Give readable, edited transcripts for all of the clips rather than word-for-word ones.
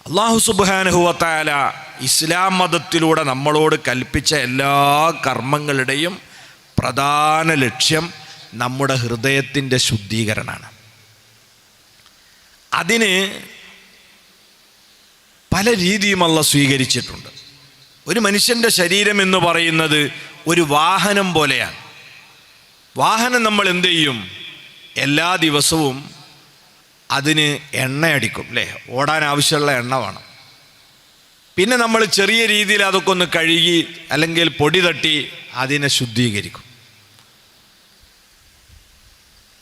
അല്ലാഹു സുബ്ഹാനഹു വ തആല ഇസ്ലാം മതത്തിലൂടെ നമ്മളോട് കൽപ്പിച്ച എല്ലാ കർമ്മങ്ങളുടെയും പ്രധാന ലക്ഷ്യം നമ്മുടെ ഹൃദയത്തിൻ്റെ ശുദ്ധീകരണമാണ്. അതിന് പല രീതിയും അല്ലാഹു സ്വീകരിച്ചിട്ടുണ്ട്. ഒരു മനുഷ്യൻ്റെ ശരീരം എന്ന് പറയുന്നത് ഒരു വാഹനം പോലെയാണ്. വാഹനം നമ്മൾ എന്ത് ചെയ്യും? എല്ലാ ദിവസവും അതിന് എണ്ണയടിക്കും, അല്ലേ? ഓടാൻ ആവശ്യമുള്ള എണ്ണ വേണം. പിന്നെ നമ്മൾ ചെറിയ രീതിയിൽ അതൊക്കെ ഒന്ന് കഴുകി അല്ലെങ്കിൽ പൊടി തട്ടി അതിനെ ശുദ്ധീകരിക്കും.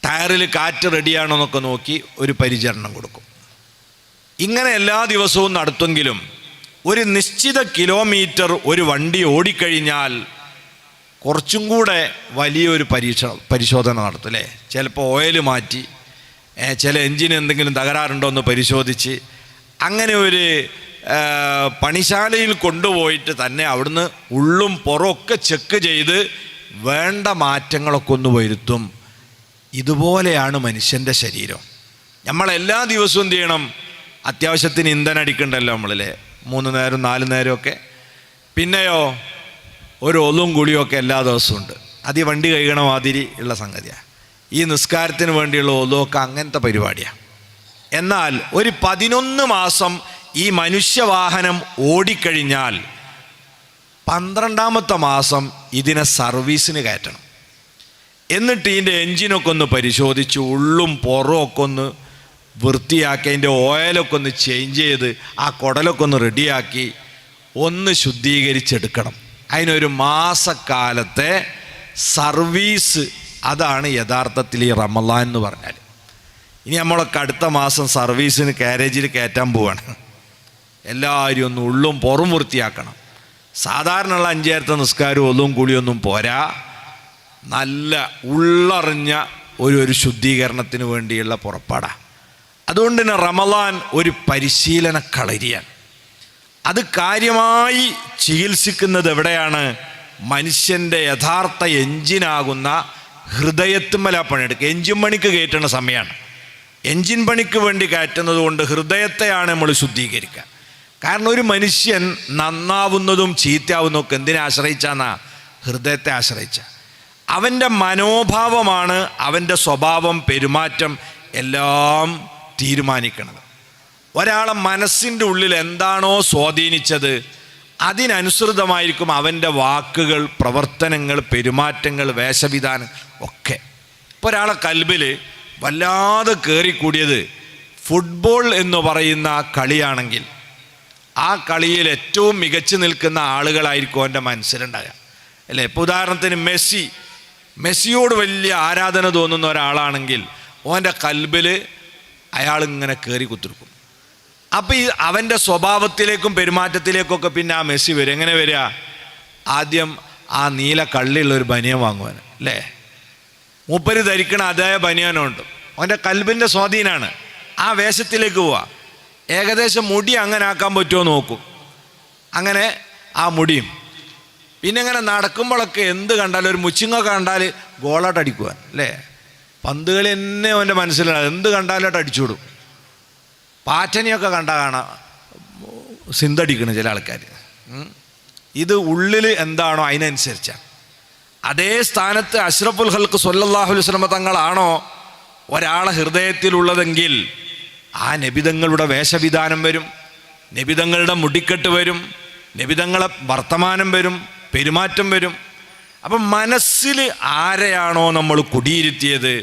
ടയറിൽ കാറ്റ് റെഡിയാണോ എന്നൊക്കെ നോക്കി ഒരു പരിചരണം കൊടുക്കും. ഇങ്ങനെ എല്ലാ ദിവസവും നടത്തുമെങ്കിലും ഒരു നിശ്ചിത കിലോമീറ്റർ ഒരു വണ്ടി ഓടിക്കഴിഞ്ഞാൽ കുറച്ചും കൂടെ വലിയൊരു പരിശോധന നടത്തും, അല്ലേ? ചിലപ്പോൾ ഓയിൽ മാറ്റി, ചില എൻജിൻ എന്തെങ്കിലും തകരാറുണ്ടോ എന്ന് പരിശോധിച്ച്, അങ്ങനെ ഒരു പണിശാലയിൽ കൊണ്ടുപോയിട്ട് തന്നെ അവിടുന്ന് ഉള്ളും പുറമൊക്കെ ചെക്ക് ചെയ്ത് വേണ്ട മാറ്റങ്ങളൊക്കെ ഒന്ന് വരുത്തും. ഇതുപോലെയാണ് മനുഷ്യൻ്റെ ശരീരം. നമ്മളെല്ലാ ദിവസവും എന്ത് ചെയ്യണം? അത്യാവശ്യത്തിന് ഇന്ധനം അടിക്കണ്ടല്ലോ നമ്മളല്ലേ, 3 നേരം 4 നേരമൊക്കെ. പിന്നെയോ ഒരു ഒലും കുളിയൊക്കെ എല്ലാ ദിവസവും ഉണ്ട്. അത് ഈ വണ്ടി കഴുകണ മാതിരി ഉള്ള സംഗതിയാണ്. ഈ നിസ്കാരത്തിന് വേണ്ടിയുള്ള ഒലുമൊക്കെ അങ്ങനത്തെ പരിപാടിയാണ്. എന്നാൽ ഒരു 11 മാസം ഈ മനുഷ്യവാഹനം ഓടിക്കഴിഞ്ഞാൽ 12ാമത്തെ മാസം ഇതിനെ സർവീസിന് കയറ്റണം. എന്നിട്ട് ഇതിൻ്റെ എൻജിനൊക്കെ ഒന്ന് പരിശോധിച്ച് ഉള്ളും പുറമൊക്കെ ഒന്ന് വൃത്തിയാക്കി അതിൻ്റെ ഓയിലൊക്കെ ഒന്ന് ചേഞ്ച് ചെയ്ത് ആ കുടലൊക്കെ ഒന്ന് റെഡിയാക്കി ഒന്ന് ശുദ്ധീകരിച്ചെടുക്കണം. അതിനൊരു മാസക്കാലത്തെ സർവീസ്, അതാണ് യഥാർത്ഥത്തിൽ ഈ റമളാൻ എന്ന് പറഞ്ഞാൽ. ഇനി നമ്മളൊക്കെ അടുത്ത മാസം സർവീസിന് കാരേജിൽ കയറ്റാൻ പോവാണ്. എല്ലാവരും ഒന്ന് ഉള്ളും പുറം വൃത്തിയാക്കണം. സാധാരണയുള്ള 5 നേരത്തെ നിസ്കാരവും ഒന്നും കുളിയൊന്നും പോരാ. നല്ല ഉള്ളറിഞ്ഞ ഒരു ശുദ്ധീകരണത്തിന് വേണ്ടിയുള്ള പുറപ്പാടാണ്. അതുകൊണ്ട് തന്നെ റമളാൻ ഒരു പരിശീലന കളരിയാണ്. അത് കാര്യമായി ചികിത്സിക്കുന്നത് എവിടെയാണ്? മനുഷ്യൻ്റെ യഥാർത്ഥ എഞ്ചിനാകുന്ന ഹൃദയത്തുമ്മല പണിയെടുക്കുക. എഞ്ചിൻ പണിക്ക് കയറ്റുന്ന സമയമാണ്. എഞ്ചിൻ പണിക്ക് വേണ്ടി കയറ്റുന്നത് കൊണ്ട് ഹൃദയത്തെയാണ് നമ്മൾ ശുദ്ധീകരിക്കുക. കാരണം ഒരു മനുഷ്യൻ നന്നാവുന്നതും ചീത്തയാവുന്നതൊക്കെ എന്തിനെ ആശ്രയിച്ചാന്നാ? ഹൃദയത്തെ ആശ്രയിച്ച. അവൻ്റെ മനോഭാവമാണ് അവൻ്റെ സ്വഭാവം, പെരുമാറ്റം എല്ലാം തീരുമാനിക്കുന്നത്. ഒരാളെ മനസ്സിൻ്റെ ഉള്ളിൽ എന്താണോ സ്വാധീനിച്ചത് അതിനനുസൃതമായിരിക്കും അവൻ്റെ വാക്കുകൾ, പ്രവർത്തനങ്ങൾ, പെരുമാറ്റങ്ങൾ, വേഷവിധാനം ഒക്കെ. ഇപ്പോൾ ഒരാളെ കൽബിൽ വല്ലാതെ കയറിക്കൂടിയത് ഫുട്ബോൾ എന്ന് പറയുന്ന കളിയാണെങ്കിൽ ആ കളിയിൽ ഏറ്റവും മികച്ചു നിൽക്കുന്ന ആളുകളായിരിക്കും അവൻ്റെ മനസ്സിലുണ്ടാകുക, അല്ലേ? ഇപ്പോൾ ഉദാഹരണത്തിന് മെസ്സിയോട് വലിയ ആരാധന തോന്നുന്ന ഒരാളാണെങ്കിൽ അവൻ്റെ കൽബിൽ അയാളിങ്ങനെ കയറി കുത്തിരിക്കും. അപ്പം ഈ അവൻ്റെ സ്വഭാവത്തിലേക്കും പെരുമാറ്റത്തിലേക്കൊക്കെ പിന്നെ ആ മെസ്സി വരും. എങ്ങനെ വരിക? ആദ്യം ആ നീല കള്ളിയുള്ളൊരു ബനിയൻ വാങ്ങുവാൻ, അല്ലേ? മൂപ്പര് ധരിക്കണ അതേ ബനിയനുണ്ട്. അവൻ്റെ കൽബിൻ്റെ സ്വാധീനമാണ്. ആ വേഷത്തിലേക്ക് പോവുക. ഏകദേശം മുടി അങ്ങനെ ആക്കാൻ പറ്റുമോ നോക്കും. അങ്ങനെ ആ മുടിയും പിന്നെ ഇങ്ങനെ നടക്കുമ്പോഴൊക്കെ എന്ത് കണ്ടാലും ഒരു മുച്ചിങ്ങൊക്കെ കണ്ടാൽ ഗോളായിട്ട് അടിക്കുവാൻ, അല്ലേ? പന്ത് കളി തന്നെ അവൻ്റെ മനസ്സിലാണ്. എന്ത് കണ്ടാലോട്ട് അടിച്ചുവിടും. പാറ്റനിയൊക്കെ കണ്ടാൽ കാണാം സിന്തടിക്കണം ചില ആൾക്കാർ. ഇത് ഉള്ളിൽ എന്താണോ അതിനനുസരിച്ചാണ്. അതേ സ്ഥാനത്ത് അഷ്റഫുൽ ഖൽഖ് സ്വല്ലല്ലാഹു അലൈഹി വസല്ലം തങ്ങളാണോ ഒരാളെ ഹൃദയത്തിലുള്ളതെങ്കിൽ ആ നബിതങ്ങളുടെ വേഷവിധാനം വരും, നബിതങ്ങളുടെ മുടിക്കെട്ട് വരും, നബിതങ്ങളെ വർത്തമാനം വരും, പെരുമാറ്റം വരും. അപ്പം മനസ്സിൽ ആരെയാണോ നമ്മൾ കുടിയിരുത്തിയത്,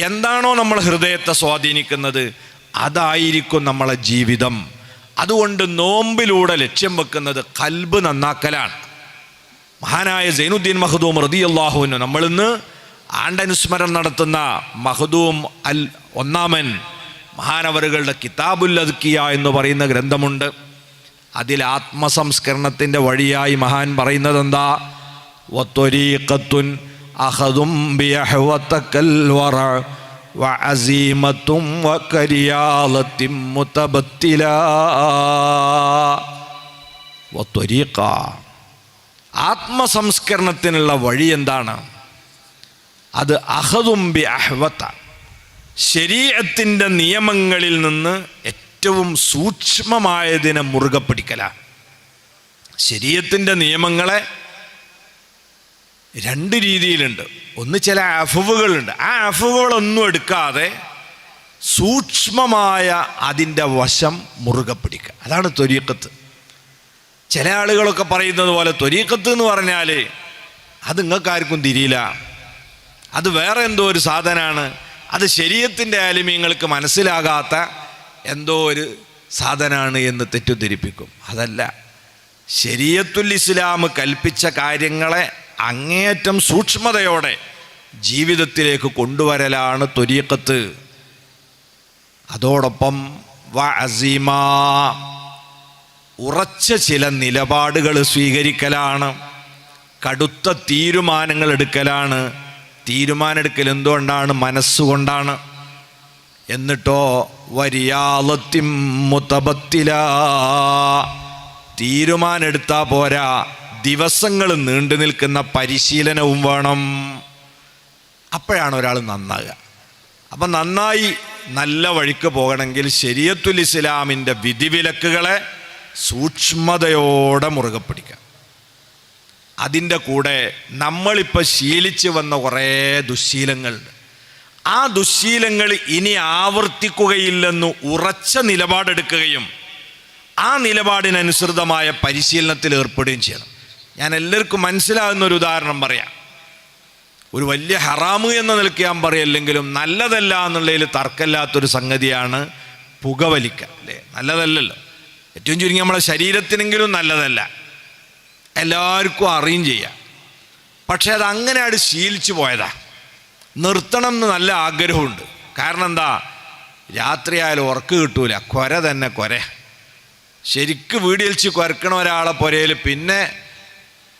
എന്താണോ നമ്മൾ ഹൃദയത്തെ സ്വാധീനിക്കുന്നത്, അതായിരിക്കും നമ്മളെ ജീവിതം. അതുകൊണ്ട് നോമ്പിലൂടെ ലക്ഷ്യം വെക്കുന്നത് ഖൽബ് നന്നാക്കലാണ്. മഹാനായ സൈനുദ്ദീൻ മഖ്ദൂം റളിയല്ലാഹു അൻഹു, നമ്മളിന്ന് ആണ്ടനുസ്മരണം നടത്തുന്ന മഖ്ദൂം അൽ ഒന്നാമൻ മഹാനവറുകളുടെ കിതാബുൽ അദ്കിയ എന്ന് പറയുന്ന ഗ്രന്ഥമുണ്ട്. അതിൽ ആത്മസംസ്കരണത്തിൻ്റെ വഴിയായി മഹാൻ പറയുന്നത് എന്താ? വത്വരീഖത്തുൻ അഖദും ബിയഹ്വതകൽ വറ വഅസീമത്തും വകരിയാലത്തിൻ മുതബത്തിലാ. വത്വരീഖ, ആത്മസംസ്കരണത്തിനുള്ള വഴി എന്താണ്? അത് അഖദും ബിഅഹ്വത, ശരീഅത്തിൻ്റെ നിയമങ്ങളിൽ നിന്ന് ഏറ്റവും സൂക്ഷ്മമായതിനെ മുറുകെ പിടിക്കലാണ്. ശരീഅത്തിൻ്റെ നിയമങ്ങളെ രണ്ട് രീതിയിലുണ്ട്. ഒന്ന്, ചില അഫ്വുകളുണ്ട്. ആ അഫ്വുകളൊന്നും എടുക്കാതെ സൂക്ഷ്മമായ അതിൻ്റെ വശം മുറുകെ പിടിക്കുക, അതാണ് ത്വരീഖത്ത്. ചില ആളുകളൊക്കെ പറയുന്നത് പോലെ ത്വരീഖത്ത് എന്ന് പറഞ്ഞാൽ അത് നിങ്ങൾക്കാർക്കും തിരിയില്ല, അത് വേറെ എന്തോ ഒരു സാധനമാണ്, അത് ശരീഅത്തിൻ്റെ ആലിമീങ്ങൾക്ക് മനസ്സിലാകാത്ത എന്തോ ഒരു സാധനമാണ് എന്ന് തെറ്റിദ്ധരിപ്പിക്കും. അതല്ല, ശരീഅത്തുൽ ഇസ്ലാം കൽപ്പിച്ച കാര്യങ്ങളെ അങ്ങേയറ്റം സൂക്ഷ്മതയോടെ ജീവിതത്തിലേക്ക് കൊണ്ടുവരലാണ് ത്വരീഖത്ത്. അതോടൊപ്പം വഅസീമ, ഉറച്ച ചില നിലപാടുകൾ സ്വീകരിക്കലാണ്, കടുത്ത തീരുമാനങ്ങൾ എടുക്കലാണ്. തീരുമാനമെടുക്കൽ എന്തുകൊണ്ടാണ്? മനസ്സുകൊണ്ടാണ്. എന്നിട്ടോ വരിയാളത്തിൻ മുതബത്തില, തീരുമാനമെടുത്താൽ പോരാ, ദിവസങ്ങൾ നീണ്ടു നിൽക്കുന്ന പരിശീലനവും വേണം. അപ്പോഴാണ് ഒരാൾ നന്നാകുക. അപ്പം നന്നായി നല്ല വഴിക്ക് പോകണമെങ്കിൽ ശരീഅത്തുൽ ഇസ്ലാമിൻ്റെ വിധിവിലക്കുകളെ സൂക്ഷ്മതയോടെ മുറുകെ പിടിക്കുക. അതിൻ്റെ കൂടെ നമ്മളിപ്പോൾ ശീലിച്ച് വന്ന കുറേ ദുശ്ശീലങ്ങളുണ്ട്. ആ ദുശ്ശീലങ്ങൾ ഇനി ആവർത്തിക്കുകയില്ലെന്ന് ഉറച്ച നിലപാടെടുക്കുകയും ആ നിലപാടിനനുസൃതമായ പരിശീലനത്തിൽ ഏർപ്പെടുകയും ചെയ്യണം. ഞാൻ എല്ലാവർക്കും മനസ്സിലാകുന്ന ഒരു ഉദാഹരണം പറയാം. ഒരു വലിയ ഹറാമ് എന്ന നിലയ്ക്ക് ഞാൻ പറയല്ലെങ്കിലും നല്ലതല്ല എന്നുള്ളതിൽ തർക്കമില്ലാത്തൊരു സംഗതിയാണ് പുകവലിക്കുക, അല്ലേ? നല്ലതല്ലല്ലോ, ഏറ്റവും ചുരുങ്ങി നമ്മളെ ശരീരത്തിനെങ്കിലും നല്ലതല്ല, എല്ലാവർക്കും അറിയും ചെയ്യാം. പക്ഷെ അത് അങ്ങനെ അത് ശീലിച്ചു പോയതാ. നിർത്തണം എന്ന് നല്ല ആഗ്രഹമുണ്ട്. കാരണം എന്താ? രാത്രിയായാലും ഉറക്ക് കിട്ടൂല, കൊര തന്നെ കൊര. ശരിക്ക് വീടിയലിച്ച് കൊരക്കണ ഒരാളെ പുരയിൽ പിന്നെ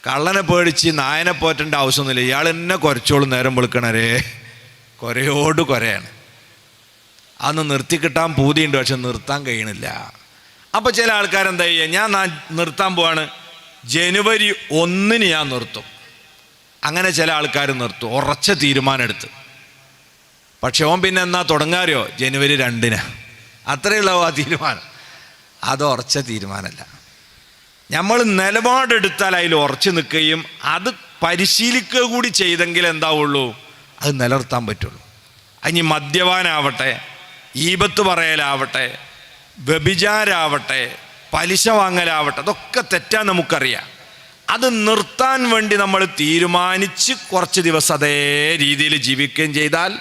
കള്ളനെ പേടിച്ച് നായനെ പോറ്റേണ്ട ആവശ്യമൊന്നുമില്ല. ഇയാൾ എന്നെ കുറച്ചോളും നേരം വെളുക്കണരേ, കൊരയോട് കൊരയാണ്. അന്ന് നിർത്തിക്കിട്ടാൻ പൂതിയുണ്ട്, പക്ഷെ നിർത്താൻ കഴിയണില്ല. അപ്പോൾ ചില ആൾക്കാരെന്താ ചെയ്യുക? ഞാൻ നിർത്താൻ പോവാണ്, ജനുവരി 1 ഞാൻ നിർത്തും. അങ്ങനെ ചില ആൾക്കാർ നിർത്തും, ഉറച്ച തീരുമാനം എടുത്ത്. പക്ഷെ ഓൻ പിന്നെ എന്നാ തുടങ്ങാറിയോ? ജനുവരി 2. അത്രയുള്ള ആ തീരുമാനം. അത് ഉറച്ച തീരുമാനമല്ല. നമ്മൾ നിലപാടെടുത്താൽ അതിൽ ഉറച്ചു നിൽക്കുകയും അത് പരിശീലിക്കുക കൂടി ചെയ്തെങ്കിൽ എന്താവുള്ളൂ? അത് നിലനിർത്താൻ പറ്റുള്ളൂ. അതിന് മദ്യപാനാവട്ടെ, ഈബത്ത് പറയലാവട്ടെ, വ്യഭിചാരാവട്ടെ, പലിശ വാങ്ങലാവട്ടെ, അതൊക്കെ തെറ്റാൻ നമുക്കറിയാം. അത് നിർത്താൻ വേണ്ടി നമ്മൾ തീരുമാനിച്ച് കുറച്ച് ദിവസം അതേ രീതിയിൽ ജീവിക്കുകയും ചെയ്താൽ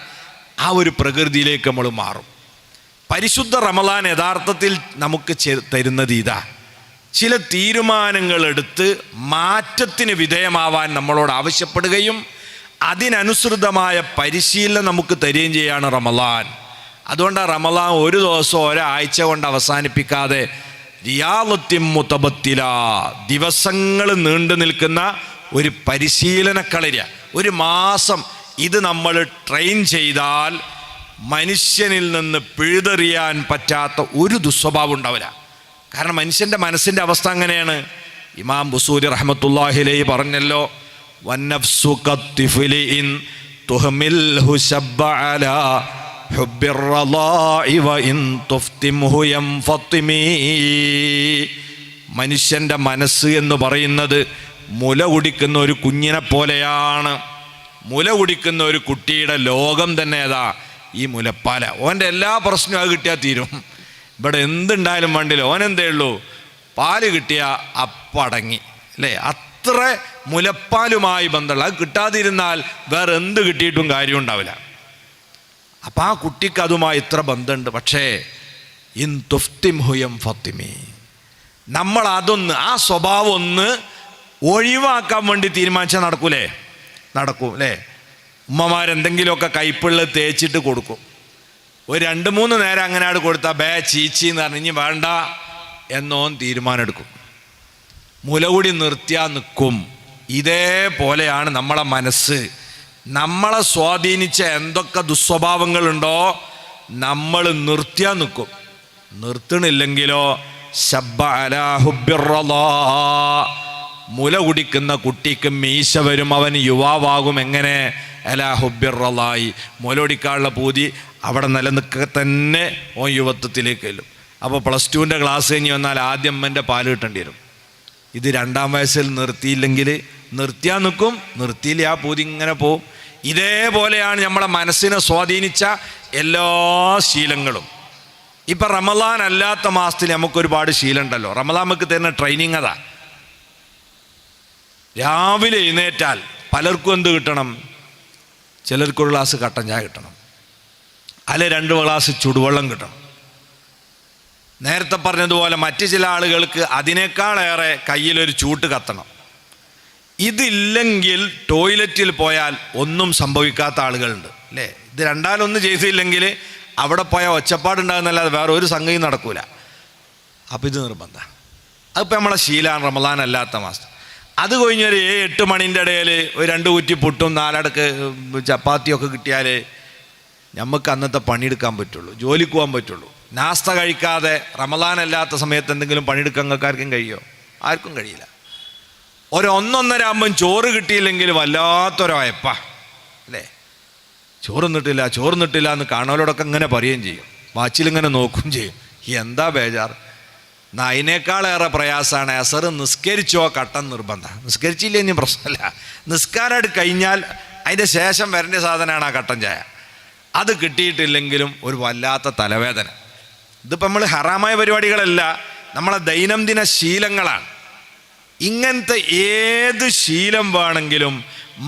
ആ ഒരു പ്രകൃതിയിലേക്ക് നമ്മൾ മാറും. പരിശുദ്ധ റമളാൻ യഥാർത്ഥത്തിൽ നമുക്ക് തരുന്നത് ഇതാ, ചില തീരുമാനങ്ങൾ എടുത്ത് മാറ്റത്തിന് വിധേയമാവാൻ നമ്മളോട് ആവശ്യപ്പെടുകയും അതിനനുസൃതമായ പരിശീലനം നമുക്ക് തരികയും ചെയ്യാണ് റമളാൻ. അതുകൊണ്ടാണ് റമളാൻ ഒരു ദിവസം ഒരാഴ്ച കൊണ്ട് അവസാനിപ്പിക്കാതെ റിയാളത്തിൻ മുതബത്തില, ദിവസങ്ങൾ നീണ്ടു നിൽക്കുന്ന ഒരു പരിശീലനക്കളരി, ഒരു മാസം ഇത് നമ്മൾ ട്രെയിൻ ചെയ്താൽ മനുഷ്യനിൽ നിന്ന് പിഴുതെറിയാൻ പറ്റാത്ത ഒരു ദുസ്വഭാവം ഉണ്ടാവില്ല. കാരണം മനുഷ്യൻ്റെ മനസ്സിൻ്റെ അവസ്ഥ അങ്ങനെയാണ്. ഇമാം ബുസൂരി റഹ്മത്തുള്ളാഹി അലൈഹി പറഞ്ഞല്ലോ, വന്നഫ്സു കത്തിഫ്ലിഇൻ തുഹ്മിൽഹു ശബ്ബ അലാ ഹുബ്ബിർ റളാഇ വഇൻ തുഫ്തിംഹു യൻഫത്തിമി. മനുഷ്യൻ്റെ മനസ്സ് എന്ന് പറയുന്നത് മുല കുടിക്കുന്ന ഒരു കുഞ്ഞിനെ പോലെയാണ്. മുല കുടിക്കുന്ന ഒരു കുട്ടിയുടെ ലോകം തന്നെ ഏതാ? ഈ മുലപ്പാല. ഓൻ്റെ എല്ലാ പ്രശ്നവും അത് കിട്ടിയാൽ തീരും. ഇവിടെ എന്തുണ്ടായാലും വേണ്ടില്ല, ഓനെന്തേ ഉള്ളൂ? പാല് കിട്ടിയ അപ്പടങ്ങി, അല്ലേ? അത്ര മുലപ്പാലുമായി ബന്ധമുള്ള, അത് കിട്ടാതിരുന്നാൽ വേറെ എന്ത് കിട്ടിയിട്ടും കാര്യം ഉണ്ടാവില്ല. അപ്പം ആ കുട്ടിക്ക് അതുമായി ഇത്ര ബന്ധമുണ്ട്. പക്ഷേ ഇൻ തുഫ്തിംഹു യൻഫത്തിമി, നമ്മൾ അതൊന്ന്, ആ സ്വഭാവം ഒന്ന് ഒഴിവാക്കാൻ വേണ്ടി തീരുമാനിച്ചാൽ നടക്കൂലേ? നടക്കും, അല്ലേ? ഉമ്മമാരെന്തെങ്കിലുമൊക്കെ കൈപ്പിള്ള തേച്ചിട്ട് കൊടുക്കും. ഒരു 2-3 നേരം അങ്ങനെ ആട് കൊടുത്താൽ ബേ ചീച്ചി എന്ന് പറഞ്ഞ് ഇനി വേണ്ട എന്നോൻ തീരുമാനം എടുക്കും. മുലകുടി നിർത്തിയാൽ നിൽക്കും. ഇതേപോലെയാണ് നമ്മളെ മനസ്സ്. നമ്മളെ സ്വാധീനിച്ച എന്തൊക്കെ ദുസ്വഭാവങ്ങളുണ്ടോ നമ്മൾ നിർത്തിയാൽ നിൽക്കും. നിർത്തണില്ലെങ്കിലോ ശബ്ബ അലാ ഹുബ്ബിർ റളാ, മുല കുടിക്കുന്ന കുട്ടിക്ക് മീശ വരും, അവൻ യുവാവാകും. എങ്ങനെ? അലാ ഹുബ്ബിർ റളായി, മുല കുടിക്കാനുള്ള പൂതി അവിടെ നിലനിൽക്കുക തന്നെ ഓൻ യുവത്വത്തിലേക്ക് വരും. അപ്പോൾ +2 ക്ലാസ് കഴിഞ്ഞ് വന്നാൽ ആദ്യം അമ്മൻ്റെ പാല് കിട്ടേണ്ടി വരും. ഇത് 2-ാം വയസ്സിൽ നിർത്തിയില്ലെങ്കിൽ നിർത്തിയാൽ നിൽക്കും, നിർത്തിയില്ല ആ പൂതി ഇങ്ങനെ പോവും. ഇതേപോലെയാണ് നമ്മളെ മനസ്സിനെ സ്വാധീനിച്ച എല്ലാ ശീലങ്ങളും. ഇപ്പം റമദാൻ അല്ലാത്ത മാസത്തിൽ നമുക്കൊരുപാട് ശീലമുണ്ടല്ലോ. റമദാൻ നമുക്ക് തരുന്ന ട്രെയിനിങ് അതാ. രാവിലെ എഴുന്നേറ്റാൽ പലർക്കും എന്ത് കിട്ടണം? ചിലർക്കൊരു ഗ്ലാസ് കട്ടൻ ചായ കിട്ടണം, അല്ലെ 2 ഗ്ലാസ് ചുടുവെള്ളം കിട്ടണം. നേരത്തെ പറഞ്ഞതുപോലെ മറ്റു ചില ആളുകൾക്ക് അതിനേക്കാളേറെ കയ്യിലൊരു ചൂട്ട് കത്തണം. ഇതില്ലെങ്കിൽ ടോയ്ലറ്റിൽ പോയാൽ ഒന്നും സംഭവിക്കാത്ത ആളുകളുണ്ട് അല്ലേ? ഇത് രണ്ടാലൊന്നും ചെയ്തില്ലെങ്കിൽ അവിടെ പോയാൽ ഒച്ചപ്പാടുണ്ടാകുന്നല്ലാതെ വേറെ ഒരു സംഗതി നടക്കൂല. അപ്പം ഇത് നിർബന്ധം. അതിപ്പോൾ നമ്മളെ ശീലമാണ് റമദാൻ അല്ലാത്ത മാസം. അത് കഴിഞ്ഞൊരു 8 മണിൻ്റെ ഇടയിൽ ഒരു 2 കുറ്റി പുട്ടും 4 അടുക്ക് ചപ്പാത്തിയൊക്കെ കിട്ടിയാൽ നമുക്ക് അന്നത്തെ പണിയെടുക്കാൻ പറ്റുള്ളൂ, ജോലിക്ക് പോകാൻ പറ്റുള്ളൂ. നാസ്ത കഴിക്കാതെ റമദാൻ അല്ലാത്ത സമയത്ത് എന്തെങ്കിലും പണിയെടുക്കാൻ ആർക്കും കഴിയുമോ? ആർക്കും കഴിയില്ല. 1-1:30 ആകുമ്പം ചോറ് കിട്ടിയില്ലെങ്കിൽ വല്ലാത്തൊരയപ്പ അല്ലേ? ചോറുന്നിട്ടില്ല എന്ന് കാണുന്നവരോടൊക്കെ ഇങ്ങനെ പറയുകയും ചെയ്യും, വാച്ചിലിങ്ങനെ നോക്കുകയും ചെയ്യും. എന്താ ബേജാർ? അതിനേക്കാളേറെ പ്രയാസമാണ് അസർ നിസ്കരിച്ചോ കട്ടൻ നിർബന്ധം. നിസ്കരിച്ചില്ല ഇനി പ്രശ്നമില്ല, നിസ്കാരമായിട്ട് കഴിഞ്ഞാൽ അതിൻ്റെ ശേഷം വരേണ്ട സാധനമാണ് ആ കട്ടൻ ചായ. അത് കിട്ടിയിട്ടില്ലെങ്കിലും ഒരു വല്ലാത്ത തലവേദന. ഇതിപ്പോൾ നമ്മൾ ഹറാമായ പരിപാടികളല്ല, നമ്മളെ ദൈനംദിന ശീലങ്ങളാണ്. ഇങ്ങനത്തെ ഏത് ശീലം വേണമെങ്കിലും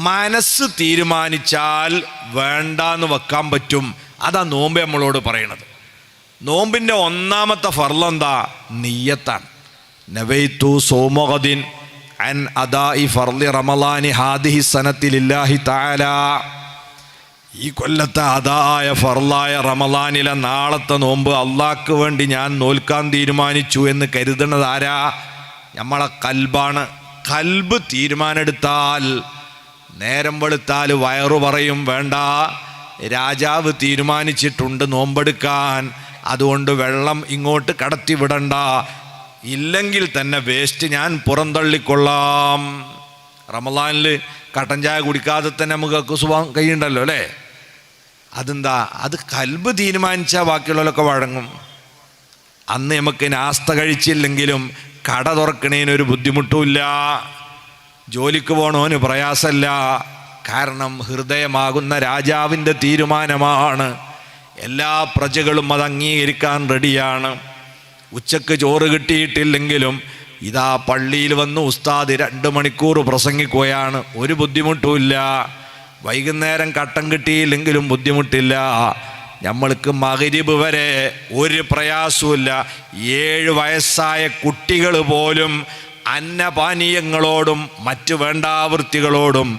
മനസ്സ് തീരുമാനിച്ചാൽ വേണ്ടാന്ന് വെക്കാൻ പറ്റും. അതാ നോമ്പ് നമ്മളോട് പറയണത്. നോമ്പിൻ്റെ 1-ാമത്തെ ഫർള് എന്താ? നിയ്യത്താണ്. നവൈതു സൗമഗദിൻ അൻ അദാഇ ഫർളി റമളാനി ഹാദിഹി സനത്തി ലില്ലാഹി തആല. ഈ കൊല്ലത്തെ അദായ ഫർളായ റമളാനിലെ നാളത്തെ നോമ്പ് അള്ളാഹ്ക്ക് വേണ്ടി ഞാൻ നോൽക്കാൻ തീരുമാനിച്ചു എന്ന് കരുതുന്നത് ആരാ? നമ്മളെ കൽബാണ്. കൽബ് തീരുമാനമെടുത്താൽ നേരം വെളുത്താൽ വയറു പറയും വേണ്ട, രാജാവ് തീരുമാനിച്ചിട്ടുണ്ട് നോമ്പെടുക്കാൻ, അതുകൊണ്ട് വെള്ളം ഇങ്ങോട്ട് കടത്തി വിടണ്ട, ഇല്ലെങ്കിൽ തന്നെ വേസ്റ്റ് ഞാൻ പുറന്തള്ളിക്കൊള്ളാം. റമളാനിൽ കട്ടൻ ചായ കുടിക്കാതെ തന്നെ നമുക്ക് സുഖം കഴിയുണ്ടല്ലോ അല്ലേ? അതെന്താ? അത് കൽബ് തീരുമാനിച്ചാൽ ബാക്കിയുള്ളവരൊക്കെ വഴങ്ങും. അന്ന് നമുക്ക് നാസ്ത കഴിച്ചില്ലെങ്കിലും കട തുറക്കണേനൊരു ബുദ്ധിമുട്ടുമില്ല, ജോലിക്ക് പോകണോന് പ്രയാസമല്ല. കാരണം ഹൃദയമാകുന്ന രാജാവിൻ്റെ തീരുമാനമാണ്. എല്ലാ പ്രജകളും അത് അംഗീകരിക്കാൻ റെഡിയാണ്. ഉച്ചക്ക് ചോറ് കിട്ടിയിട്ടില്ലെങ്കിലും ഇതാ പള്ളിയിൽ വന്ന് ഉസ്താദ് 2 മണിക്കൂർ പ്രസംഗിക്കുകയാണ്, ഒരു ബുദ്ധിമുട്ടുമില്ല. വൈകുന്നേരം കട്ടൻ കിട്ടിയില്ലെങ്കിലും ബുദ്ധിമുട്ടില്ല. നമ്മൾക്ക് മഗ്‌രിബ് വരെ ഒരു പ്രയാസവുമില്ല. 7 വയസ്സായ കുട്ടികൾ പോലും അന്നപാനീയങ്ങളോടും മറ്റു വേണ്ടാവൃത്തികളോടും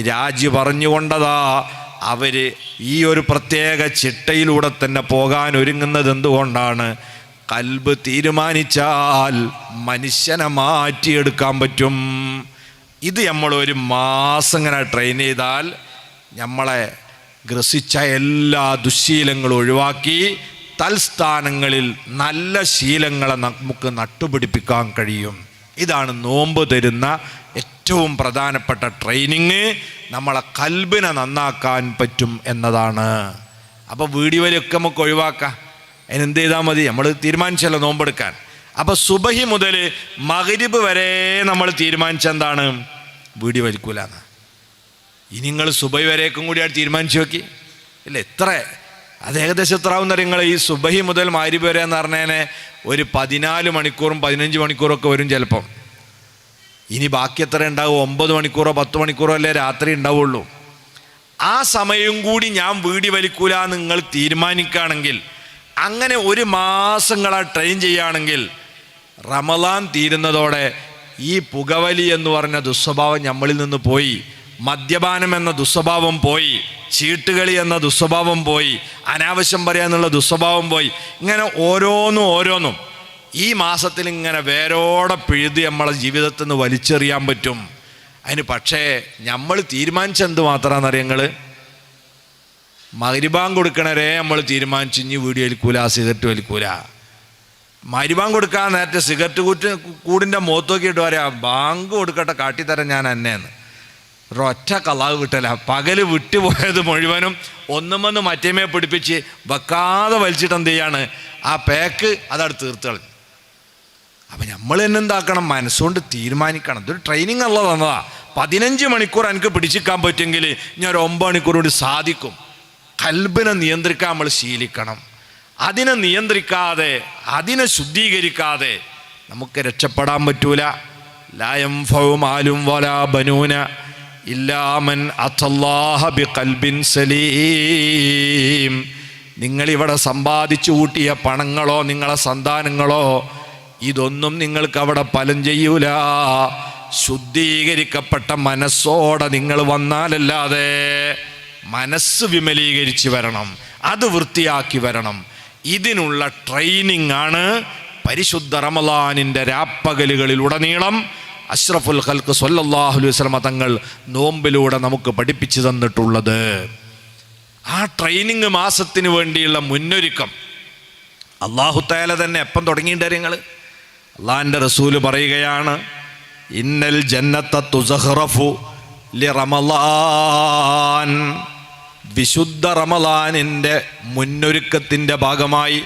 രാജി പറഞ്ഞുകൊണ്ടതാ അവർ ഈ ഒരു പ്രത്യേക ചിട്ടയിലൂടെ തന്നെ പോകാൻ ഒരുങ്ങുന്നത്. എന്തുകൊണ്ടാണ്? കൽബ് തീരുമാനിച്ചാൽ മനുഷ്യനെ മാറ്റിയെടുക്കാൻ പറ്റും. ഇത് നമ്മൾ 1 മാസം ഇങ്ങനെ ട്രെയിൻ ചെയ്താൽ നമ്മളെ ഗ്രസിച്ച എല്ലാ ദുശ്ശീലങ്ങളും ഒഴിവാക്കി തൽസ്ഥാനങ്ങളിൽ നല്ല ശീലങ്ങളെ നമുക്ക് നട്ടുപിടിപ്പിക്കാൻ കഴിയും. ഇതാണ് നോമ്പ് തരുന്ന ഏറ്റവും പ്രധാനപ്പെട്ട ട്രെയിനിങ്. നമ്മളെ കൽബിനെ നന്നാക്കാൻ പറ്റും എന്നതാണ്. അപ്പോൾ വീടി വലിയൊക്കെ നമുക്ക് ഒഴിവാക്കാം. അതിനെന്ത് ചെയ്താൽ മതി? നമ്മൾ തീരുമാനിച്ചല്ലോ നോമ്പെടുക്കാൻ. അപ്പോൾ സുബഹി മുതൽ മഗ്‌രിബ് വരെ നമ്മൾ തീരുമാനിച്ചെന്താണ്? വീടി വലിക്കൂലെന്ന്. ഇനി നിങ്ങൾ സുബഹി വരേക്കും കൂടിയാണ് തീരുമാനിച്ചു നോക്കി ഇല്ല? എത്ര അത് ഏകദേശം എത്ര ആവും നിങ്ങൾ? ഈ സുബഹി മുതൽ മഗ്‌രിബ് വരെ എന്ന് പറഞ്ഞതിനെ ഒരു 14 മണിക്കൂറും 15 മണിക്കൂറൊക്കെ വരും ചിലപ്പം. ഇനി ബാക്കി എത്ര ഉണ്ടാവും? 9 മണിക്കൂറോ 10 മണിക്കൂറോ അല്ലേ രാത്രി ഉണ്ടാവുള്ളൂ. ആ സമയം കൂടി ഞാൻ വീടി വലിക്കൂല നിങ്ങൾ തീരുമാനിക്കുകയാണെങ്കിൽ, അങ്ങനെ 1 മാസങ്ങളെ ട്രെയിൻ ചെയ്യുകയാണെങ്കിൽ റമളാൻ തീരുന്നതോടെ ഈ പുകവലി എന്ന് പറഞ്ഞ ദുസ്വഭാവം നമ്മളിൽ നിന്ന് പോയി, മദ്യപാനം എന്ന ദുസ്വഭാവം പോയി, ചീട്ടുകളി എന്ന ദുസ്വഭാവം പോയി, അനാവശ്യം പറയാന്നുള്ള ദുസ്വഭാവം പോയി. ഇങ്ങനെ ഓരോന്നും ഈ മാസത്തിൽ ഇങ്ങനെ വേരോടെ പിഴുതി നമ്മളെ ജീവിതത്തിൽ നിന്ന് വലിച്ചെറിയാൻ പറ്റും. അതിന് പക്ഷേ നമ്മൾ തീരുമാനിച്ചെന്ത് മാത്രമാണെന്നറിയാം നിങ്ങൾ? മഗ്‌രിബാങ്ക് കൊടുക്കണവരെ നമ്മൾ തീരുമാനിച്ചു ഇനി വീഡിയോ വലിക്കൂല, സിഗരറ്റ് വലിക്കൂല. മഗ്‌രിബാങ്ക് കൊടുക്കാൻ നേരത്തെ സിഗരറ്റ് കൂടിൻ്റെ മുഖത്ത് നോക്കിയിട്ട് പറയാം, ബാങ്ക് കൊടുക്കട്ടെ കാട്ടിത്തരാം ഞാൻ എന്നെന്ന്. ഒരൊറ്റ കളാവ് വിട്ടല്ല. പകൽ വിട്ടുപോയത് മുഴുവനും ഒന്നുമെന്ന് മറ്റേമേ പിടിപ്പിച്ച് വെക്കാതെ വലിച്ചിട്ട് എന്ത് ചെയ്യാണ്? ആ പാക്ക് അതവിടെ തീർത്ത് കളഞ്ഞു. അപ്പം നമ്മൾ തന്നെ എന്താക്കണം, മനസ്സുകൊണ്ട് തീരുമാനിക്കണം. ഇതൊരു ട്രെയിനിങ് അല്ല തന്നതാ. 15 മണിക്കൂർ എനിക്ക് പിടിച്ചിരിക്കാൻ പറ്റുമെങ്കിൽ ഞാൻ ഒരു 9 മണിക്കൂർ കൂടി സാധിക്കും. കൽബിനെ നിയന്ത്രിക്കാൻ നമ്മൾ ശീലിക്കണം. അതിനെ നിയന്ത്രിക്കാതെ, അതിനെ ശുദ്ധീകരിക്കാതെ നമുക്ക് രക്ഷപ്പെടാൻ പറ്റൂല. ലാ യൻഫഉ മാലും വലാ ബനൂന ഇല്ലാ മൻ അത്തല്ലാഹ ബിഖൽബിൻ സലീം. നിങ്ങളിവിടെ സമ്പാദിച്ചു കൂട്ടിയ പണങ്ങളോ നിങ്ങളെ സന്താനങ്ങളോ ഇതൊന്നും നിങ്ങൾക്ക് അവിടെ ഫലം ചെയ്യൂല. ശുദ്ധീകരിക്കപ്പെട്ട മനസ്സോടെ നിങ്ങൾ വന്നാലല്ലാതെ, മനസ്സ് വിമലീകരിച്ച് വരണം, അത് വൃത്തിയാക്കി വരണം. ഇതിനുള്ള ട്രെയിനിങ് ആണ് പരിശുദ്ധ റമളാനിൻ്റെ രാപ്പകലുകളിൽ ഉടനീളം അഷ്റഫുൽ ഖൽഖ് സ്വല്ലല്ലാഹു അലൈഹി വസല്ലം തങ്ങൾ നോമ്പിലൂടെ നമുക്ക് പഠിപ്പിച്ചു തന്നിട്ടുള്ളത്. ആ ട്രെയിനിങ് മാസത്തിന് വേണ്ടിയുള്ള മുന്നൊരുക്കം അല്ലാഹു തആല തന്നെ എപ്പം തുടങ്ങിയിട്ട് നിങ്ങൾ, അള്ളാഹിൻ്റെ റസൂല് പറയുകയാണ്, ഇന്നൽ ജന്നത്ത തുസഖറഫു ലി റമളാൻ. വിശുദ്ധ റമളാനിൻ്റെ മുന്നൊരുക്കത്തിൻ്റെ ഭാഗമായി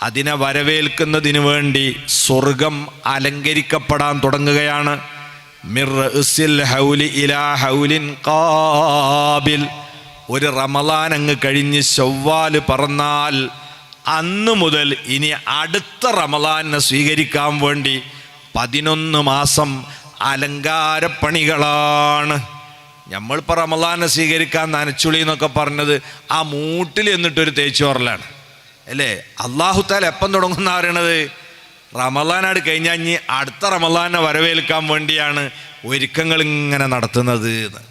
അതിനെ വരവേൽക്കുന്നതിന് വേണ്ടി സ്വർഗം അലങ്കരിക്കപ്പെടാൻ തുടങ്ങുകയാണ്. മിർ റഅസിൽ ഹൗലി ഇലാ ഹൗലിൻ ഖാബിൽ. ഒരു റമളാൻ അങ്ങ് കഴിഞ്ഞ് ശവ്വാൽ പറന്നാൽ അന്ന് മുതൽ ഇനി അടുത്ത റമളാനെ സ്വീകരിക്കാൻ വേണ്ടി 11 മാസം അലങ്കാരപ്പണികളാണ്. നമ്മളിപ്പോൾ റമളാനെ സ്വീകരിക്കാൻ നനച്ചുളി എന്നൊക്കെ പറഞ്ഞത് ആ മൂട്ടിൽ എന്നിട്ടൊരു തേച്ചോറലാണ് അല്ലേ. അല്ലാഹു തആല എപ്പം തുടങ്ങുന്ന പറയണത്, റമളാനാട് കഴിഞ്ഞാൽ ഇനി അടുത്ത റമളാനെ വരവേൽക്കാൻ വേണ്ടിയാണ് ഒരുക്കങ്ങൾ ഇങ്ങനെ നടത്തുന്നത് എന്ന്.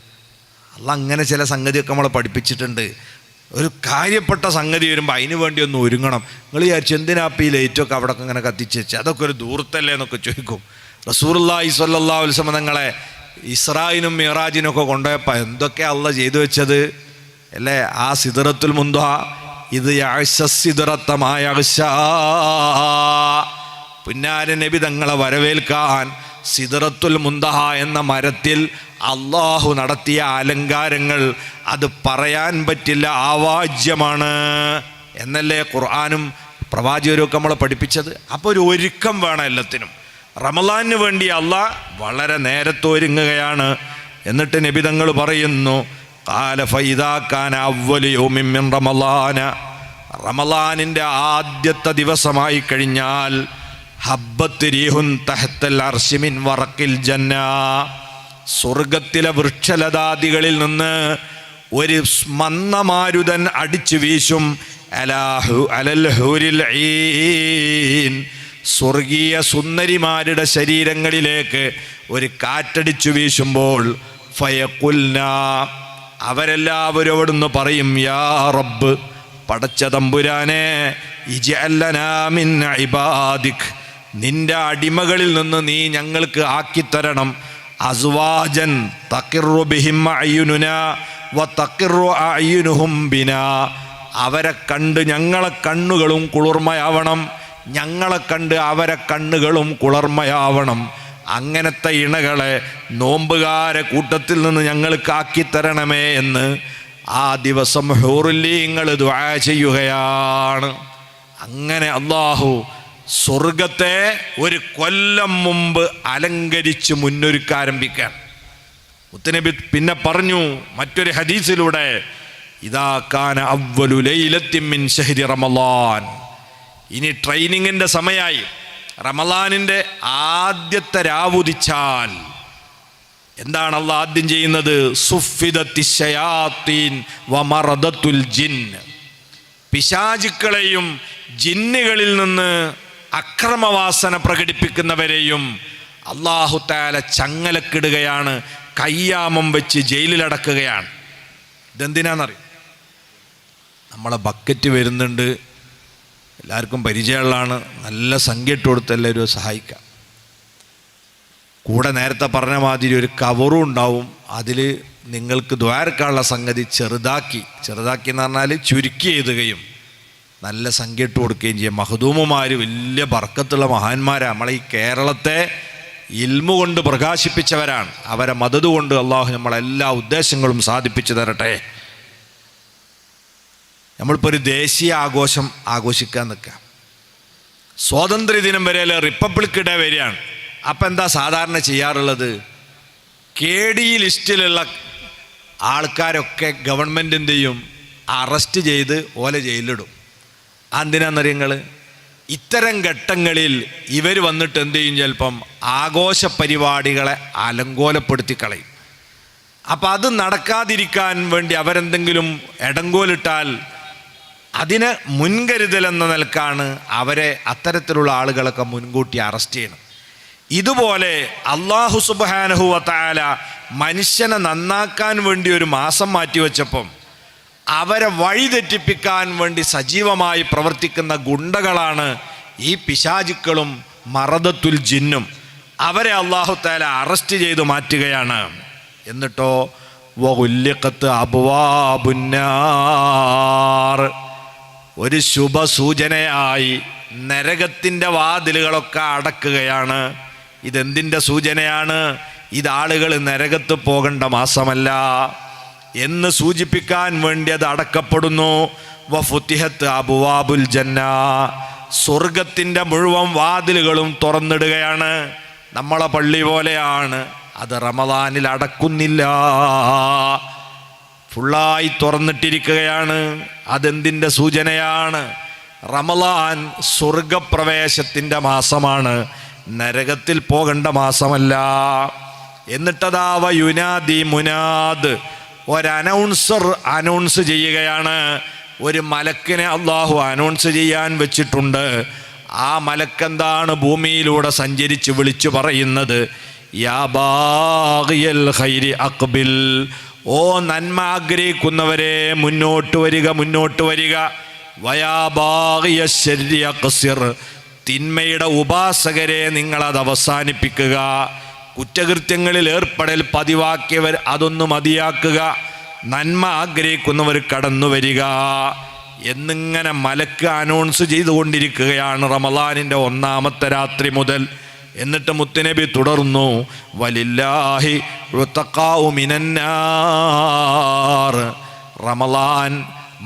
അള്ളാഹ് അങ്ങനെ ചില സംഗതിയൊക്കെ നമ്മളെ പഠിപ്പിച്ചിട്ടുണ്ട്. ഒരു കാര്യപ്പെട്ട സംഗതി വരുമ്പോൾ അതിന് വേണ്ടി ഒന്ന് ഒരുങ്ങണം. നിങ്ങൾ വിചാരിച്ചു എന്തിനാ ഈ ലൈറ്റൊക്കെ അവിടെ ഇങ്ങനെ കത്തിച്ച് വെച്ച്, അതൊക്കെ ഒരു ദൂരത്തല്ലേ എന്നൊക്കെ ചോദിക്കും. റസൂലുള്ളാഹി സ്വല്ലല്ലാഹു അലൈഹി വസല്ലം തങ്ങളെ ഇസ്രായിനും മിറാജിനൊക്കെ കൊണ്ടുപോയപ്പോൾ എന്തൊക്കെ അള്ളാഹ് ചെയ്തു വെച്ചത് അല്ലേ. ആ സിദ്റത്തുൽ മുൻതഹ, ഇത് യഅ്ശസ്സിദ്റത്തമായ പുന്നാര നബി തങ്ങളെ വരവേൽക്കാൻ സിദ്റത്തുൽ മുൻതഹ എന്ന മരത്തിൽ അള്ളാഹു നടത്തിയ അലങ്കാരങ്ങൾ അത് പറയാൻ പറ്റില്ല, ആവാജ്യമാണ് എന്നല്ലേ ഖുർആനും പ്രവാചകരും ഒക്കെ നമ്മളെ പഠിപ്പിച്ചത്. അപ്പോൾ ഒരു ഒരുക്കം വേണം എല്ലാത്തിനും. റമളാനിന് വേണ്ടി അള്ളാഹ് വളരെ നേരത്തെ ഒരുങ്ങുകയാണ്. എന്നിട്ട് നബി തങ്ങൾ പറയുന്നു, ഖാല ഫഇദാ കാന അവ്വലു യൗമിൻ മിൻ റമളാന. റമളാനിൻ്റെ ആദ്യത്തെ ദിവസമായി കഴിഞ്ഞാൽ ഹബ്ബത്ത് റീഹുൻ തഹ്തൽ അർശി മിൻ വറഖിൽ ജന്ന. സ്വർഗത്തിലെ വൃക്ഷലതാദികളിൽ നിന്ന് ഒരു മന്ദമാരുതൻ അടിച്ചു വീശും. അലൽ ഹൂരിൽ ഈൻ. സ്വർഗീയ സുന്ദരിമാരുടെ ശരീരങ്ങളിലേക്ക് ഒരു കാറ്റടിച്ചു വീശുമ്പോൾ ഫയഖുൽന, അവരെല്ലാവരും അവിടുന്ന് പറയും, യാ റബ്ബ്, പടച്ച തമ്പുരാനെ, ഇജ്അൽ ലനാ മിൻ ഇബാദിക്, നിന്റെ അടിമകളിൽ നിന്ന് നീ ഞങ്ങൾക്ക് ആക്കിത്തരണം അസ്വാജൻ തഖിറു ബിഹിം അയ്യുനുനാ വ തഖിറു അയ്യുനുഹും ബിനാ. അവരെ കണ്ട് ഞങ്ങളെ കണ്ണുകളും കുളിർമയാവണം, ഞങ്ങളെ കണ്ട് അവരെ കണ്ണുകളും കുളിർമയാവണം. അങ്ങനത്തെ ഇണകളെ നോമ്പുകാരെ കൂട്ടത്തിൽ നിന്ന് ഞങ്ങൾക്ക് ആക്കിത്തരണമേ എന്ന് ആ ദിവസം ഹൂറുല്ലീങ്ങൾ ദുആ ചെയ്യുകയാണ്. അങ്ങനെ അല്ലാഹു സ്വർഗത്തെ ഒരു കൊല്ലം മുമ്പ് അലങ്കരിച്ച് മുന്നൊരുക്കാരംഭിക്കാൻ മുത്തുനബി പിന്നെ പറഞ്ഞു മറ്റൊരു ഹദീസിലൂടെ, ഇദാ കാന അവ്വലു ലൈലത്തിൻ മിൻ ശഹ്രി റമളാൻ. ഇനി ട്രെയിനിങ്ങിൻ്റെ സമയമായി. റമളാനിൻ്റെ ആദ്യത്തെ രാവുദിച്ചാൽ എന്താണ് അള്ളാഹ് ആദ്യം ചെയ്യുന്നത്? സുഫിദത്തിശ് ശയാത്തീൻ വമറദത്തുൽ ജിൻ. പിശാചുക്കളെയും ജിന്നുകളിൽ നിന്ന് അക്രമവാസന പ്രകടിപ്പിക്കുന്നവരെയും അല്ലാഹു തആല ചങ്ങലക്കിടുകയാണ്, കയ്യാമം വെച്ച് ജയിലിലടക്കുകയാണ്. ഇതെന്തിനാണെന്നറിയും? നമ്മളെ ബക്കറ്റ് വരുന്നുണ്ട്, എല്ലാവർക്കും പരിചയമുള്ളതാണ്, നല്ല സംഖ്യ ഇട്ട് കൊടുത്ത് എല്ലാവരും സഹായിക്കാം. കൂടെ നേരത്തെ പറഞ്ഞ മാതിരി ഒരു കവറും ഉണ്ടാവും, അതിൽ നിങ്ങൾക്ക് ദ്വാരക്കാനുള്ള സംഗതി ചെറുതാക്കി എന്ന് പറഞ്ഞാൽ ചുരുക്കി എഴുതുകയും നല്ല സംഖ്യ ഇട്ട് കൊടുക്കുകയും ചെയ്യും. മഹദൂമുമാർ വലിയ ബർക്കത്തുള്ള മഹാന്മാരാണ്. നമ്മളെ ഈ കേരളത്തെ ഇൽമു കൊണ്ട് പ്രകാശിപ്പിച്ചവരാണ്. അവരെ മദദ് കൊണ്ട് അള്ളാഹു നമ്മളെല്ലാ ഉദ്ദേശങ്ങളും സാധിപ്പിച്ചു തരട്ടെ. നമ്മളിപ്പോൾ ഒരു ദേശീയ ആഘോഷം ആഘോഷിക്കാൻ നിൽക്കാം. സ്വാതന്ത്ര്യദിനം വരെ റിപ്പബ്ലിക് ഡേ വരികയാണ്. അപ്പം എന്താ സാധാരണ ചെയ്യാറുള്ളത്? KD ലിസ്റ്റിലുള്ള ആൾക്കാരൊക്കെ ഗവൺമെൻറ് എന്ത് ചെയ്യും? അറസ്റ്റ് ചെയ്ത് ഓലെ ജയിലിലിടും. എന്തിനാണെന്നറിയങ്ങൾ? ഇത്തരം ഘട്ടങ്ങളിൽ ഇവർ വന്നിട്ട് എന്ത് ചെയ്യും? ചിലപ്പം ആഘോഷ പരിപാടികളെ അലങ്കോലപ്പെടുത്തി കളയും. അപ്പം അത് നടക്കാതിരിക്കാൻ വേണ്ടി അവരെന്തെങ്കിലും ഇടങ്കോലിട്ടാൽ അതിന് മുൻകരുതൽ എന്ന നിലക്കാണ് അവരെ അത്തരത്തിലുള്ള ആളുകളൊക്കെ മുൻകൂട്ടി അറസ്റ്റ് ചെയ്യണം. ഇതുപോലെ അല്ലാഹു സുബ്ഹാനഹു വ തആല മനുഷ്യനെ നന്നാക്കാൻ വേണ്ടി ഒരു മാസം മാറ്റിവെച്ചപ്പം അവരെ വഴിതെറ്റിപ്പിക്കാൻ വേണ്ടി സജീവമായി പ്രവർത്തിക്കുന്ന ഗുണ്ടകളാണ് ഈ പിശാചുക്കളും മറദത്തുൽ ജിന്നും. അവരെ അല്ലാഹു തആല അറസ്റ്റ് ചെയ്തു മാറ്റുകയാണ്. എന്നിട്ടോ വഉല്ലിഖത്ത് അബ്വാബുന്നാർ, ഒരു ശുഭസൂചനയായി നരകത്തിൻ്റെ വാതിലുകളൊക്കെ അടക്കുകയാണ്. ഇതെന്തിൻ്റെ സൂചനയാണ്? ഇതാളുകൾ നരകത്ത് പോകേണ്ട മാസമല്ല എന്ന് സൂചിപ്പിക്കാൻ വേണ്ടി അത് അടക്കപ്പെടുന്നു. വഫുത്തിഹത്ത് അബ്വാബുൽ ജന്ന, സ്വർഗത്തിൻ്റെ മുഴുവൻ വാതിലുകളും തുറന്നിടുകയാണ്. നമ്മളെ പള്ളി പോലെയാണ്, അത് റമദാനിൽ അടക്കുന്നില്ല, ഫുള്ളായി തുറന്നിട്ടിരിക്കുകയാണ്. അതെന്തിൻ്റെ സൂചനയാണ്? റമദാൻ സ്വർഗപ്രവേശത്തിൻ്റെ മാസമാണ്, നരകത്തിൽ പോകേണ്ട മാസമല്ല. എന്നിട്ടതാവ യുനാദി മുനാദ്, ഒരനൗൺസർ അനൗൺസ് ചെയ്യുകയാണ്. ഒരു മലക്കിനെ അള്ളാഹു അനൗൺസ് ചെയ്യാൻ വെച്ചിട്ടുണ്ട്. ആ മലക്കെന്താണ്? ഭൂമിയിലൂടെ സഞ്ചരിച്ച് വിളിച്ചു പറയുന്നത്, യാ ബാഗിയൽ ഖൈരി അഖ്ബിൽ, ഓ നന്മ ആഗ്രഹിക്കുന്നവരെ മുന്നോട്ട് വരിക, മുന്നോട്ട് വരിക. വയാ ബാഗിയ ശർരി അഖ്സിർ, തിന്മയുടെ ഉപാസകരെ നിങ്ങളത് അവസാനിപ്പിക്കുക. കുറ്റകൃത്യങ്ങളിൽ ഏർപ്പെടൽ പതിവാക്കിയവർ അതൊന്ന് മതിയാക്കുക. നന്മ ആഗ്രഹിക്കുന്നവർ കടന്നു വരിക എന്നിങ്ങനെ മലക്ക് അനൗൺസ് ചെയ്തുകൊണ്ടിരിക്കുകയാണ് റമളാനിൻ്റെ ഒന്നാമത്തെ രാത്രി മുതൽ. എന്നിട്ട് മുത്തുനബി തുടർന്നു, വലില്ലാഹി ഉതഖാഉ മിനന്നാർ, റമളാൻ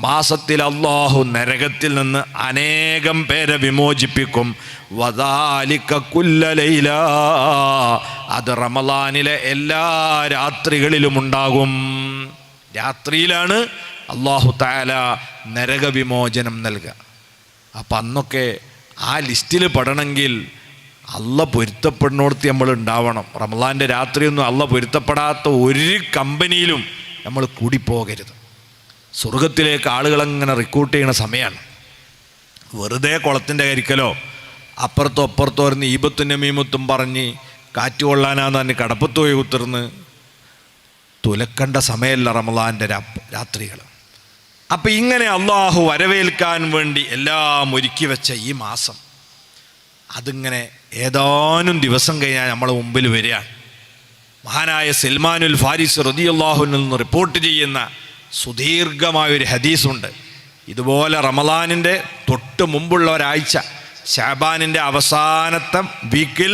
മാസത്തിൽ അല്ലാഹു നരകത്തിൽ നിന്ന് അനേകം പേരെ വിമോചിപ്പിക്കും. വദാലിക കുല്ല ലൈല, അത് റമളാനിലെ എല്ലാ രാത്രികളിലും ഉണ്ടാകും. രാത്രിയിലാണ് അല്ലാഹു തആല നരകവിമോചനം നൽകുക. അപ്പം അന്നൊക്കെ ആ ലിസ്റ്റിൽ പെടണമെങ്കിൽ അള്ള പൊരുത്തപ്പെടുന്നിടത്ത് നമ്മൾ ഉണ്ടാവണം. റമളാൻ്റെ രാത്രിയൊന്നും അള്ള പൊരുത്തപ്പെടാത്ത ഒരു കമ്പനിയിലും നമ്മൾ കൂടിപ്പോകരുത്. സ്വർഗത്തിലേക്ക് ആളുകളങ്ങനെ റിക്രൂട്ട് ചെയ്യുന്ന സമയമാണ്. വെറുതെ കുളത്തിൻ്റെ കരിക്കലോ അപ്പുറത്തോ അപ്പുറത്തോ ഇരുന്ന് ഈബത്തും നമീമത്തും പറഞ്ഞ് കാറ്റ് കൊള്ളാനാന്ന് പറഞ്ഞ് കടപ്പത്ത് പോയി കുത്തിർന്ന് തുലക്കേണ്ട സമയമല്ല റമളാൻ്റെ രാത്രികൾ. അപ്പം ഇങ്ങനെ അള്ളാഹു വരവേൽക്കാൻ വേണ്ടി എല്ലാം ഒരുക്കി വെച്ച ഈ മാസം അതിങ്ങനെ ഏതാനും ദിവസം കഴിഞ്ഞാൽ നമ്മളെ മുമ്പിൽ വരികയാണ്. മഹാനായ സൽമാനുൽ ഫാരിസ് റളിയല്ലാഹു അൻഹു നിന്ന് റിപ്പോർട്ട് ചെയ്യുന്ന സുദീർഘമായൊരു ഹദീസുണ്ട്. ഇതുപോലെ റമളാനിൻ്റെ തൊട്ട് മുമ്പുള്ള ഒരാഴ്ച, ശഅബാനിൻ്റെ അവസാനത്തെ വീക്കിൽ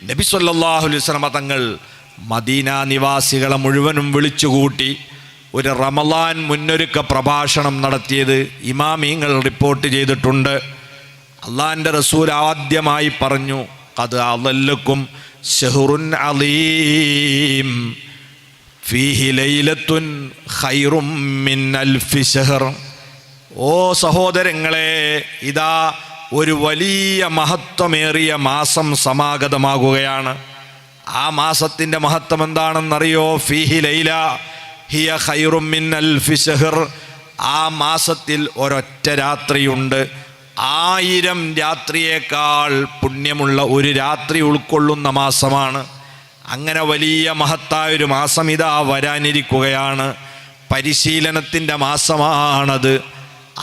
നബി സല്ലല്ലാഹു അലൈഹി വസല്ലം തങ്ങൾ മദീന നിവാസികളെ മുഴുവനും വിളിച്ചുകൂട്ടി ഒരു റമളാൻ മുന്നൊരുക്ക പ്രഭാഷണം നടത്തിയത് ഇമാമീങ്ങൾ റിപ്പോർട്ട് ചെയ്തിട്ടുണ്ട്. അള്ളാഹിൻ്റെ റസൂൽ ആദ്യമായി പറഞ്ഞു, ഖദ് അളല്ലക്കും ശഹ്റുൻ അളീം ഫീഹി ലൈലത്തുൻ ഖൈറും മിൻ അൽഫി ശഹർ. ഓ സഹോദരങ്ങളെ, ഇതാ ഒരു വലിയ മഹത്വമേറിയ മാസം സമാഗതമാകുകയാണ്. ആ മാസത്തിൻ്റെ മഹത്വം എന്താണെന്നറിയോ? ഫീഹി ലൈല ഹിയ ഖൈറും മിൻ അൽഫി ശഹർ. ആ മാസത്തിൽ ഒരൊറ്റ രാത്രിയുണ്ട്, 1000 രാത്രിയേക്കാൾ പുണ്യമുള്ള ഒരു രാത്രി ഉൾക്കൊള്ളുന്ന മാസമാണ്. അങ്ങനെ വലിയ മഹത്തായൊരു മാസം ഇതാ വരാനിരിക്കുകയാണ്. പരിശീലനത്തിൻ്റെ മാസമാണത്.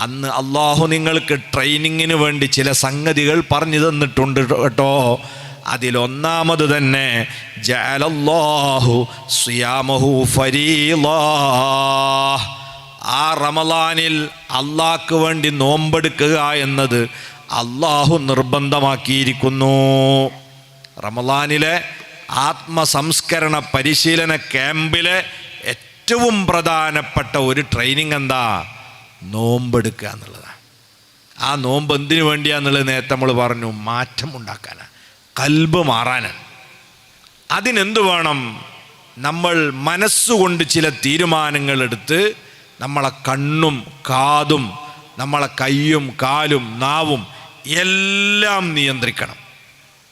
അന്ന് അള്ളാഹു നിങ്ങൾക്ക് ട്രെയിനിങ്ങിന് വേണ്ടി ചില സംഗതികൾ പറഞ്ഞു തന്നിട്ടുണ്ട് കേട്ടോ. അതിലൊന്നാമത് തന്നെ ജഅലല്ലാഹു സിയാമഹു ഫരീളാ, ആ റമളാനിൽ അള്ളാഹ്ക്ക് വേണ്ടി നോമ്പെടുക്കുക എന്നത് അള്ളാഹു നിർബന്ധമാക്കിയിരിക്കുന്നു. റമളാനിലെ ആത്മസംസ്കരണ പരിശീലന ക്യാമ്പിലെ ഏറ്റവും പ്രധാനപ്പെട്ട ഒരു ട്രെയിനിങ് എന്താ? നോമ്പെടുക്കുക എന്നുള്ളതാണ്. ആ നോമ്പ് എന്തിനു വേണ്ടിയാന്നുള്ളത് നേരത്തെ നമ്മൾ പറഞ്ഞു, മാറ്റം ഉണ്ടാക്കാനാണ്, കൽബ് മാറാനാണ്. അതിനെന്ത് വേണം? നമ്മൾ മനസ്സുകൊണ്ട് ചില തീരുമാനങ്ങൾ എടുത്ത് നമ്മളെ കണ്ണും കാതും നമ്മളെ കയ്യും കാലും നാവും എല്ലാം നിയന്ത്രിക്കണം.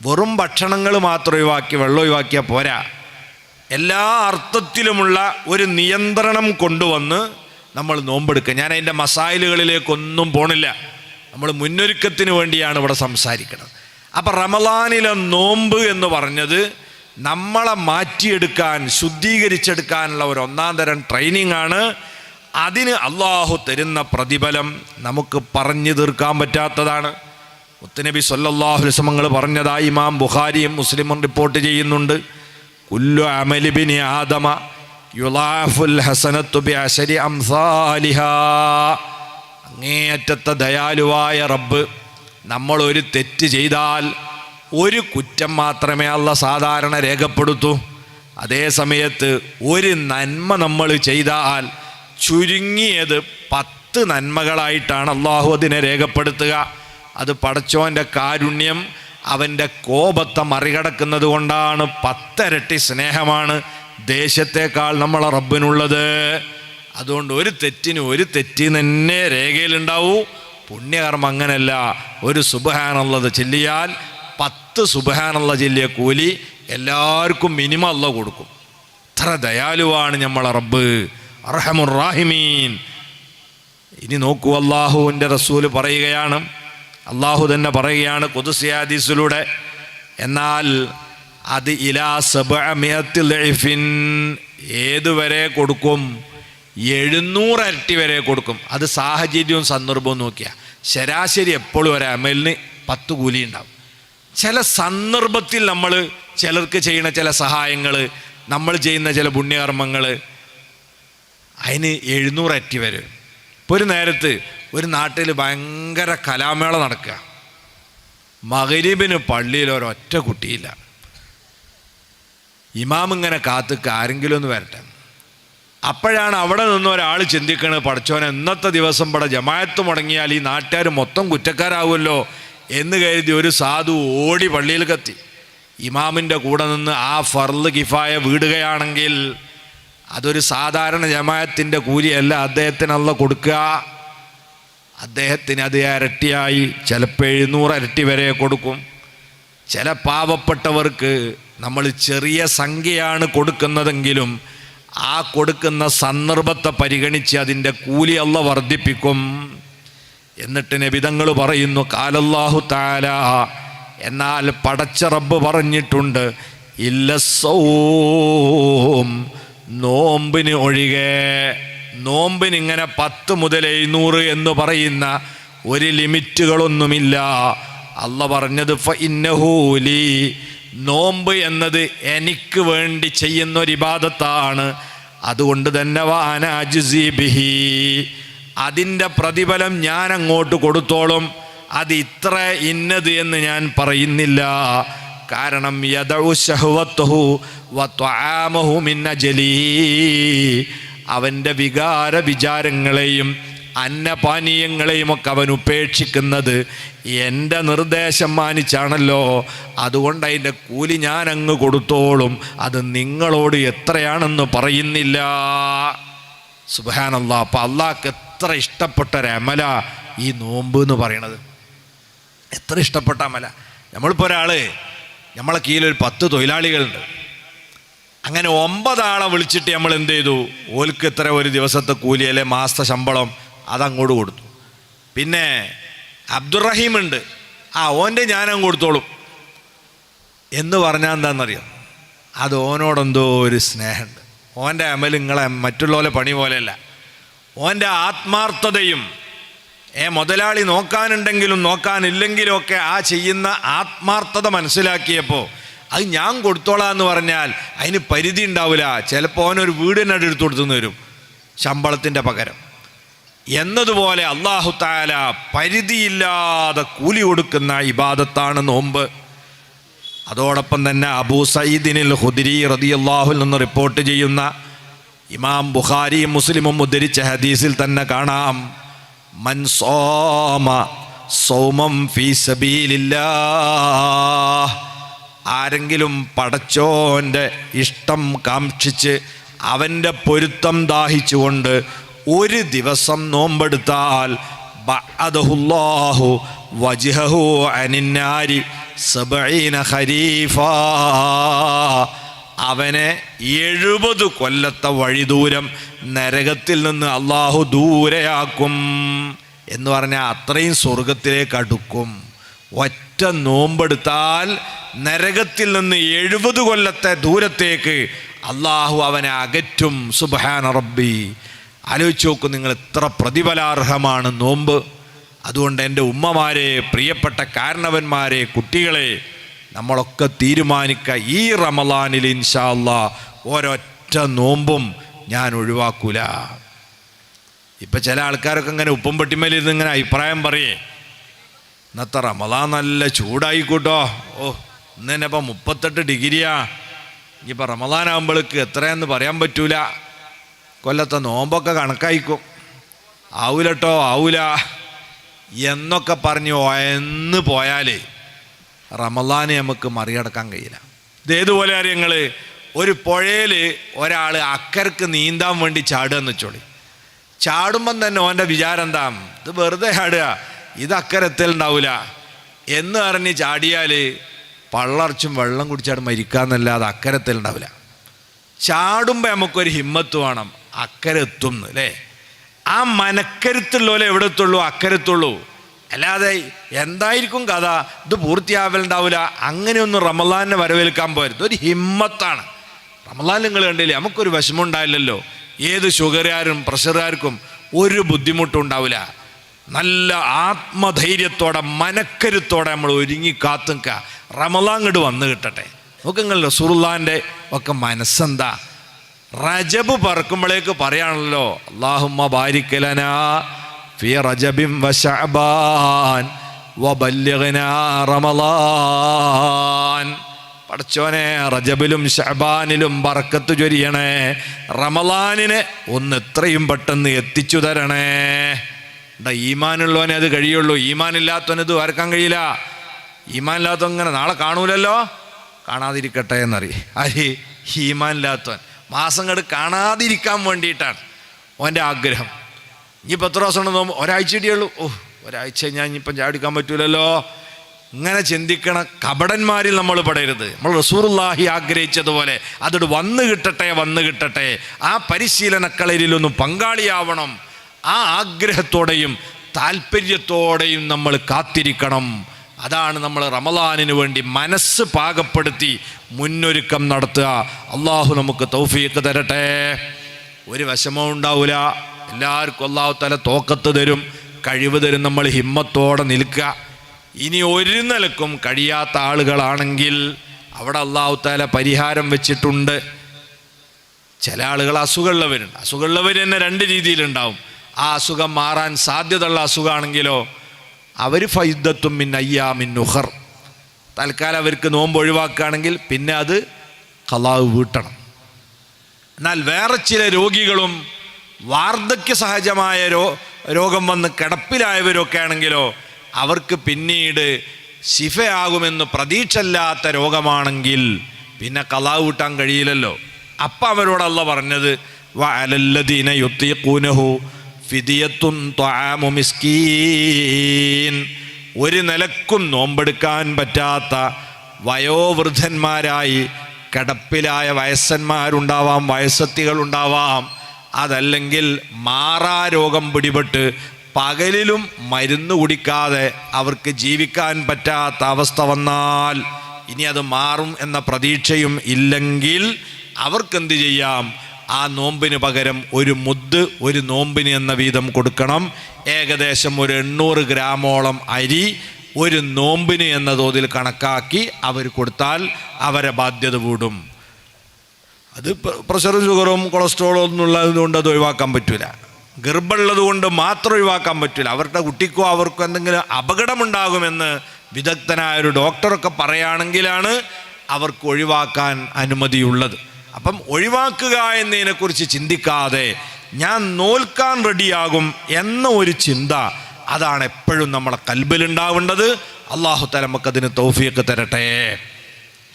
വെറും ഭക്ഷണങ്ങൾ മാത്രം ഒഴിവാക്കി വെള്ളം ഒഴിവാക്കിയാൽ പോരാ. എല്ലാ അർത്ഥത്തിലുമുള്ള ഒരു നിയന്ത്രണം കൊണ്ടുവന്ന് നമ്മൾ നോമ്പെടുക്കുക. ഞാൻ അതിൻ്റെ മസായിലുകളിലേക്കൊന്നും പോണില്ല, നമ്മൾ മുന്നൊരുക്കത്തിന് വേണ്ടിയാണ് ഇവിടെ സംസാരിക്കുന്നത്. അപ്പം റമളാനിലെ നോമ്പ് എന്ന് പറഞ്ഞത് നമ്മളെ മാറ്റിയെടുക്കാൻ, ശുദ്ധീകരിച്ചെടുക്കാനുള്ള ഒരു ഒന്നാം തരം ട്രെയിനിങ് ആണ്. അതിന് അള്ളാഹു തരുന്ന പ്രതിഫലം നമുക്ക് പറഞ്ഞു തീർക്കാൻ പറ്റാത്തതാണ്. മുത്തുനബി സല്ലല്ലാഹു അലൈഹി വസല്ലം പറഞ്ഞതായി ഇമാം ബുഖാരിയും മുസ്ലിമും റിപ്പോർട്ട് ചെയ്യുന്നുണ്ട്. കുല്ലു അമലി ബിനി ആദമ യുളാഫുൽ ഹസനത്തു ബിഅശരി അംസാലിഹാ. അങ്ങേയറ്റത്തെ ദയാലുവായ റബ്ബ് നമ്മളൊരു തെറ്റ് ചെയ്താൽ ഒരു കുറ്റം മാത്രമേ അല്ലാഹ് സാധാരണ രേഖപ്പെടുത്തൂ. അതേ സമയത്ത് ഒരു നന്മ നമ്മൾ ചെയ്താൽ ചുരുങ്ങിയത് 10 നന്മകളായിട്ടാണ് അള്ളാഹു അതിനെ രേഖപ്പെടുത്തുക. അത് പടച്ചോൻ്റെ കാരുണ്യം, അവൻ്റെ കോപത്തെ മറികടക്കുന്നത് കൊണ്ടാണ്. 10 ഇരട്ടി സ്നേഹമാണ് ദേശത്തേക്കാൾ നമ്മളെ റബ്ബിനുള്ളത്. അതുകൊണ്ട് ഒരു തെറ്റിന് ഒരു തെറ്റ് തന്നെ രേഖയിലുണ്ടാവൂ. പുണ്യകർമ്മം അങ്ങനല്ല. ഒരു സുബ്ഹാനല്ലാഹ് ചൊല്ലിയാൽ 10 സുബ്ഹാനല്ലാഹ് ചൊല്ലിയ കൂലി എല്ലാവർക്കും മിനിമം അല്ലാഹ് കൊടുക്കും. ഇത്ര ദയാലുവാണ് നമ്മളെ റബ്ബ്, അർഹമുർ റാഹിമീൻ. ഇനി നോക്കൂ, അള്ളാഹുവിൻ്റെ റസൂല് പറയുകയാണ്, അള്ളാഹു തന്നെ പറയുകയാണ് ഖുദ്സി ഹദീസിലൂടെ, എന്നാൽ അത് ഇലാ 700 ലൈഫിൻ, ഏതുവരെ കൊടുക്കും? 700 ഇരട്ടി വരെ കൊടുക്കും. അത് സാഹചര്യവും സന്ദർഭവും നോക്കിയാൽ ശരാശരി എപ്പോഴും ഒരു അമലിന് 10 കൂലി ഉണ്ടാവും. ചില സന്ദർഭത്തിൽ നമ്മൾ ചിലർക്ക് ചെയ്യുന്ന ചില സഹായങ്ങൾ, നമ്മൾ ചെയ്യുന്ന ചില പുണ്യകർമ്മങ്ങൾ, അതിന് 700 ഇരട്ടി വരും. ഇപ്പോൾ ഒരു നേരത്ത് ഒരു നാട്ടിൽ ഭയങ്കര കലാമേള നടക്കുക. മഗ്‌രിബിന് പള്ളിയിൽ ഒരൊറ്റ കുട്ടിയില്ല. ഇമാം ഇങ്ങനെ കാത്തുക ആരെങ്കിലും ഒന്ന് വരട്ടെ. അപ്പോഴാണ് അവിടെ നിന്ന് ഒരാൾ ചിന്തിക്കണത്, പഠിച്ചോനെ ഇന്നത്തെ ദിവസം ഇവിടെ ജമാഅത്ത് മുടങ്ങിയാൽ ഈ നാട്ടുകാർ മൊത്തം കുറ്റക്കാരാവുമല്ലോ എന്ന് കരുതി ഒരു സാധു ഓടി പള്ളിയിൽ കത്തി. ഇമാമിൻ്റെ കൂടെ നിന്ന് ആ ഫർള് കിഫായ വീടുകയാണെങ്കിൽ അതൊരു സാധാരണ ജമാഅത്തിൻ്റെ കൂലിയല്ല അദ്ദേഹത്തിന് അല്ലാഹ് കൊടുക്കുക. അദ്ദേഹത്തിന് അത് ഇരട്ടിയായി, ചിലപ്പോൾ 700 ഇരട്ടി വരെ കൊടുക്കും. ചില പാവപ്പെട്ടവർക്ക് നമ്മൾ ചെറിയ സംഖ്യയാണ് കൊടുക്കുന്നതെങ്കിലും ആ കൊടുക്കുന്ന സന്ദർഭത്തെ പരിഗണിച്ച് അതിൻ്റെ കൂലി അല്ലാഹ് വർദ്ധിപ്പിക്കും. എന്നിട്ട് നബിതങ്ങൾ പറയുന്നു, ഖാലല്ലാഹു തആല, എന്നാൽ പടച്ച റബ്ബ് പറഞ്ഞിട്ടുണ്ട്, ഇല്ല സൗം, നോമ്പിന് ഒഴികെ. നോമ്പിന് ഇങ്ങനെ 10 മുതൽ 700 എന്ന് പറയുന്ന ഒരു ലിമിറ്റുകളൊന്നുമില്ല. അല്ലാഹ് പറഞ്ഞത് ഫഇന്നഹു ലീ, നോമ്പ് എന്നത് എനിക്ക് വേണ്ടി ചെയ്യുന്ന ഒരു ഇബാദത്താണ്. അതുകൊണ്ട് തന്നെ വാന അജ്സി ബിഹി, അതിൻ്റെ പ്രതിഫലം ഞാൻ അങ്ങോട്ട് കൊടുത്തോളും. അത് ഇത്ര ഇന്നത് എന്ന് ഞാൻ പറയുന്നില്ല. കാരണം യദഉ ശഹവതഹു വത്വആമഹു മിൻ അജ്ലി, അവൻ്റെ വികാര വിചാരങ്ങളെയും അന്നപാനീയങ്ങളെയും ഒക്കെ അവൻ ഉപേക്ഷിക്കുന്നത് എൻ്റെ നിർദ്ദേശം മാനിച്ചാണല്ലോ. അതുകൊണ്ട് അതിൻ്റെ കൂലി ഞാൻ അങ്ങ് കൊടുത്തോളും. അത് നിങ്ങളോട് എത്രയാണെന്ന് പറയുന്നില്ല. സുബ്ഹാനല്ലാഹ്. അപ്പം അള്ളാഹ്ക്ക് എത്ര ഇഷ്ടപ്പെട്ട ഒരു അമല ഈ നോമ്പ് എന്ന് പറയണത്. എത്ര ഇഷ്ടപ്പെട്ട അമല. നമ്മളിപ്പോൾ ഒരാൾ, നമ്മളെ കീഴിലൊരു 10 തൊഴിലാളികളുണ്ട്. അങ്ങനെ 9 ആളെ വിളിച്ചിട്ട് നമ്മൾ എന്ത് ചെയ്തു? ഓൽക്ക് ഇത്ര ഒരു ദിവസത്തെ കൂലി അല്ലെ മാസത്തെ ശമ്പളം അതങ്ങോട്ട് കൊടുത്തു. പിന്നെ അബ്ദുറഹീം ഉണ്ട്, ഓൻ്റെ ഞാനങ്ങ് കൊടുത്തോളും എന്ന് പറഞ്ഞാൽ എന്താണെന്നറിയാം? അത് ഓനോടെന്തോ ഒരു സ്നേഹമുണ്ട്. ഓൻ്റെ അമൽ നിങ്ങളെ മറ്റുള്ളവരെ പണി പോലെയല്ല. ഓൻ്റെ ആത്മാർത്ഥതയും മുതലാളി നോക്കാനുണ്ടെങ്കിലും നോക്കാനില്ലെങ്കിലും ഒക്കെ ആ ചെയ്യുന്ന ആത്മാർത്ഥത മനസ്സിലാക്കിയപ്പോൾ അത് ഞാൻ കൊടുത്തോളാം എന്ന് പറഞ്ഞാൽ അതിന് പരിധി ഉണ്ടാവില്ല. ചിലപ്പോൾ ഓനൊരു വീടിനടുത്ത് എടുത്തു കൊടുത്തു വരും ശമ്പളത്തിൻ്റെ പകരം എന്നതുപോലെ അല്ലാഹു തആല പരിധിയില്ലാതെ കൂലി കൊടുക്കുന്ന ഇബാദത്താണ് നോമ്പ്. അതോടൊപ്പം തന്നെ അബൂ സഈദിനിൽ ഖുദ്രി റളിയല്ലാഹു അൻഹു നിന്ന് റിപ്പോർട്ട് ചെയ്യുന്ന ഇമാം ബുഖാരിയും മുസ്ലിമും ഉദ്ധരിച്ച ഹദീസിൽ തന്നെ കാണാം, മൻ സാമ സൗമം ഫീ സബീലില്ലാഹ്. ആരെങ്കിലും പടച്ചോൻ്റെ ഇഷ്ടം കാക്ഷിച്ച് അവൻ്റെ പൊരുത്തം ദാഹിച്ചുകൊണ്ട് ഒരു ദിവസം നോമ്പെടുത്താൽ ബഅദഹുല്ലാഹു വജ്ഹഹു അനിന്നാരി 70 ഖരീഫാ, അവനെ 70 കൊല്ലത്തെ വഴിദൂരം നരകത്തിൽ നിന്ന് അള്ളാഹു ദൂരെയാക്കും എന്ന് പറഞ്ഞാൽ അത്രയും സ്വർഗത്തിലേക്ക് അടുക്കും. ഒറ്റ നോമ്പെടുത്താൽ നരകത്തിൽ നിന്ന് 70 കൊല്ലത്തെ ദൂരത്തേക്ക് അള്ളാഹു അവനെ അകറ്റും. സുബ്ഹാന റബ്ബി. ആലോചിച്ച് നോക്കൂ നിങ്ങൾ, എത്ര പ്രതിഫലാർഹമാണ് നോമ്പ്. അതുകൊണ്ട് എൻ്റെ ഉമ്മമാരെ, പ്രിയപ്പെട്ട കാരണവന്മാരെ, കുട്ടികളെ, നമ്മളൊക്കെ തീരുമാനിക്കുക, ഈ റമളാനിൽ ഇൻഷാ അല്ലാഹ് ഒരൊറ്റ നോമ്പും ഞാൻ ഒഴിവാക്കൂല. ഇപ്പം ചില ആൾക്കാരൊക്കെ ഇങ്ങനെ ഉപ്പും പെട്ടിമേലിരുന്ന് ഇങ്ങനെ അഭിപ്രായം പറയേ, ഇന്നത്തെ റമളാൻ നല്ല ചൂടായിക്കോട്ടോ, ഇന്ന് തന്നെ ഇപ്പം 38 ഡിഗ്രിയാ, ഇനിയിപ്പോൾ റമളാൻ ആകുമ്പോഴേക്ക് എത്രയാന്ന് പറയാൻ പറ്റൂല, കൊല്ലത്തെ നോമ്പൊക്കെ കണക്കായിക്കും, ആവൂലട്ടോ ആവൂല എന്നൊക്കെ പറഞ്ഞു എന്ന് പോയാൽ റമളാനെ നമുക്ക് മറികടക്കാൻ കഴിയില്ല. ഇതേതുപോലെ അറിയങ്ങൾ, ഒരു പുഴയിൽ ഒരാൾ അക്കരക്ക് നീന്താൻ വേണ്ടി ചാടുകയെന്ന് വെച്ചോളി. ചാടുമ്പം തന്നെ ഓൻ്റെ വിചാരം എന്താ, ഇത് വെറുതെ ചാടുക, ഇത് അക്കരെത്തലുണ്ടാവില്ല എന്ന് പറഞ്ഞ് ചാടിയാൽ പള്ളർച്ചും വെള്ളം കുടിച്ചാട് മരിക്കാന്നല്ലാതെ അക്കരെത്തലുണ്ടാവില്ല. ചാടുമ്പോൾ നമുക്കൊരു ഹിമ്മത്ത് വേണം, അക്കരെ എത്തും അല്ലേ. ആ മനക്കരുത്തുള്ളോലെ എവിടെ എത്തുള്ളൂ, അക്കരത്തുള്ളൂ. അല്ലാതെ എന്തായിരിക്കും കഥ, ഇത് പൂർത്തിയാവലുണ്ടാവില്ല, അങ്ങനെയൊന്നും റമളാനെ വരവേൽക്കാൻ പോരുത്. ഒരു ഹിമ്മത്താണ് റമളാൻ. നിങ്ങൾ കണ്ടില്ലേ, നമുക്കൊരു വിഷമം ഉണ്ടാവില്ലല്ലോ. ഏത് ഷുഗറുകാരും പ്രഷറുകാർക്കും ഒരു ബുദ്ധിമുട്ടും ഉണ്ടാവില്ല. നല്ല ആത്മധൈര്യത്തോടെ മനക്കരുത്തോടെ നമ്മൾ ഒരുങ്ങി കാത്തുക. റമളാൻ ഇങ്ങോട്ട് വന്നു കിട്ടട്ടെ. നമുക്ക് നിങ്ങൾ റസൂലുള്ളാഹിൻ്റെ ഒക്കെ മനസ്സെന്താ. റജബ് പറക്കുമ്പോഴേക്ക് പറയാണല്ലോ, അല്ലാഹുമ്മ ബാരിക് ലനാ ഫീ റജബിൻ വ ശഅബാൻ വബല്ലിഗ്നാ റമളാൻ. പടച്ചോനെ, റജബിലും ശഅബാനിലും ബർക്കത്ത് ചൊരിയണേ, റമളാനിനെ ഒന്ന് എത്രയും പെട്ടെന്ന് എത്തിച്ചു തരണേ. ഈമാനുള്ളവനെ അത് കഴിയുള്ളൂ, ഈമാനില്ലാത്തവന് ഇത് വരക്കാൻ കഴിയില്ല. ഈമാനില്ലാത്തവൻ ഇങ്ങനെ നാളെ കാണൂലല്ലോ, കാണാതിരിക്കട്ടെ എന്നറിയും. ആര്? ഈമാനില്ലാത്തവൻ മാസങ്ങൾ കാണാതിരിക്കാൻ വേണ്ടിയിട്ടാണ് ഓൻ്റെ ആഗ്രഹം. ഇനിയിപ്പോൾ എത്ര ദിവസം ഉണ്ടെന്ന് നോക്കുമ്പോൾ ഒരാഴ്ച ഇടിയുള്ളൂ, ഒരാഴ്ച ഞാൻ ഇനിയിപ്പം ചാടിക്കാൻ പറ്റൂലല്ലോ. ഇങ്ങനെ ചിന്തിക്കണ കപടന്മാരിൽ നമ്മൾ പെടരുത്. നമ്മൾ റസൂലുള്ളാഹി ആഗ്രഹിച്ചതുപോലെ അതോട് വന്നു കിട്ടട്ടെ, ആ പരിശീലനക്കളരിലൊന്നും പങ്കാളിയാവണം. ആ ആഗ്രഹത്തോടെയും താല്പര്യത്തോടെയും നമ്മൾ കാത്തിരിക്കണം. അതാണ് നമ്മൾ റമളാനിന് വേണ്ടി മനസ്സ് പാകപ്പെടുത്തി മുന്നൊരുക്കം നടത്തുക. അള്ളാഹു നമുക്ക് തൗഫീഖ് തരട്ടെ. ഒരു വിഷമവും ഉണ്ടാവില്ല, എല്ലാവർക്കും അള്ളാഹു തആല തോക്കത്ത് തരും, കഴിവ് തരും. നമ്മൾ ഹിമ്മത്തോടെ നിൽക്കുക. ഇനി ഒരു നിലക്കും കഴിയാത്ത ആളുകളാണെങ്കിൽ അവിടെ അള്ളാഹു തആല പരിഹാരം വെച്ചിട്ടുണ്ട്. ചില ആളുകൾ അസുഖമുള്ളവരുണ്ട്. അസുഖമുള്ളവർ തന്നെ 2 രീതിയിലുണ്ടാവും. ആ അസുഖം മാറാൻ സാധ്യതയുള്ള അസുഖമാണെങ്കിലോ അവർ ഫൈദത്തും മിൻ അയ്യാമിൻ ഉഖർ, തൽക്കാലം അവർക്ക് നോമ്പ് ഒഴിവാക്കുകയാണെങ്കിൽ പിന്നെ അത് ഖളാവ് വീട്ടണം. എന്നാൽ വേറെ ചില രോഗികളും വാർദ്ധക്യ സഹജമായ രോഗം വന്ന് കിടപ്പിലായവരൊക്കെ ആണെങ്കിലോ അവർക്ക് പിന്നീട് ശിഫയാകുമെന്ന് പ്രതീക്ഷയില്ലാത്ത രോഗമാണെങ്കിൽ പിന്നെ ഖളാവ് വീട്ടാൻ കഴിയില്ലല്ലോ. അപ്പം അവരോട് അല്ലാഹു പറഞ്ഞത് വഅലല്ലദീന യുതീഖൂനഹു ഫിദിയത്തുൻ ത്വആമു മിസ്കീൻ. ഒരു നിലക്കും നോമ്പെടുക്കാൻ പറ്റാത്ത വയോവൃദ്ധന്മാരായി കിടപ്പിലായ വയസ്സന്മാരുണ്ടാവാം, വയസ്സത്തികളുണ്ടാവാം. അതല്ലെങ്കിൽ മാറാരോഗം പിടിപെട്ട് പകലിലും മരുന്ന് കുടിക്കാതെ അവർക്ക് ജീവിക്കാൻ പറ്റാത്ത അവസ്ഥ വന്നാൽ, ഇനി അത് മാറും എന്ന പ്രതീക്ഷയും ഇല്ലെങ്കിൽ അവർക്കെന്ത് ചെയ്യാം? ആ നോമ്പിന് പകരം ഒരു മുദ്ദ് ഒരു നോമ്പിന് എന്ന വീതം കൊടുക്കണം. ഏകദേശം ഒരു 800 ഗ്രാമോളം അരി ഒരു നോമ്പിന് എന്ന തോതിൽ കണക്കാക്കി അവർ കൊടുത്താൽ അവരെ ബാധ്യത കൂടും. അത് പ്രഷറും ഷുഗറും കൊളസ്ട്രോളും ഒന്നുള്ളത് കൊണ്ട് അത് ഒഴിവാക്കാൻ പറ്റില്ല. ഗർഭമുള്ളത് കൊണ്ട് മാത്രം ഒഴിവാക്കാൻ പറ്റില്ല. അവരുടെ കുട്ടിക്കോ അവർക്കോ എന്തെങ്കിലും അപകടമുണ്ടാകുമെന്ന് വിദഗ്ധനായൊരു ഡോക്ടറൊക്കെ പറയുകയാണെങ്കിലാണ് അവർക്ക് ഒഴിവാക്കാൻ അനുമതിയുള്ളത്. അപ്പം ഒഴിവാക്കുക എന്നതിനെക്കുറിച്ച് ചിന്തിക്കാതെ ഞാൻ നോൽക്കാൻ റെഡിയാകും എന്ന ഒരു ചിന്ത അതാണ് എപ്പോഴും നമ്മളെ കൽബിലുണ്ടാവേണ്ടത്. അല്ലാഹു തആല നമുക്കതിന് തൗഫീഖ് തരട്ടെ.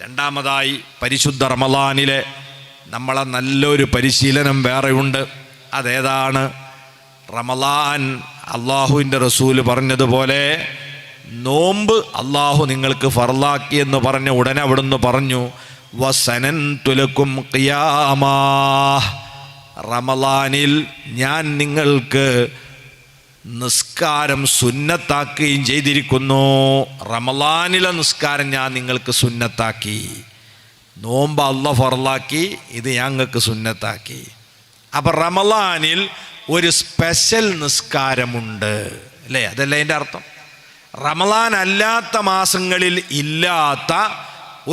രണ്ടാമതായി, പരിശുദ്ധ റമളാനിലെ നമ്മളെ നല്ലൊരു പരിശീലനം വേറെയുണ്ട്. അതേതാണ്? റമളാൻ അള്ളാഹുവിൻ്റെ റസൂല് പറഞ്ഞതുപോലെ നോമ്പ് അള്ളാഹു നിങ്ങൾക്ക് ഫർളാക്കി എന്ന് പറഞ്ഞ ഉടനെ അവിടുന്ന് പറഞ്ഞു, വസനൻതു ലക്കും ഖിയാമാ, റമളാനിൽ ഞാൻ നിങ്ങൾക്ക് നിസ്കാരം സുന്നത്താക്കുകയും ചെയ്തിരിക്കുന്നു. റമളാനിലെ നിസ്കാരം ഞാൻ നിങ്ങൾക്ക് സുന്നത്താക്കി. നോമ്പ് അള്ളാഹ് ഫർളാക്കി, ഇത് ഞങ്ങൾക്ക് സുന്നത്താക്കി. അപ്പം റമളാനിൽ ഒരു സ്പെഷ്യൽ നിസ്കാരമുണ്ട് അല്ലേ? അതല്ലേ അതിൻ്റെ അർത്ഥം? റമളാൻ അല്ലാത്ത മാസങ്ങളിൽ ഇല്ലാത്ത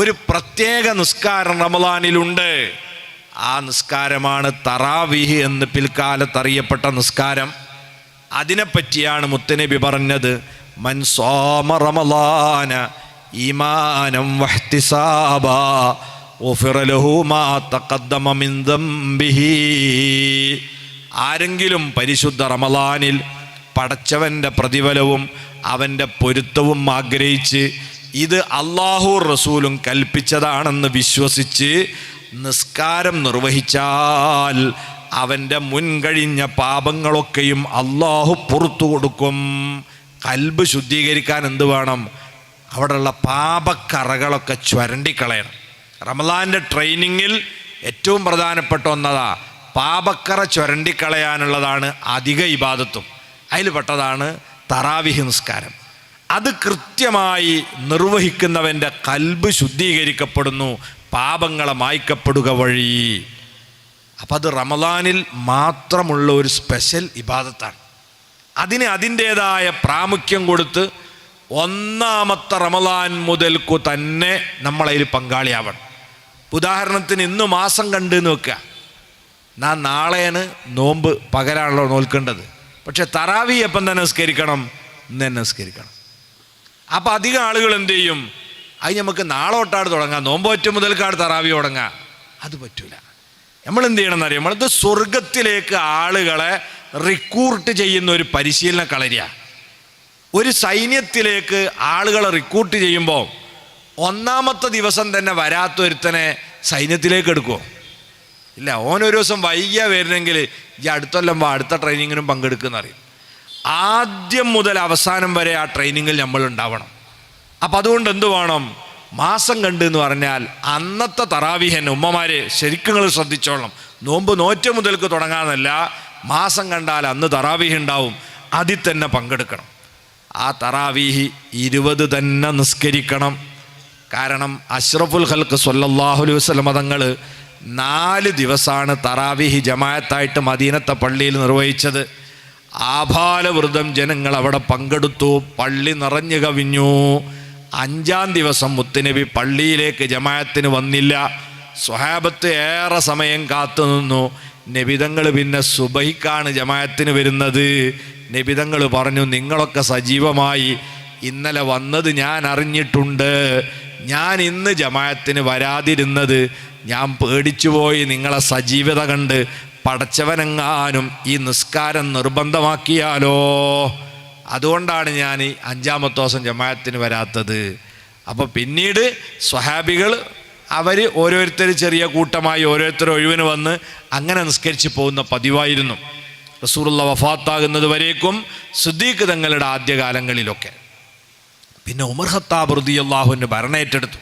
ഒരു പ്രത്യേക നിസ്കാരം റമളാനിലുണ്ട്. ആ നിസ്കാരമാണ് തറാവീഹ് എന്ന് പിൽക്കാലത്ത് അറിയപ്പെട്ട നിസ്കാരം. അതിനെപ്പറ്റിയാണ് മുത്തുനബി പറഞ്ഞത്, മൻ സാമ റമളാന ഈമാനം വഹ്തിസാബാ ഗുഫിറ ലഹു മാ തഖദ്ദമ മിൻ ദംബിഹി. ആരെങ്കിലും പരിശുദ്ധ റമളാനിൽ പടച്ചവൻ്റെ പ്രതിഫലവും അവൻ്റെ പൊരുത്തവും ആഗ്രഹിച്ച് ഇത് അള്ളാഹു റസൂലും കൽപ്പിച്ചതാണെന്ന് വിശ്വസിച്ച് നിസ്കാരം നിർവഹിച്ചാൽ അവൻ്റെ മുൻകഴിഞ്ഞ പാപങ്ങളൊക്കെയും അള്ളാഹു പുറത്തു കൊടുക്കും. കൽബ് ശുദ്ധീകരിക്കാൻ എന്ത് വേണം? അവിടെയുള്ള പാപക്കറകളൊക്കെ ചുരണ്ടിക്കളയണം. റമളാൻ്റെ ട്രെയിനിങ്ങിൽ ഏറ്റവും പ്രധാനപ്പെട്ട ഒന്നതാ പാപക്കറ ചുരണ്ടിക്കളയാനുള്ളതാണ് അധിക ഇബാദത്തും. അതിൽ പെട്ടതാണ് തറാവിഹ് നിസ്കാരം. അത് കൃത്യമായി നിർവഹിക്കുന്നവൻ്റെ കൽബ് ശുദ്ധീകരിക്കപ്പെടുന്നു, പാപങ്ങളെ മായ്ക്കപ്പെടുക വഴി. അപ്പം അത് റമളാനിൽ മാത്രമുള്ള ഒരു സ്പെഷ്യൽ ഇബാദത്താണ്. അതിന് അതിൻ്റേതായ പ്രാമുഖ്യം കൊടുത്ത് ഒന്നാമത്തെ റമളാൻ മുതൽക്കു തന്നെ നമ്മളതിൽ പങ്കാളിയാവണം. ഉദാഹരണത്തിന് ഇന്ന് മാസം കണ്ടെന്ന് വെക്കുക, ഞാൻ നാളെയാണ് നോമ്പ് പകലാണല്ലോ നോൽക്കേണ്ടത്, പക്ഷെ തറാവി എപ്പം തന്നെ നിസ്കരിക്കണം? ഇന്ന് തന്നെ നിസ്കരിക്കണം. അപ്പം അധികം ആളുകൾ എന്ത് ചെയ്യും? അത് നമുക്ക് നാളെ തൊട്ടാട് തുടങ്ങാം, നോമ്പ് ഒറ്റ മുതൽക്കാട് തറാവി തുടങ്ങാം. അത് പറ്റൂല. നമ്മൾ എന്ത് ചെയ്യണം എന്നറിയാം? നമ്മളിത് സ്വർഗത്തിലേക്ക് ആളുകളെ റിക്രൂട്ട് ചെയ്യുന്ന ഒരു പരിശീലന കളരിയാണ്. ഒരു സൈന്യത്തിലേക്ക് ആളുകളെ റിക്രൂട്ട് ചെയ്യുമ്പോൾ ഒന്നാമത്തെ ദിവസം തന്നെ വരാത്തൊരുത്തനെ സൈന്യത്തിലേക്ക് എടുക്കുമോ? ഇല്ല. ഓനൊരു ദിവസം വൈകിയ വരുന്നെങ്കിൽ ഈ അടുത്തൊല്ലം അടുത്ത ട്രെയിനിങ്ങിനും പങ്കെടുക്കുന്നറിയും. ആദ്യം മുതൽ അവസാനം വരെ ആ ട്രെയിനിങ്ങിൽ നമ്മൾ ഉണ്ടാവണം. അപ്പം അതുകൊണ്ട് എന്ത് വേണം? മാസം കണ്ട് എന്ന് പറഞ്ഞാൽ അന്നത്തെ തറാവീഹന്നെ ഉമ്മമാരെ ശരിക്കും നിങ്ങൾ ശ്രദ്ധിച്ചോളണം. നോമ്പ് നോറ്റ മുതൽക്ക് തുടങ്ങാമെന്നല്ല, മാസം കണ്ടാൽ അന്ന് തറാവീഹ് ഉണ്ടാവും, അതിൽ തന്നെ പങ്കെടുക്കണം. ആ തറാവീഹ് 20 തന്നെ നിസ്കരിക്കണം. കാരണം അഷ്റഫുൽ ഖൽഖ് സ്വല്ലല്ലാഹു അലൈഹി വസല്ലം തങ്ങൾ 4 ദിവസമാണ് തറാവീഹ് ജമാഅത്തായിട്ട് മദീനത്തെ പള്ളിയിൽ നിർവഹിച്ചത്. ആഭാലവൃതം ജനങ്ങൾ അവിടെ പങ്കെടുത്തു, പള്ളി നിറഞ്ഞു കവിഞ്ഞു. 5-ാം ദിവസം മുത്തുനബി പള്ളിയിലേക്ക് ജമാഅത്തിന് വന്നില്ല. സ്വഹാബത്ത് ഏറെ സമയം കാത്തു നിന്നു. നബിതങ്ങൾ പിന്നെ സുബഹിക്കാണ് ജമാഅത്തിന് വരുന്നത്. നബിതങ്ങൾ പറഞ്ഞു, നിങ്ങളൊക്കെ സജീവമായി ഇന്നലെ വന്നത് ഞാൻ അറിഞ്ഞിട്ടുണ്ട്. ഞാൻ ഇന്ന് ജമാഅത്തിന് വരാതിരുന്നത് ഞാൻ പേടിച്ചുപോയി. നിങ്ങളെ സജീവത കണ്ട് പടച്ചവനെങ്ങാനും ഈ നിസ്കാരം നിർബന്ധമാക്കിയാലോ, അതുകൊണ്ടാണ് ഞാൻ ഈ 5-ാമത്തെ ദിവസം ജമാഅത്തിന് വരാത്തത്. അപ്പോൾ പിന്നീട് സ്വഹാബികൾ അവർ ഓരോരുത്തർ ചെറിയ കൂട്ടമായി ഓരോരുത്തർ ഒഴിവിന് വന്ന് അങ്ങനെ നിസ്കരിച്ച് പോകുന്ന പതിവായിരുന്നു. റസൂലുള്ളാഹി വഫാത്താകുന്നത് വരേക്കും സിദ്ദീഖ് തങ്ങളുടെ ആദ്യകാലങ്ങളിലൊക്കെ. പിന്നെ ഉമർ ഖത്താബ് റളിയല്ലാഹു അൻഹു ഭരണം ഏറ്റെടുത്തു.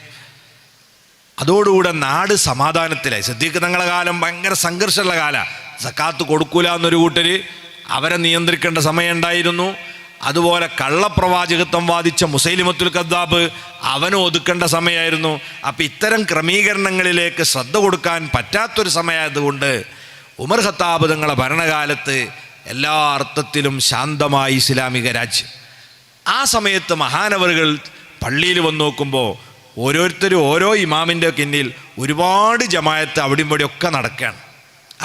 അതോടുകൂടെ നാട് സമാധാനത്തിലായി. സിദ്ദീഖ് തങ്ങളുടെ കാലം ഭയങ്കര സംഘർഷമുള്ള കാലമാണ്. സക്കാത്ത് കൊടുക്കൂല എന്നൊരു കൂട്ടർ, അവരെ നിയന്ത്രിക്കേണ്ട സമയമുണ്ടായിരുന്നു. അതുപോലെ കള്ളപ്രവാചകത്വം വാദിച്ച മുസൈലിമത്തുൽ കദ്ദാബ്, അവനും ഒതുക്കേണ്ട സമയമായിരുന്നു. അപ്പം ഇത്തരം ക്രമീകരണങ്ങളിലേക്ക് ശ്രദ്ധ കൊടുക്കാൻ പറ്റാത്തൊരു സമയമായതുകൊണ്ട് ഉമർ ഖത്താബ് തങ്ങളുടെ ഭരണകാലത്ത് എല്ലാ അർത്ഥത്തിലും ശാന്തമായി ഇസ്ലാമിക രാജ്യം. ആ സമയത്ത് മഹാനവറുകൾ പള്ളിയിൽ വന്ന് നോക്കുമ്പോൾ ഓരോരുത്തരും ഓരോ ഇമാമിൻ്റെ പിന്നിൽ ഒരുപാട് ജമാഅത്ത് അവിടെയും ഇവിടെയൊക്കെ നടക്കുകയാണ്.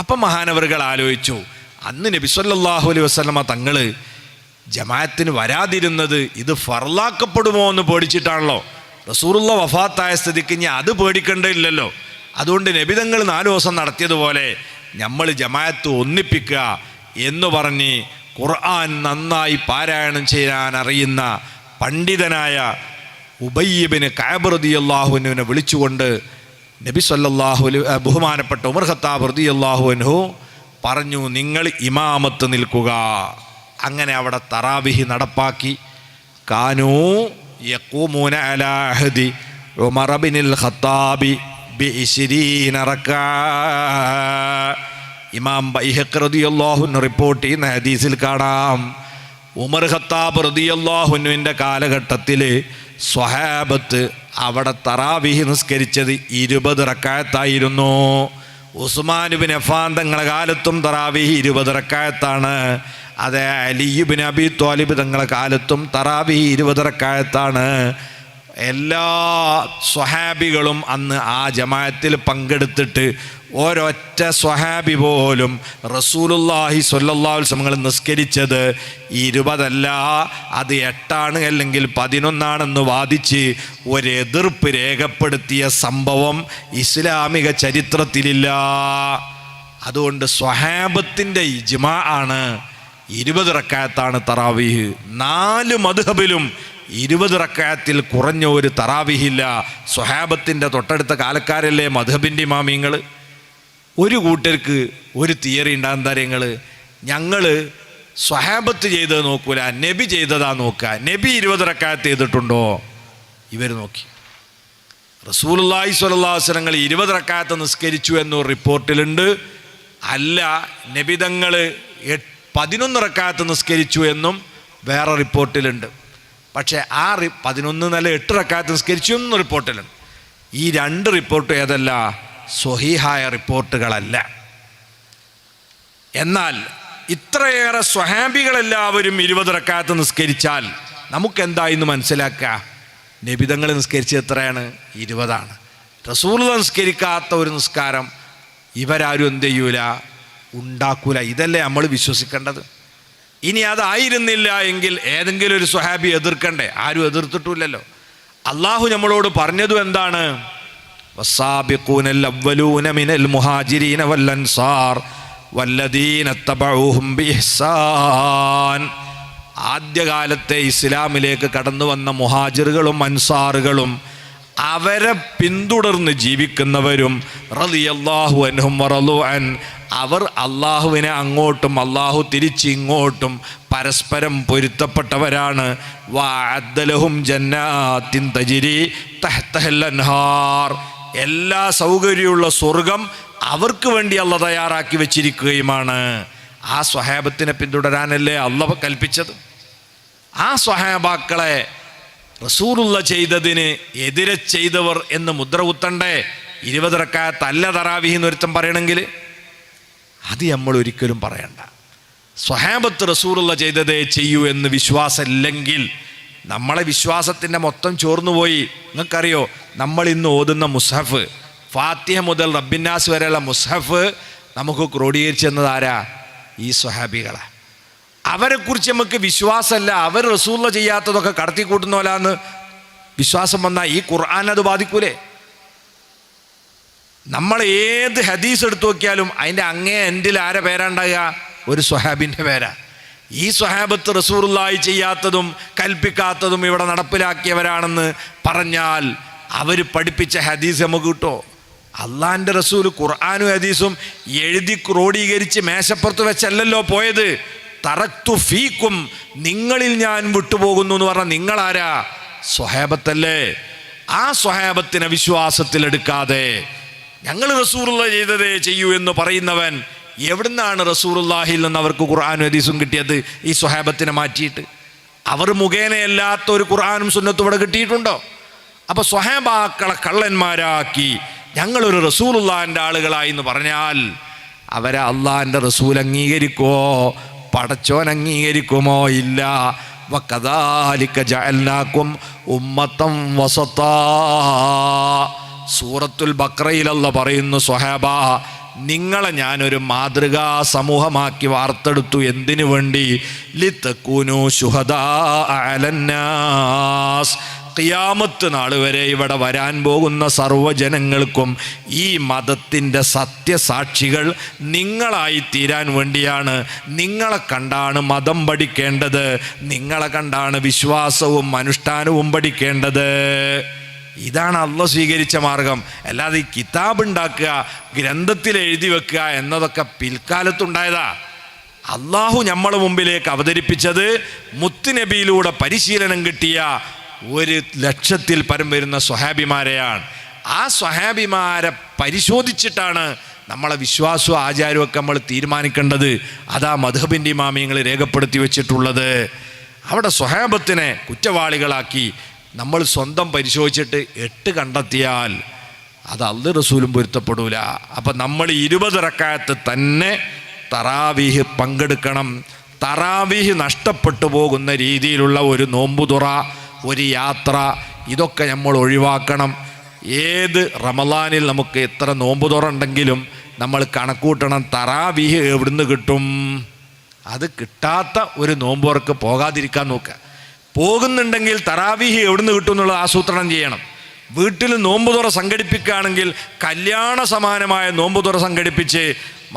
അപ്പം മഹാനവറുകൾ ആലോചിച്ചു, അന്ന് നബി സല്ലല്ലാഹു അലൈഹി വസല്ലമ തങ്ങൾ ജമാഅത്തിന് വരാതിരുന്നത് ഇത് ഫർലാക്കപ്പെടുമോ എന്ന് പേടിച്ചിട്ടാണല്ലോ. റസൂലുള്ള വഫാത്തായ സ്ഥിതിക്ക് ഇനി അത് പേടിക്കേണ്ടതില്ലല്ലോ. അതുകൊണ്ട് നബി തങ്ങൾ 4 ദിവസം നടത്തിയതുപോലെ നമ്മൾ ജമാഅത്ത് ഒന്നിപ്പിക്കുക എന്ന് പറഞ്ഞ് ഖുർആൻ നന്നായി പാരായണം ചെയ്യാൻ അറിയുന്ന പണ്ഡിതനായ ഉബയ്യ് ഇബ്നു കഅബ് റളിയല്ലാഹു അൻഹുവിനെ വിളിച്ചുകൊണ്ട് നബി സല്ലല്ലാഹു അലൈഹി ബഹുമാനപ്പെട്ട ഉമർ ഖത്താബ് റളിയല്ലാഹു അൻഹു പറഞ്ഞു, നിങ്ങൾ ഇമാമത്ത് നിൽക്കുക. അങ്ങനെ അവിടെ തറാവിഹി നടപ്പാക്കി. കാനൂ യഖൂമൂന അലാ അഹദി ഉമർ ഇബ്നുൽ ഖത്താബി ബി20 റക്അ. ഇമാം ബൈഹഖി റളിയല്ലാഹു അൻഹു റിപ്പോർട്ട് ചെയ്യുന്ന ഹദീസിൽ കാണാം, ഉമർ ഖത്താബ് റളിയല്ലാഹു അൻഹുവിൻ്റെ കാലഘട്ടത്തിൽ സ്വഹാബത്ത് അവിടെ തറാവിഹി നിസ്കരിച്ചത് 20 റക്അത്തായിരുന്നു. ഉസ്മാൻ ഇബ്നു അഫ്ഫാൻ തങ്ങളുടെ കാലത്തും തറാവിഹി 20 റക്അത്താണ്. അതെ, അലി ഇബ്നു അബി ത്വാലിബ് തങ്ങളുടെ കാലത്തും തറാവിഹി 20 റക്അത്താണ്. എല്ലാ സ്വഹാബികളും അന്ന് ആ ജമാഅത്തിൽ പങ്കെടുത്തിട്ട് ഒരൊറ്റ സ്വഹാബി പോലും റസൂലുള്ളാഹി സ്വല്ലല്ലാഹു അലൈഹി വസല്ലം നിസ്കരിച്ചത് 20 അല്ല, അത് 8 അല്ലെങ്കിൽ 11 വാദിച്ച് ഒരു എതിർപ്പ് രേഖപ്പെടുത്തിയ സംഭവം ഇസ്ലാമിക ചരിത്രത്തിലില്ല. അതുകൊണ്ട് സ്വഹാബത്തിൻ്റെ ഇജ്മാ ആണ് 20 റക്അത്താണ് തറാവീഹ്. 4 മദ്ഹബിലും 20 റക്അത്തിൽ കുറഞ്ഞ ഒരു തറാവീഹില്ല. സ്വഹാബത്തിൻ്റെ തൊട്ടടുത്ത കാലക്കാരല്ലേ മദ്ഹബിൻ്റെ ഇമാമിങ്ങൾ. ഒരു കൂട്ടർക്ക് ഒരു തിയറി ഉണ്ടാകുന്ന കാര്യങ്ങൾ, ഞങ്ങൾ സ്വഹാബത്ത് ചെയ്തത് നോക്കൂല, നബി ചെയ്തതാ നോക്കുക. നബി 20 റക്അത്ത് ചെയ്തിട്ടുണ്ടോ? ഇവർ നോക്കി. റസൂലുള്ളാഹി സ്വല്ലല്ലാഹു അലൈഹി വസല്ലം 20 റക്അത്ത് നിസ്കരിച്ചു എന്നൊരു റിപ്പോർട്ടിലുണ്ട്. അല്ല, നബി തങ്ങൾ 11 റക്അത്ത് നിസ്കരിച്ചു എന്നും വേറെ റിപ്പോർട്ടിലുണ്ട്. പക്ഷേ ആ 11 എന്നല്ല 8 റക്അത്ത് നിസ്കരിച്ചു എന്നും റിപ്പോർട്ടിലുണ്ട്. ഈ 2 റിപ്പോർട്ട് ഏതല്ല? സ്വഹീഹായ റിപ്പോർട്ടുകളല്ല. എന്നാൽ ഇത്രയേറെ സ്വഹാബികളെല്ലാവരും 20 റക്അത്ത് നിസ്കരിച്ചാൽ നമുക്കെന്തായിന്ന് മനസ്സിലാക്കുക? നബിതങ്ങൾ നിസ്കരിച്ചത് എത്രയാണ്? 20. റസൂലുള്ളാഹി നിസ്കരിക്കാത്ത ഒരു നിസ്കാരം ഇവരാരും എന്ത് ചെയ്യൂല, ഉണ്ടാക്കൂല. ഇതല്ലേ നമ്മൾ വിശ്വസിക്കേണ്ടത്. ഇനി അതായിരുന്നില്ല എങ്കിൽ ഏതെങ്കിലും ഒരു സ്വഹാബി എതിർക്കണ്ടേ? ആരും എതിർത്തിട്ടില്ലല്ലോ. അള്ളാഹു നമ്മളോട് പറഞ്ഞതും എന്താണ്? വസ്സാബിഖൂനൽ അവ്വലൂന മിനൽ മുഹാജിരീന വൽ അൻസാർ വല്ലദീന തബഊഹും ബിഇഹ്സാൻ. ആദ്യകാലത്തെ ഇസ്ലാമിലേക്ക് കടന്നു വന്ന മുഹാജിറുകളും അൻസാറുകളും അവരെ പിന്തുടർന്ന് ജീവിക്കുന്നവരും റളിയല്ലാഹു അൻഹും വറളു അൻ, അവർ അള്ളാഹുവിനെ അങ്ങോട്ടും അള്ളാഹു തിരിച്ചിങ്ങോട്ടും പരസ്പരം പൊരുത്തപ്പെട്ടവരാണ്. വഅദ്ദ ലഹും ജന്നാത്തിൻ തജ്രി തഹ്തഹൽ അൻഹാർ. എല്ലാ സൗകര്യമുള്ള സ്വർഗം അവർക്ക് വേണ്ടി അള്ളാഹ് തയ്യാറാക്കി വെച്ചിരിക്കുകയുമാണ്. ആ സ്വഹാബത്തിനെ പിന്തുടരാനല്ലേ അള്ളാഹ് കൽപ്പിച്ചത്. ആ സ്വഹാബാക്കളെ റസൂലുള്ള ചെയ്തതിന് എതിരെ ചെയ്തവർ എന്ന് മുദ്ര കുത്തണ്ടേ? 20 റക്അത്ത് അല്ല തറാവീഹ് എന്നൊരുത്തം പറയണമെങ്കിൽ അത് നമ്മൾ ഒരിക്കലും പറയണ്ട. സ്വഹാബത്ത് റസൂലുള്ള ചെയ്തതേ ചെയ്യൂ എന്ന് വിശ്വാസമില്ലെങ്കിൽ നമ്മളെ വിശ്വാസത്തിൻ്റെ മൊത്തം ചോർന്നുപോയി. നിങ്ങൾക്കറിയോ, നമ്മൾ ഇന്ന് ഓതുന്ന മുസ്ഹഫ്, ഫാത്തിഹ മുതൽ റബ്ബിന്നാസ് വരെയുള്ള മുസ്ഹഫ് നമുക്ക് ക്രോഡീകരിച്ചു തന്നതാരാ? ഈ സ്വഹാബികളെ. അവരെക്കുറിച്ച് നമുക്ക് വിശ്വാസമല്ല, അവർ റസൂലുള്ള ചെയ്യാത്തതൊക്കെ കടത്തിക്കൂട്ടുന്നോലാന്ന് വിശ്വാസം വന്നാൽ ഈ ഖുർആൻ അത് ബാധിക്കൂലേ? നമ്മൾ ഏത് ഹദീസ് എടുത്തു നോക്കിയാലും അതിൻ്റെ അങ്ങേ എൻഡിൽ ആരെ പേരാണ്ടാകുക? ഒരു സ്വഹാബിൻ്റെ പേരാ. ഈ സ്വഹാബത്ത് റസൂലുള്ളാഹി ചെയ്യാത്തതും കൽപ്പിക്കാത്തതും ഇവിടെ നടപ്പിലാക്കിയവരാണെന്ന് പറഞ്ഞാൽ അവർ പഠിപ്പിച്ച ഹദീസ് നമുക്ക് കിട്ടോ? അള്ളാഹിൻ്റെ റസൂൽ ഖുർആനും ഹദീസും എഴുതി ക്രോഡീകരിച്ച് മേശപ്പുറത്ത് വെച്ചല്ലല്ലോ പോയത്. തറക്തു ഫീക്കും, നിങ്ങളിൽ ഞാൻ വിട്ടുപോകുന്നു എന്ന് പറഞ്ഞാൽ നിങ്ങളാരാ? സ്വഹാബത്തല്ലേ. ആ സ്വഹാബത്തിനെ വിശ്വാസത്തിലെടുക്കാതെ ഞങ്ങൾ റസൂലുള്ളാഹി ചെയ്തതേ ചെയ്യൂ എന്ന് പറയുന്നവൻ എവിടുന്നാണ് റസൂലുള്ളാഹിയിൽ നിന്ന് അവർക്ക് ഖുർആനും ഹദീസും കിട്ടിയത്? ഈ സ്വഹാബത്തിനെ മാറ്റിയിട്ട് അവർ മുഖേനയല്ലാത്ത ഒരു ഖുർആനും സുന്നത്തും ഇവിടെ കിട്ടിയിട്ടുണ്ടോ? അപ്പോൾ സ്വഹാബാക്കളെ കള്ളന്മാരാക്കി ഞങ്ങളൊരു റസൂലുള്ളാഹിൻ്റെ ആളുകളായി എന്ന് പറഞ്ഞാൽ അവരെ അള്ളാഹിൻ്റെ റസൂൽ അംഗീകരിക്കുമോ? പടച്ചോൻ അംഗീകരിക്കുമോ? ഇല്ല. വകദാലിക ജഅൽനാകും ഉമ്മത്തൻ വസത്താ. സൂറത്തുൽ ബഖറയിൽ അല്ലാഹ് പറയുന്നു, സ്വഹാബ, നിങ്ങളെ ഞാനൊരു മാതൃകാ സമൂഹമാക്കി വാർത്തെടുത്തു. എന്തിനു വേണ്ടി? ലിതകൂനു ശുഹദാ അലന്നാസ്, ഖിയാമത്ത് നാൾ വരെ ഇവിടെ വരാൻ പോകുന്ന സർവ്വജനങ്ങൾക്കും ഈ മതത്തിൻ്റെ സത്യസാക്ഷികൾ നിങ്ങളായി തീരാൻ വേണ്ടിയാണ്. നിങ്ങളെ കണ്ടാണ് മതം പഠിക്കേണ്ടത്, നിങ്ങളെ കണ്ടാണ് വിശ്വാസവും അനുഷ്ഠാനവും പഠിക്കേണ്ടത്. ഇതാണ് അള്ളാഹ് സ്വീകരിച്ച മാർഗം. അല്ലാതെ ഈ കിതാബ് ഉണ്ടാക്കുക, ഗ്രന്ഥത്തിൽ എഴുതി വെക്കുക എന്നതൊക്കെ പിൽക്കാലത്തുണ്ടായതാ. അള്ളാഹു നമ്മളെ മുമ്പിലേക്ക് അവതരിപ്പിച്ചത് മുത്തുനബിയിലൂടെ പരിശീലനം കിട്ടിയ 1,00,000-ൽ പരം വരുന്ന സ്വഹാബിമാരെയാണ്. ആ സ്വഹാബിമാരെ പരിശോധിച്ചിട്ടാണ് നമ്മളെ വിശ്വാസവും ആചാരവും ഒക്കെ നമ്മൾ തീരുമാനിക്കേണ്ടത്. അതാ മദ്ഹബിൻ്റെ ഇമാമിയങ്ങൾ രേഖപ്പെടുത്തി വെച്ചിട്ടുള്ളത്. അവിടെ സ്വഹാബത്തിനെ കുറ്റവാളികളാക്കി നമ്മൾ സ്വന്തം പരിശോധിച്ചിട്ട് 8 കണ്ടെത്തിയാൽ അത് അല്ലാഹു റസൂലും പൊരുത്തപ്പെടൂല. അപ്പം നമ്മൾ 20 റക്അത്ത് തന്നെ തറാവീഹ് പങ്കെടുക്കണം. തറാവീഹ് നഷ്ടപ്പെട്ടു പോകുന്ന രീതിയിലുള്ള ഒരു നോമ്പുതുറ, ഒരു യാത്ര, ഇതൊക്കെ നമ്മൾ ഒഴിവാക്കണം. ഏത് റമളാനിൽ നമുക്ക് എത്ര നോമ്പുതുറ ഉണ്ടെങ്കിലും നമ്മൾ കണക്കൂട്ടണം, തറാവീഹ് എവിടുന്ന് കിട്ടും. അത് കിട്ടാത്ത ഒരു നോമ്പുറക്ക് പോകാതിരിക്കാൻ നോക്കുക. പോകുന്നുണ്ടെങ്കിൽ തറാവീഹ് എവിടുന്ന് കിട്ടും എന്നുള്ളത് ആസൂത്രണം ചെയ്യണം. വീട്ടിൽ നോമ്പുതുറ സംഘടിപ്പിക്കുകയാണെങ്കിൽ കല്യാണ സമാനമായ നോമ്പുതുറ സംഘടിപ്പിച്ച്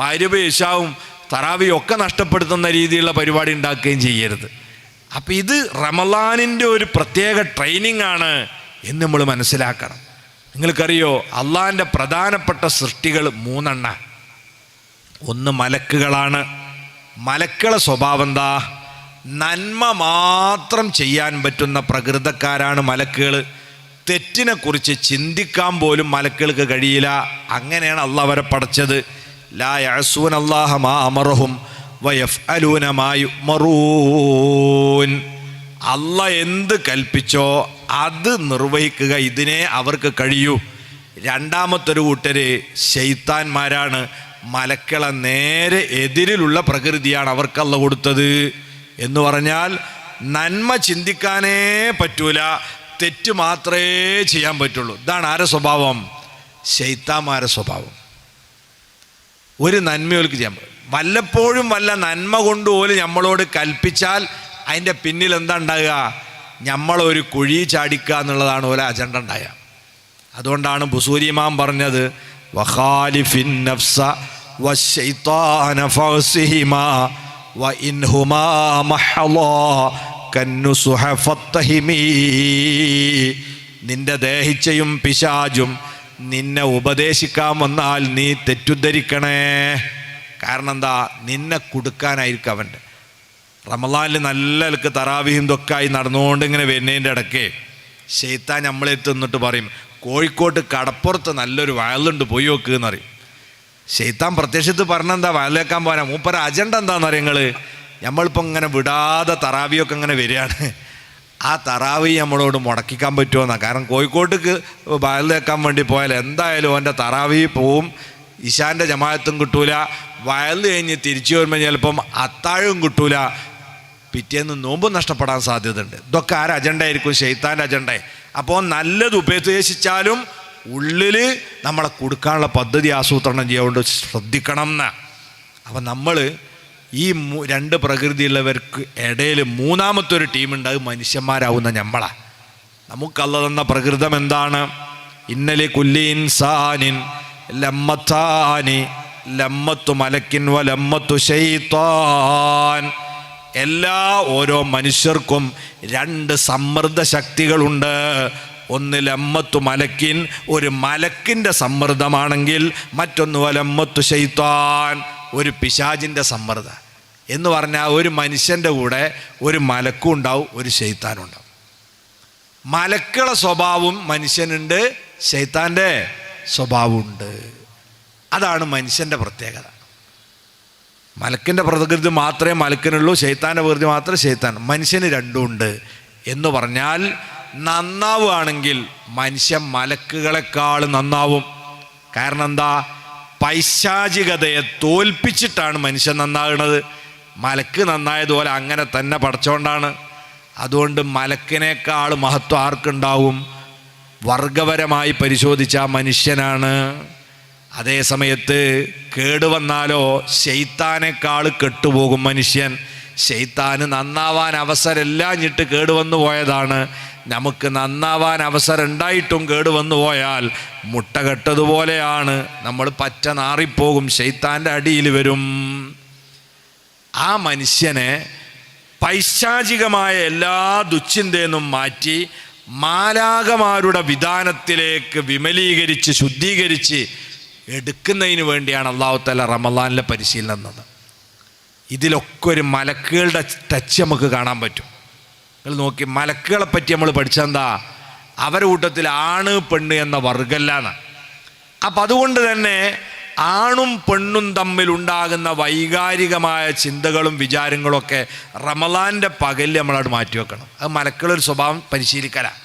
മഗ്‌രിബ് ഇശാവും തറാവീഹും ഒക്കെ നഷ്ടപ്പെടുത്തുന്ന രീതിയിലുള്ള പരിപാടി ഉണ്ടാക്കുകയും ചെയ്യരുത്. അപ്പം ഇത് റമളാനിൻ്റെ ഒരു പ്രത്യേക ട്രെയിനിങ് ആണ് എന്ന് നമ്മൾ മനസ്സിലാക്കണം. നിങ്ങൾക്കറിയോ, അള്ളാഹിൻ്റെ പ്രധാനപ്പെട്ട സൃഷ്ടികൾ 3 ഒന്ന് മലക്കുകളാണ്. മലക്കുകളെ സ്വഭാവം എന്താ? നന്മ മാത്രം ചെയ്യാൻ പറ്റുന്ന പ്രകൃതക്കാരാണ് മലക്കുകൾ. തെറ്റിനെക്കുറിച്ച് ചിന്തിക്കാൻ പോലും മലക്കുകൾക്ക് കഴിയില്ല. അങ്ങനെയാണ് അള്ളാഹ് അവരെ പടച്ചത്. ലാ യഅസൂന അല്ലാഹ മാ അമറഹും വയഫ്അലൂന മാ യുഅ്മറൂൻ. അള്ളാഹ് എന്ത് കൽപ്പിച്ചോ അത് നിർവഹിക്കുക, ഇതിനെ അവർക്ക് കഴിയൂ. രണ്ടാമത്തൊരു കൂട്ടര് ശൈത്താന്മാരാണ്. മലക്കളെ നേരെ എതിരിലുള്ള പ്രകൃതിയാണ് അവർക്ക് അള്ളാഹ് കൊടുത്തത്. എന്ന് പറഞ്ഞാൽ നന്മ ചിന്തിക്കാനേ പറ്റൂല, തെറ്റ് മാത്രമേ ചെയ്യാൻ പറ്റുള്ളൂ. ഇതാണ് ആരുടെ സ്വഭാവം? ശൈത്താന്മാരുടെ സ്വഭാവം. ഒരു നന്മയോർക്ക് ചെയ്യാൻ പറ്റും. വല്ലപ്പോഴും വല്ല നന്മ കൊണ്ടുപോലും നമ്മളോട് കൽപ്പിച്ചാൽ അതിൻ്റെ പിന്നിൽ എന്താ ഉണ്ടാകുക? നമ്മളൊരു കുഴി ചാടിക്കുക എന്നുള്ളതാണ് ഓരോ അജണ്ട ഉണ്ടായ. അതുകൊണ്ടാണ് ബുസൂരി ഇമാം പറഞ്ഞത്, വഖാലിഫിൻ നഫ്സ വശൈത്താന ഫഅസിഹിമാ വഇൻഹുമാ മഹളാ കന്നുസുഹ ഫത്തഹിമീ. നിന്റെ ദേഹിച്ചയും പിശാചും നിന്നെ ഉപദേശിക്കാൻ വന്നാൽ നീ തെറ്റുദ്ധരിക്കണേ. കാരണം എന്താ? നിന്നെ കൊടുക്കാനായിരിക്കും അവൻ്റെ. റമളാനിൽ നല്ല തറാവീഹും ഇതൊക്കെയായി നടന്നുകൊണ്ട് ഇങ്ങനെ വരുന്നതിൻ്റെ ഇടയ്ക്ക് ശൈത്താൻ നമ്മളെടുത്ത് നിന്നിട്ട് പറയും, കോഴിക്കോട്ട് കടപ്പുറത്ത് നല്ലൊരു വയലുണ്ട്, പോയി നോക്ക് എന്നറിയും. ശൈത്താൻ പ്രത്യക്ഷത്ത് പറഞ്ഞെന്താ വയലേക്കാൻ പോരാ, മൂപ്പര അജണ്ട എന്താണെന്നറിയാം നിങ്ങൾ. നമ്മളിപ്പോൾ ഇങ്ങനെ വിടാതെ തറാവിയൊക്കെ ഇങ്ങനെ വരികയാണ്. ആ തറാവി നമ്മളോട് മുടക്കിക്കാൻ പറ്റുമോന്നാണ്. കാരണം കോഴിക്കോട്ടേക്ക് വയലേക്കാൻ വേണ്ടി പോയാൽ എന്തായാലും അവൻ്റെ തറാവി പോവും, ഇശാൻ്റെ ജമാഅത്തും കിട്ടൂല, വയൽ കഴിഞ്ഞ് തിരിച്ചു വരുമ്പോൾ ചിലപ്പം അത്താഴവും കിട്ടൂല, പിറ്റേന്ന് നോമ്പും നഷ്ടപ്പെടാൻ സാധ്യതയുണ്ട്. ഇതൊക്കെ ആരുടെ അജണ്ട ആയിരിക്കും? ശൈത്താൻ്റെ അജണ്ട. അപ്പോൾ നല്ലത് ഉപദേശിച്ചാലും ഉള്ളിൽ നമ്മളെ കൊടുക്കാനുള്ള പദ്ധതി ആസൂത്രണം ചെയ്യാണ്ട് ശ്രദ്ധിക്കണം എന്ന്. അപ്പം നമ്മൾ ഈ 2 പ്രകൃതിയുള്ളവർക്ക് ഇടയിൽ മൂന്നാമത്തൊരു ടീമുണ്ട്, അത് മനുഷ്യന്മാരാവുന്ന നമ്മളാണ്. നമുക്ക് അല്ലാഹ് തന്ന പ്രകൃതം എന്താണ്? ഇന്നലി കുല്ലി ഇൻസാനിൻ ലമ്മത്താനി ലമ്മത്തു മലക്കിൻ വ ലമ്മത്തു ശൈത്താൻ. എല്ലാ ഓരോ മനുഷ്യർക്കും 2 സമ്മർദ്ദ ശക്തികളുണ്ട്. ഒന്ന് ലമ്മത്തു മലക്കിൻ, ഒരു മലക്കിൻ്റെ സമ്മർദ്ദമാണെങ്കിൽ, മറ്റൊന്ന് വലമ്മത്തു ശൈത്താൻ, ഒരു പിശാചിൻ്റെ സമ്മർദ്ദം. എന്ന് പറഞ്ഞാൽ ഒരു മനുഷ്യൻ്റെ കൂടെ ഒരു മലക്കും ഉണ്ടാവും, ഒരു ശൈത്താനും ഉണ്ടാവും. മലക്കുകളുടെ സ്വഭാവം മനുഷ്യനുണ്ട്, ശൈത്താൻ്റെ സ്വഭാവമുണ്ട്. അതാണ് മനുഷ്യൻ്റെ പ്രത്യേകത. മലക്കിൻ്റെ പ്രകൃതി മാത്രമേ മലക്കിനുള്ളൂ, ശൈത്താൻ്റെ പ്രകൃതി മാത്രമേ ശൈത്താൻ. മനുഷ്യന് 2 ഉണ്ട്. എന്ന് പറഞ്ഞാൽ നന്നാവുകയാണെങ്കിൽ മനുഷ്യൻ മലക്കുകളെക്കാൾ നന്നാവും. കാരണം എന്താ? പൈശാചികതയെ തോൽപ്പിച്ചിട്ടാണ് മനുഷ്യൻ നന്നാകുന്നത്. മലക്ക് നന്നായതുപോലെ അങ്ങനെ തന്നെ പഠിച്ചുകൊണ്ടാണ്. അതുകൊണ്ട് മലക്കിനേക്കാൾ മഹത്വം ആർക്കുണ്ടാവും? വർഗപരമായി പരിശോധിച്ച മനുഷ്യനാണ്. അതേ സമയത്ത് കേടുവന്നാലോ ശൈത്താനേക്കാൾ കെട്ടുപോകും മനുഷ്യൻ. ശൈത്താന് നന്നാവാൻ അവസരമില്ലാഞ്ഞിട്ട് കേടുവന്നു പോയതാണ്. നമുക്ക് നന്നാവാൻ അവസരം ഉണ്ടായിട്ടും കേടുവന്നു പോയാൽ മുട്ട കെട്ടതുപോലെയാണ്, നമ്മൾ പറ്റ നാറിപ്പോകും, ശൈത്താൻ്റെ അടിയിൽ വരും. ആ മനുഷ്യനെ പൈശാചികമായ എല്ലാ ദുശ്ചിന്തയെന്നും മാറ്റി മാലാകമാരുടെ വിധാനത്തിലേക്ക് വിമലീകരിച്ച് ശുദ്ധീകരിച്ച് എടുക്കുന്നതിന് വേണ്ടിയാണ് അല്ലാഹു തആല റമളാനിലെ പരിശീലനം എന്നത്. ഇതിലൊക്കെ ഒരു മലക്കുകളുടെ ടച്ച് നമുക്ക് കാണാൻ പറ്റും. നിങ്ങൾ നോക്കി, മലക്കുകളെ പറ്റി നമ്മൾ പഠിച്ചെന്താ, അവരുടെ കൂട്ടത്തിൽ ആണ് പെണ്ണ് എന്ന വർഗമല്ലാണ്. അപ്പം അതുകൊണ്ട് തന്നെ ആണും പെണ്ണും തമ്മിലുണ്ടാകുന്ന വൈകാരികമായ ചിന്തകളും വിചാരങ്ങളൊക്കെ റമളാൻ്റെ പകലിൽ നമ്മളവിടെ മാറ്റിവെക്കണം. അത് മലക്കുകളൊരു സ്വഭാവം പരിശീലിക്കലാണ്.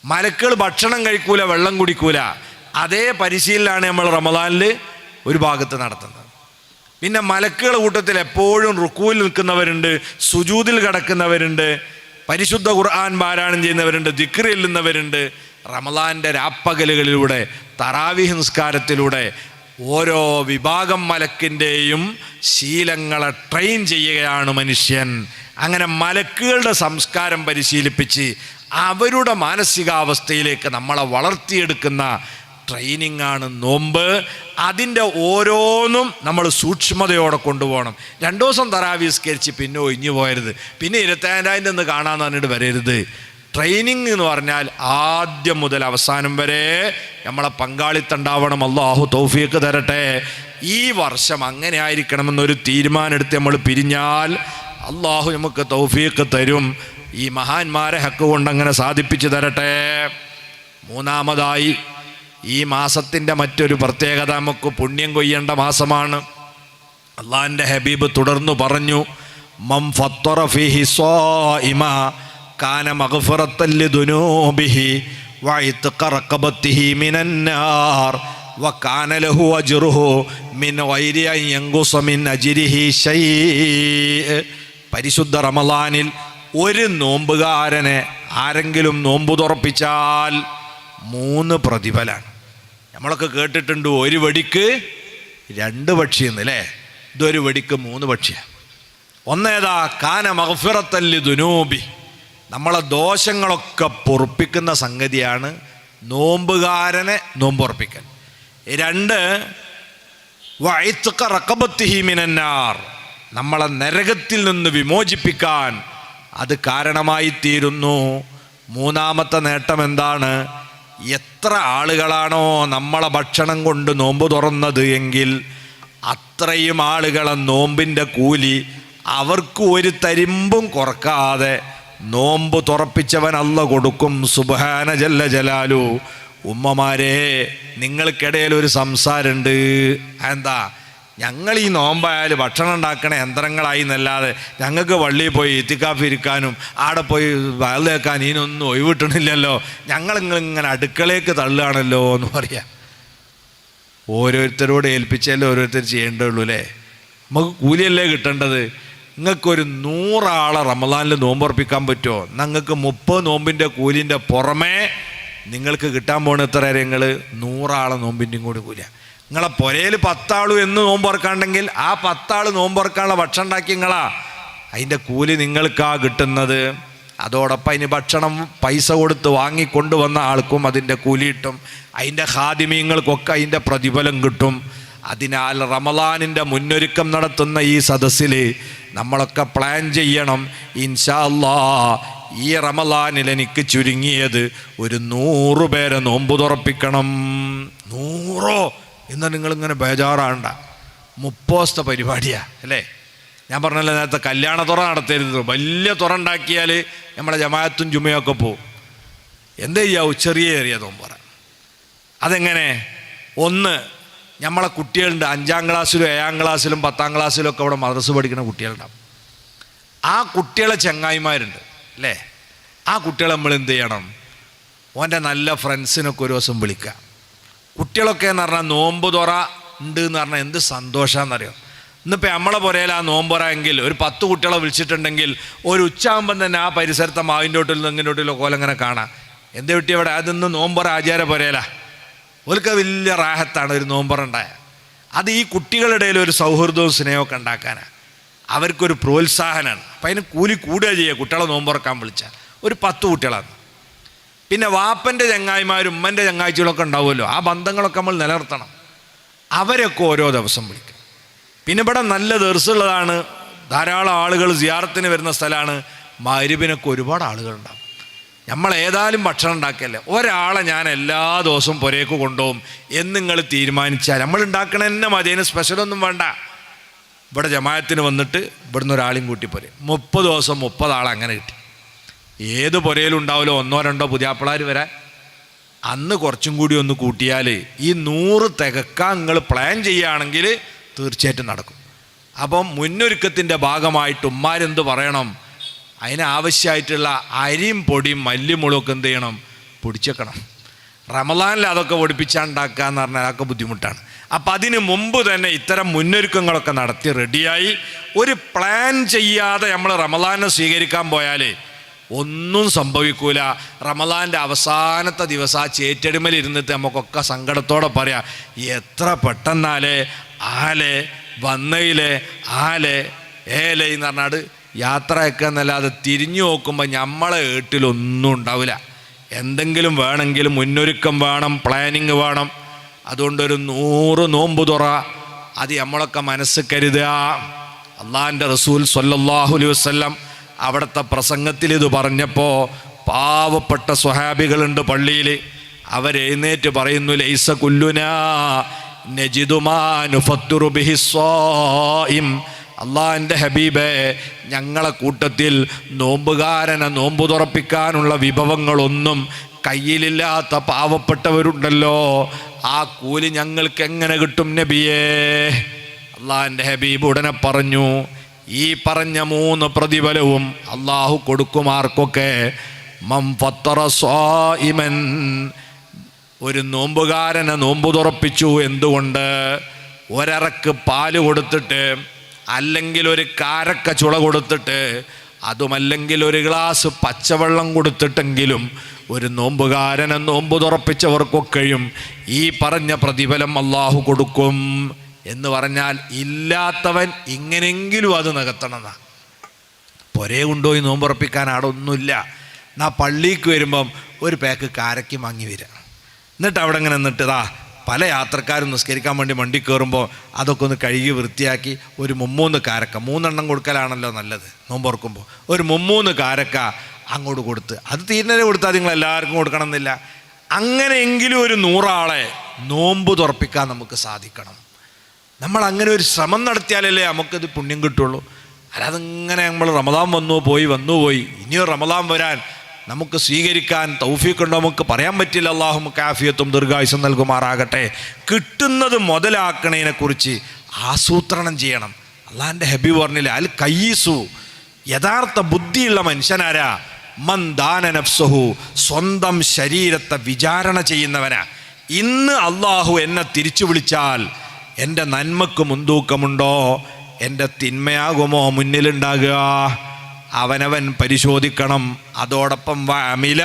മലക്കുകൾ ഭക്ഷണം കഴിക്കൂല, വെള്ളം കുടിക്കൂല. അതേ പരിശീലനമാണ് നമ്മൾ റമളാനിൽ ഒരു ഭാഗത്ത് നടത്തുന്നത്. പിന്നെ മലക്കുകളുടെ കൂട്ടത്തിൽ എപ്പോഴും റുക്കൂയിൽ നിൽക്കുന്നവരുണ്ട്, സുജൂദിൽ കിടക്കുന്നവരുണ്ട്, പരിശുദ്ധ ഖുർആൻ പാരായണം ചെയ്യുന്നവരുണ്ട്, ദിക്ർ ചൊല്ലുന്നവരുണ്ട്. റമളാൻ്റെ രാപ്പകലുകളിലൂടെ തറാവീഹ് നിസ്കാരത്തിലൂടെ ഓരോ വിഭാഗം മലക്കിൻ്റെയും ശീലങ്ങളെ ട്രെയിൻ ചെയ്യുകയാണ് മനുഷ്യൻ. അങ്ങനെ മലക്കുകളുടെ സംസ്കാരം പരിശീലിപ്പിച്ച് അവരുടെ മാനസികാവസ്ഥയിലേക്ക് നമ്മളെ വളർത്തിയെടുക്കുന്ന ട്രെയിനിങ് ആണ് നോമ്പ്. അതിൻ്റെ ഓരോന്നും നമ്മൾ സൂക്ഷ്മതയോടെ കൊണ്ടുപോകണം. 2 ദിവസം തറാവീഹ് നിസ്കരിച്ച് പിന്നെ ഒഴിഞ്ഞു പോകരുത്, പിന്നെ 25,000 എന്ന് കാണാമെന്ന് പറഞ്ഞിട്ട് വരരുത്. ട്രെയിനിങ് എന്ന് പറഞ്ഞാൽ ആദ്യം മുതൽ അവസാനം വരെ നമ്മളെ പങ്കാളിത്തണ്ടാവണം. അല്ലാഹു തൗഫീഖ് തരട്ടെ. ഈ വർഷം അങ്ങനെ ആയിരിക്കണമെന്നൊരു തീരുമാനം എടുത്ത് നമ്മൾ പിരിഞ്ഞാൽ അല്ലാഹു നമുക്ക് തൗഫീഖ് തരും. ഈ മഹാന്മാരെ ഹക്ക് കൊണ്ട് അങ്ങനെ സാധിപ്പിച്ചു തരട്ടെ. മൂന്നാമതായി, ഈ മാസത്തിൻ്റെ മറ്റൊരു പ്രത്യേകത, നമുക്ക് പുണ്യം കൊയ്യേണ്ട മാസമാണ്. അള്ളാഹിൻ്റെ ഹബീബ് തുടർന്നു പറഞ്ഞു, മം ഫത്തറ ഫീഹി സ്വാഇമ കാന മഗ്ഫിറത്തൻ ലിദുനൂബിഹി വഇത്ഖ റഖബത്തിഹി മിനന്നാർ വകാന ലഹു അജ്റുഹു മിൻ ഗൈരി അൻ യൻഖുസ മിൻ അജ്രിഹി ശൈഅ. പരിശുദ്ധ റമളാനിൽ ഒരു നോമ്പുകാരനെ ആരെങ്കിലും നോമ്പ് തുറപ്പിച്ചാൽ 3 പ്രതിഫലാണ്. നമ്മളൊക്കെ കേട്ടിട്ടുണ്ട്, ഒരു വെടിക്ക് 2 പക്ഷിയെന്ന് അല്ലേ? ഇതൊരു വെടിക്ക് 3 പക്ഷിയാണ്. ഒന്നേതാ, കാന മഗ്ഫിറത്തൻ ലിദുനൂബി, നമ്മളെ ദോഷങ്ങളൊക്കെ പൊറുപ്പിക്കുന്ന സംഗതിയാണ് നോമ്പുകാരനെ നോമ്പുറപ്പിക്കൽ. 2, വഇത്ഖ റഖബത്തിഹി മിനന്നാർ, നമ്മളെ നരകത്തിൽ നിന്ന് വിമോചിപ്പിക്കാൻ അത് കാരണമായി തീരുന്നു. 3ാമത്തെ നേട്ടം എന്താണ്? എത്ര ആളുകളാണോ നമ്മളെ ഭക്ഷണം കൊണ്ട് നോമ്പ് തുറന്നത് എങ്കിൽ അത്രയും ആളുകളെ നോമ്പിൻ്റെ കൂലി അവർക്ക് ഒരു തരിമ്പും കുറക്കാതെ നോമ്പ് തുറപ്പിച്ചവൻ അല്ലാഹു കൊടുക്കും. സുബ്ഹാന ജല്ല ജലാലു. ഉമ്മമാരെ, നിങ്ങൾക്കിടയിൽ ഒരു സംസാരമുണ്ട്. എന്താ? ഞങ്ങൾ ഈ നോമ്പായാൽ ഭക്ഷണം ഉണ്ടാക്കണ യന്ത്രങ്ങളായി എന്നല്ലാതെ ഞങ്ങൾക്ക് പള്ളിയിൽ പോയി ഇത്തിക്കാഫ് ഇരിക്കാനും ആടെ പോയി വയൽ കേൾക്കാൻ ഇതിനൊന്നും ഒഴിവിട്ടണില്ലല്ലോ, ഞങ്ങളിങ്ങനെ അടുക്കളയ്ക്ക് തള്ളുകയാണല്ലോ എന്ന് പറയാം. ഓരോരുത്തരോട് ഏൽപ്പിച്ചാലേ ഓരോരുത്തർ ചെയ്യേണ്ടതുള്ളൂ അല്ലേ? നമുക്ക് കൂലിയല്ലേ കിട്ടേണ്ടത്? നിങ്ങൾക്കൊരു 100 ആളെ റമളാനിൽ നോമ്പുറപ്പിക്കാൻ പറ്റുമോ? നിങ്ങൾക്ക് 30 നോമ്പിൻ്റെ കൂലിൻ്റെ പുറമേ നിങ്ങൾക്ക് കിട്ടാൻ പോകുന്ന എത്ര നിങ്ങൾ 100 ആളെ നോമ്പിൻ്റെയും കൂടി കൂലിയാണ്. നിങ്ങളെ പുരയിൽ 10 ആളും എന്ന് നോമ്പുറക്കാണ്ടെങ്കിൽ ആ 10 ആൾ നോമ്പുറക്കാനുള്ള ഭക്ഷണം ഉണ്ടാക്കി നിങ്ങളാ, അതിൻ്റെ കൂലി നിങ്ങൾക്കാ കിട്ടുന്നത്. അതോടൊപ്പം അതിന് ഭക്ഷണം പൈസ കൊടുത്ത് വാങ്ങിക്കൊണ്ടുവന്ന ആൾക്കും അതിൻ്റെ കൂലി കിട്ടും, അതിൻ്റെ ഖാദിമീങ്ങൾക്കൊക്കെ അതിൻ്റെ പ്രതിഫലം കിട്ടും. അതിനാൽ റമളാനിൻ്റെ മുന്നൊരുക്കം നടത്തുന്ന ഈ സദസ്സിൽ നമ്മളൊക്കെ പ്ലാൻ ചെയ്യണം. ഇൻഷാ അല്ലാഹ് ഈ റമളാനിൽ എനിക്ക് ചുരുങ്ങിയത് ഒരു 100 പേരെ നോമ്പ് തുറപ്പിക്കണം. 100 എന്നാൽ നിങ്ങളിങ്ങനെ ബേജാറാണ്ട. 30 ദിവസത്തെ പരിപാടിയാണ് അല്ലേ? ഞാൻ പറഞ്ഞല്ലോ നേരത്തെ, കല്യാണ തുറ നടത്തരുത്. വലിയ തുറ ഉണ്ടാക്കിയാൽ നമ്മളെ ജമാഅത്തും ജുമയൊക്കെ പോവും. എന്ത് ചെയ്യാവും? ചെറിയ നോമ്പുറ. അതെങ്ങനെ? 1, നമ്മളെ കുട്ടികളുണ്ട് 5ാം ക്ലാസ്സിലും 7ാം ക്ലാസ്സിലും 10ാം ക്ലാസ്സിലും ഒക്കെ അവിടെ മദ്രസ പഠിക്കുന്ന കുട്ടികളുണ്ടാവും. ആ കുട്ടികളെ ചങ്ങായിമാരുണ്ട് അല്ലേ? ആ കുട്ടികളെ നമ്മൾ എന്ത് ചെയ്യണം? ഓൻ്റെ നല്ല ഫ്രണ്ട്സിനൊക്കെ ഒരു ദിവസം വിളിക്കുക. കുട്ടികളൊക്കെ എന്ന് പറഞ്ഞാൽ നോമ്പ് തുറ ഉണ്ട് എന്ന് പറഞ്ഞാൽ എന്ത് സന്തോഷമാണെന്നറിയോ? ഇന്നിപ്പോൾ നമ്മളെ പുരയിൽ ആ നോമ്പുറ എങ്കിൽ ഒരു 10 കുട്ടികളെ വിളിച്ചിട്ടുണ്ടെങ്കിൽ ഒരു ഉച്ചയാകുമ്പം തന്നെ ആ പരിസരത്തെ മാവിൻ്റെ തൊട്ടിൽ തെങ്ങിൻ്റെ തൊട്ടിലോ കോലങ്ങനെ കാണാം. എന്ത് കിട്ടി അവിടെ? അതിന്ന് നോമ്പുറ ആചാര പുരയിലാ. ഓൽക്ക് വലിയ റാഹത്താണ് ഒരു നോമ്പുറ ഉണ്ടായ. അത് ഈ കുട്ടികളുടെ ഇടയിൽ ഒരു സൗഹൃദവും സ്നേഹമൊക്കെ ഉണ്ടാക്കാനാണ്, അവർക്കൊരു പ്രോത്സാഹനമാണ്. അപ്പം അതിന് കൂലി കൂടുക ചെയ്യുക. കുട്ടികളെ നോമ്പുറക്കാൻ വിളിച്ചാൽ ഒരു 10 കുട്ടികളാണ്, പിന്നെ വാപ്പൻ്റെ ചങ്ങായിമാരും ഉമ്മൻ്റെ ചങ്ങാഴ്ചകളൊക്കെ ഉണ്ടാവുമല്ലോ, ആ ബന്ധങ്ങളൊക്കെ നമ്മൾ നിലനിർത്തണം. അവരൊക്കെ ഓരോ ദിവസം വിളിക്കും. പിന്നെ ഇവിടെ നല്ല ദർസുള്ളതാണ്, ധാരാളം ആളുകൾ സിയാറത്തിന് വരുന്ന സ്ഥലമാണ്. മഗ്‌രിബിനൊക്കെ ഒരുപാട് ആളുകളുണ്ടാവും. നമ്മൾ ഏതായാലും ഭക്ഷണം ഉണ്ടാക്കിയല്ലേ, ഒരാളെ ഞാൻ എല്ലാ ദിവസവും പുരയ്ക്ക് കൊണ്ടുപോകും എന്ന് നിങ്ങൾ തീരുമാനിച്ചാൽ നമ്മൾ ഉണ്ടാക്കണ തന്നെ മതി, അതിന് സ്പെഷ്യലൊന്നും വേണ്ട. ഇവിടെ ജമാഅത്തിന് വന്നിട്ട് ഇവിടുന്ന് ഒരാളെയും കൂട്ടി പോരെ, 30 ദിവസം 30 ആൾ അങ്ങനെ കിട്ടി. ഏത് പുരയിലും ഉണ്ടാവില്ലോ 1-2 പുതിയാപ്പിളാർ വരാൻ. അന്ന് കുറച്ചും കൂടി ഒന്ന് കൂട്ടിയാൽ ഈ 100 തികക്കാൻ നിങ്ങൾ പ്ലാൻ ചെയ്യുകയാണെങ്കിൽ തീർച്ചയായിട്ടും നടക്കും. അപ്പം മുന്നൊരുക്കത്തിൻ്റെ ഭാഗമായിട്ട് ഉമ്മാരെന്ത് പറയണം, അതിനാവശ്യമായിട്ടുള്ള അരിയും പൊടിയും മല്ലിമുളകൊക്കെ എന്ത് ചെയ്യണം, പൊടിച്ചേക്കണം. റമളാനിൽ അതൊക്കെ പൊടിപ്പിച്ചാണ്ടാക്കുക എന്ന് പറഞ്ഞാൽ അതൊക്കെ ബുദ്ധിമുട്ടാണ്. അപ്പം അതിന് മുമ്പ് തന്നെ ഇത്തരം മുന്നൊരുക്കങ്ങളൊക്കെ നടത്തി റെഡിയായി ഒരു പ്ലാൻ ചെയ്യാതെ നമ്മൾ റമളാനെ സ്വീകരിക്കാൻ പോയാൽ ഒന്നും സംഭവിക്കൂല. റമളാൻ്റെ അവസാനത്തെ ദിവസം ആ ചേറ്റടിമൽ ഇരുന്നിട്ട് നമുക്കൊക്കെ സങ്കടത്തോടെ പറയാം, എത്ര പെട്ടെന്നാലേ ആലെ വന്നയിലെ ആലെ ഏലെ എന്ന് പറഞ്ഞാൽ യാത്രയൊക്കെ എന്നല്ലാതെ തിരിഞ്ഞു നോക്കുമ്പോൾ നമ്മളെ വീട്ടിലൊന്നും ഉണ്ടാവില്ല. എന്തെങ്കിലും വേണമെങ്കിലും മുന്നൊരുക്കം വേണം, പ്ലാനിങ് വേണം. അതുകൊണ്ടൊരു 100 നോമ്പ് തുറ അത് നമ്മളൊക്കെ മനസ്സ് കരുതുക. അള്ളാഹിൻ്റെ റസൂൽ സ്വല്ലല്ലാഹു അലൈഹി വസല്ലം അവിടുത്തെ പ്രസംഗത്തിൽ ഇത് പറഞ്ഞപ്പോൾ പാവപ്പെട്ട സ്വഹാബികളുണ്ട് പള്ളിയിൽ, അവരെഴുന്നേറ്റ് പറയുന്നു, ലൈസ കുല്ലുനാ നജിദു മാ നുഫത്തിറു ബിഹി സ്വായിം. അള്ളാഹിൻ്റെ ഹബീബേ, ഞങ്ങളെ കൂട്ടത്തിൽ നോമ്പുകാരനെ നോമ്പ് തുറപ്പിക്കാനുള്ള വിഭവങ്ങളൊന്നും കയ്യിലില്ലാത്ത പാവപ്പെട്ടവരുണ്ടല്ലോ, ആ കൂലി ഞങ്ങൾക്ക് എങ്ങനെ കിട്ടും നബിയേ? അള്ളാഹിൻ്റെ ഹബീബ് ഉടനെ പറഞ്ഞു, ഈ പറഞ്ഞ 3 പ്രതിഫലവും അള്ളാഹു കൊടുക്കുമാർക്കൊക്കെ മം ഫത്തറ സ്വായിമൻ, ഒരു നോമ്പുകാരനെ നോമ്പ് തുറപ്പിച്ചു. എന്തുകൊണ്ട്? ഒരറക്ക് പാല് കൊടുത്തിട്ട്, അല്ലെങ്കിൽ ഒരു കാരക്ക ചുള കൊടുത്തിട്ട്, അതുമല്ലെങ്കിൽ ഒരു ഗ്ലാസ് പച്ചവെള്ളം കൊടുത്തിട്ടെങ്കിലും ഒരു നോമ്പുകാരനെ നോമ്പ് തുറപ്പിച്ചവർക്കൊക്കെയും ഈ പറഞ്ഞ പ്രതിഫലം അള്ളാഹു കൊടുക്കും. എന്ന് പറഞ്ഞാൽ ഇല്ലാത്തവൻ ഇങ്ങനെങ്കിലും അത് നികത്തണമെന്നാ. പൊരേ കൊണ്ടുപോയി നോമ്പുറപ്പിക്കാൻ അവിടെ ഒന്നുമില്ല. എന്നാ പള്ളിക്ക് വരുമ്പം ഒരു പാക്ക് കാരയ്ക്ക് വാങ്ങി വരിക, എന്നിട്ട് അവിടെ ഇങ്ങനെ നിന്നിട്ട് പല യാത്രക്കാരും നിസ്കരിക്കാൻ വേണ്ടി വണ്ടി കയറുമ്പോൾ അതൊക്കെ ഒന്ന് കഴുകി വൃത്തിയാക്കി ഒരു 3 കാരക്ക, 3 എണ്ണം കൊടുക്കലാണല്ലോ നല്ലത് നോമ്പുറക്കുമ്പോൾ, ഒരു 3 കാരക്ക അങ്ങോട്ട് കൊടുത്ത്, അത് തീരുന്നതിന് കൊടുത്താൽ നിങ്ങൾ എല്ലാവർക്കും കൊടുക്കണം എന്നില്ല. അങ്ങനെയെങ്കിലും ഒരു 100 ആളെ നോമ്പ് തുറപ്പിക്കാൻ നമുക്ക് സാധിക്കണം. നമ്മൾ അങ്ങനെ ഒരു ശ്രമം നടത്തിയാലല്ലേ നമുക്കത് പുണ്യം കിട്ടുള്ളൂ. അല്ലാതെ ഇങ്ങനെ നമ്മൾ റമദാൻ വന്നു പോയി ഇനിയും റമദാൻ വരാൻ നമുക്ക് സ്വീകരിക്കാൻ തൗഫീഖുണ്ടോ നമുക്ക് പറയാൻ പറ്റില്ല. അള്ളാഹു നമുക്ക് ആഫിയത്തും ദീർഘായുസ്സും നൽകുമാറാകട്ടെ. കിട്ടുന്നത് മുതലാക്കണതിനെ കുറിച്ച് ആസൂത്രണം ചെയ്യണം. അള്ളാഹിൻ്റെ ഹബീബ് പറഞ്ഞില്ല, അൽ കയ്യിസു, യഥാർത്ഥ ബുദ്ധിയുള്ള മനുഷ്യനാരാ? മൻ ദാന നഫ്സഹു, സ്വന്തം ശരീരത്തെ വിചാരണ ചെയ്യുന്നവനാ. ഇന്ന് അള്ളാഹു എന്നെ തിരിച്ചു വിളിച്ചാൽ എൻ്റെ നന്മക്ക് മുൻതൂക്കമുണ്ടോ, എൻ്റെ തിന്മയാകുമോ മുന്നിലുണ്ടാകുക? അവനവൻ പരിശോധിക്കണം. അതോടൊപ്പം വഅമില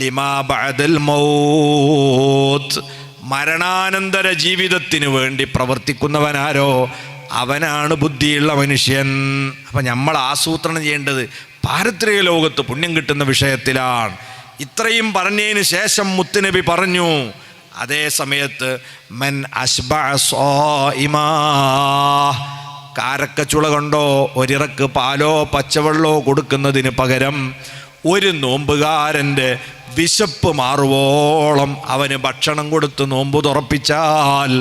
ലിമാ ബഅദൽ മൗത്ത്, മരണാനന്തര ജീവിതത്തിന് വേണ്ടി പ്രവർത്തിക്കുന്നവനാരോ അവനാണ് ബുദ്ധിയുള്ള മനുഷ്യൻ. അപ്പം നമ്മൾ ആസൂത്രണം ചെയ്യേണ്ടത് പാരത്രിക ലോകത്ത് പുണ്യം കിട്ടുന്ന വിഷയത്തിലാണ്. ഇത്രയും പറഞ്ഞതിന് ശേഷം മുത്തുനബി പറഞ്ഞു, അതേ സമയത്ത് മൻ അശ്ബഅ സ്വായിമാ, കാരക്കച്ചുള കൊണ്ടോ ഒരിറക്ക് പാലോ പച്ചവെള്ളമോ കൊടുക്കുന്നതിന് പകരം ഒരു നോമ്പുകാരൻ്റെ വിശപ്പ് മാറുവോളം അവന് ഭക്ഷണം കൊടുത്ത് നോമ്പ് തുറപ്പിച്ചാൽ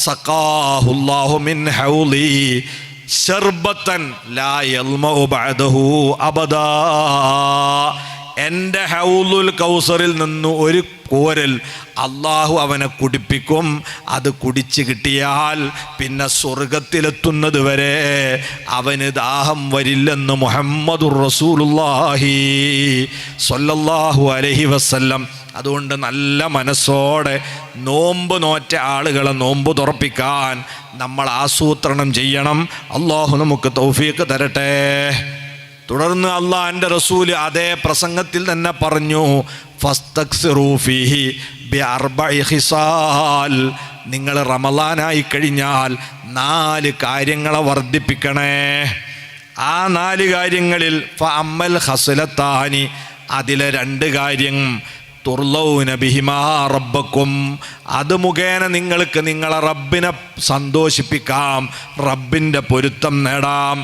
സഖാഹുല്ലാഹു മിൻ ഹൗലി ശർബത്തൻ ലാ യൽമഉ ബഅദഹു അബദാ, എൻ്റെ ഹൗലുൽ കൗസറിൽ നിന്ന് ഒരു കോരൽ അള്ളാഹു അവനെ കുടിപ്പിക്കും. അത് കുടിച്ച് കിട്ടിയാൽ പിന്നെ സ്വർഗത്തിലെത്തുന്നത് വരെ അവന് ദാഹം വരില്ലെന്ന് മുഹമ്മദുർ റസൂലുള്ളാഹി സ്വല്ലല്ലാഹു അലൈഹി വസല്ലം. അതുകൊണ്ട് നല്ല മനസ്സോടെ നോമ്പ് നോറ്റ ആളുകളെ നോമ്പ് തുറപ്പിക്കാൻ നമ്മൾ ആസൂത്രണം ചെയ്യണം. അള്ളാഹു നമുക്ക് തൗഫീഖ് തരട്ടെ. തുടർന്ന് അള്ളാഹിൻ്റെ റസൂല് അതേ പ്രസംഗത്തിൽ തന്നെ പറഞ്ഞു, ഫസ്തക്സിറൂ ഫീഹി ബിഅർബഇ ഖിസാൽ, നിങ്ങൾ റമളാനായി കഴിഞ്ഞാൽ 4 കാര്യങ്ങളെ വർദ്ധിപ്പിക്കണേ. ആ 4 കാര്യങ്ങളിൽ ഫഅമ്മൽ ഖസ്ലത്താനി, അതിലെ 2 കാര്യം തുർലൗന ബിഹിമാ റബ്ബക്കും, അത് മുഖേന നിങ്ങൾക്ക് നിങ്ങളെ റബ്ബിനെ സന്തോഷിപ്പിക്കാം, റബ്ബിൻ്റെ പൊരുത്തം നേടാം.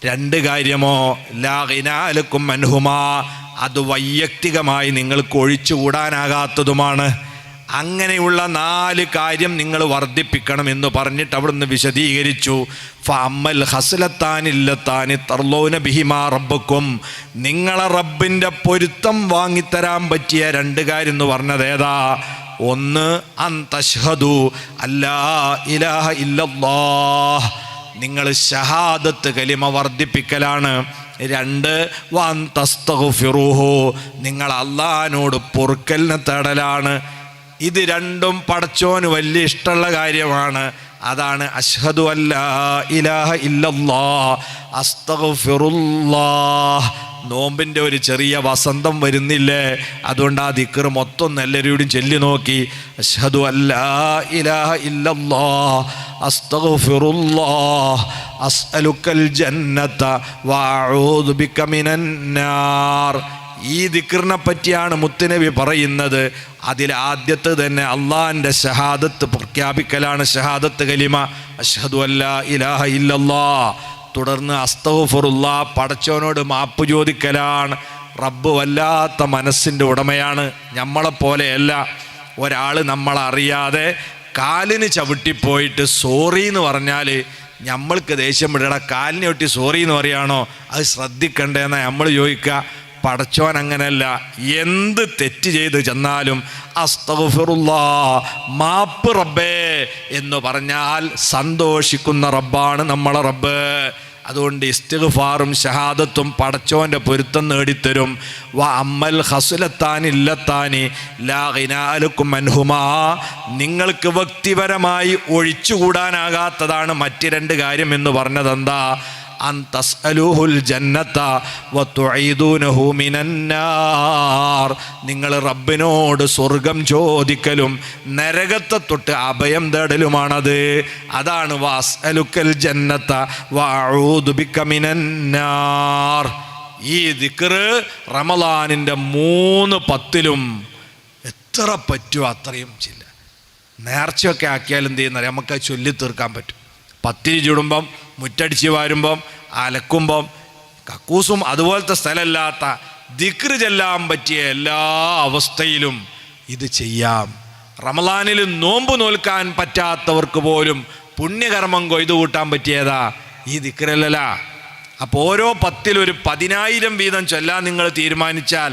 രണ്ട് കാര്യമോ, ലാ ഗിനാലക്കും അൻഹുമാ, അത് വൈയക്തികമായി നിങ്ങൾക്ക് ഒഴിച്ചുകൂടാനാകാത്തതുമാണ്. അങ്ങനെയുള്ള 4 കാര്യം നിങ്ങൾ വർദ്ധിപ്പിക്കണം എന്ന് പറഞ്ഞിട്ട് അവിടുന്ന് വിശദീകരിച്ചു. ഫഅമ്മൽ ഹസ്ലത്താനില്ലത്താനി തർലൗന ബിഹിമാ റബ്ബക്കും, നിങ്ങളെ റബ്ബിൻ്റെ പൊരുത്തം വാങ്ങിത്തരാൻ പറ്റിയ 2 കാര്യം എന്ന് പറഞ്ഞത് ഏതാ? ഒന്ന്, അൻ തശ്ഹദു അല്ലാ ഇലാഹ ഇല്ലല്ലാഹ്, നിങ്ങൾ ഷഹാദത്ത് കലിമ വർദ്ധിപ്പിക്കലാണ്. 2, വൻ തസ്തഗ്ഫിറുഹു, നിങ്ങൾ അല്ലാഹുവിനോട് പൊറുക്കലിനെ തേടലാണ്. ഇത് രണ്ടും പടച്ചോന് വലിയ ഇഷ്ടമുള്ള കാര്യമാണ്. അതാണ് അശ്ഹദു അല്ലാ ഇലാഹ ഇല്ലല്ലാഹ് അസ്തഗ്ഫിറുല്ലാഹ്. നോമ്പിൻ്റെ ഒരു ചെറിയ വസന്തം വരുന്നില്ലേ, അതുകൊണ്ട് ആ ദിക്ർ മൊത്തം എല്ലാവരോടും ചൊല്ലി നോക്കി. അശ്ഹദു അല്ലാ ഇലാഹ ഇല്ലല്ലാഹ് അസ്തഗ്ഫിറുല്ലാഹ് അസ്അലുക്കൽ ജന്നത വഅഊദു ബിക മിനന്നാർ. ഈ ദിക്റിനെ പറ്റിയാണ് മുത്തുനബി പറയുന്നത്. അതിൽ ആദ്യത്തെ തന്നെ അള്ളാഹിൻ്റെ ഷഹാദത്ത് പ്രഖ്യാപിക്കലാണ്, ഷഹാദത്ത് കലിമ അശ്ഹദു അല്ലാ ഇലാഹ ഇല്ലല്ലാഹ്. തുടർന്ന് അസ്തഗ്ഫിറുല്ലാഹ്, പടച്ചോനോട് മാപ്പ് ചോദിക്കലാണ്. റബ്ബ് വല്ലാത്ത മനസ്സിൻ്റെ ഉടമയാണ്, നമ്മളെപ്പോലെയല്ല. ഒരാൾ നമ്മളറിയാതെ കാലിന് ചവിട്ടിപ്പോയിട്ട് സോറി എന്ന് പറഞ്ഞാൽ നമ്മൾക്ക് ദേഷ്യം വിടട, കാലിനെ ഒട്ടി സോറി എന്ന് പറയുകയാണോ, അത് ശ്രദ്ധിക്കണ്ടേന്നാണ് നമ്മൾ ചോദിക്കുക. പടച്ചോൻ അങ്ങനെയല്ല, എന്ത് തെറ്റ് ചെയ്ത് ചെന്നാലും അസ്തഗ്ഫിറുല്ലാഹ്, മാപ്പ് റബ്ബേ എന്ന് പറഞ്ഞാൽ സന്തോഷിക്കുന്ന റബ്ബാണ് നമ്മളെ റബ്ബ്. അതുകൊണ്ട് ഇസ്തിഗ്ഫാറും ഷഹാദത്തും പടച്ചോൻ്റെ പൊരുത്തം നേടിത്തരും. വ അമ്മൽ ഹസ്ലത്താനില്ലത്താനി ലാ ഗിനാലക്കും അൻഹുമാ, നിങ്ങൾക്ക് വ്യക്തിപരമായി ഒഴിച്ചുകൂടാനാകാത്തതാണ് മറ്റ് 2 കാര്യം എന്ന് പറഞ്ഞതെന്താ? അൻ തസ്അലുഹുൽ ജന്നത വതുഈദൂനഹു മിനന്നാർ, നിങ്ങൾ റബ്ബിനോട് സ്വർഗം ചോദിക്കലും നരകത്തെ തൊട്ട് അഭയം തേടലുമാണത്. അതാണ് വഅസ്അലുക്കൽ ജന്നത വഅഊദു ബിക മിനന്നാർ. ഈ ദിക്ർ റമളാനിൻ്റെ 3 10ലും എത്ര പറ്റുമോ അത്രയും ചില്ല. നേർച്ചയൊക്കെ ആക്കിയാൽ എന്ത് ചെയ്യുന്ന നമുക്ക് ചൊല്ലി തീർക്കാൻ പറ്റും. പത്തിരി ചുടുമ്പം, മുറ്റടിച്ച് വാരുമ്പം, അലക്കുമ്പം, കക്കൂസും അതുപോലത്തെ സ്ഥലമില്ലാത്ത ദിക്ർ ചെല്ലാൻ പറ്റിയ എല്ലാ അവസ്ഥയിലും ഇത് ചെയ്യാം. റമളാനിൽ നോമ്പ് നോൽക്കാൻ പറ്റാത്തവർക്ക് പോലും പുണ്യകർമ്മം കൊയ്തു കൂട്ടാൻ പറ്റിയതാ ഈ ദിക്റല്ല. അപ്പോൾ ഓരോ 10ൽ ഒരു 10,000 വീതം ചൊല്ലാൻ നിങ്ങൾ തീരുമാനിച്ചാൽ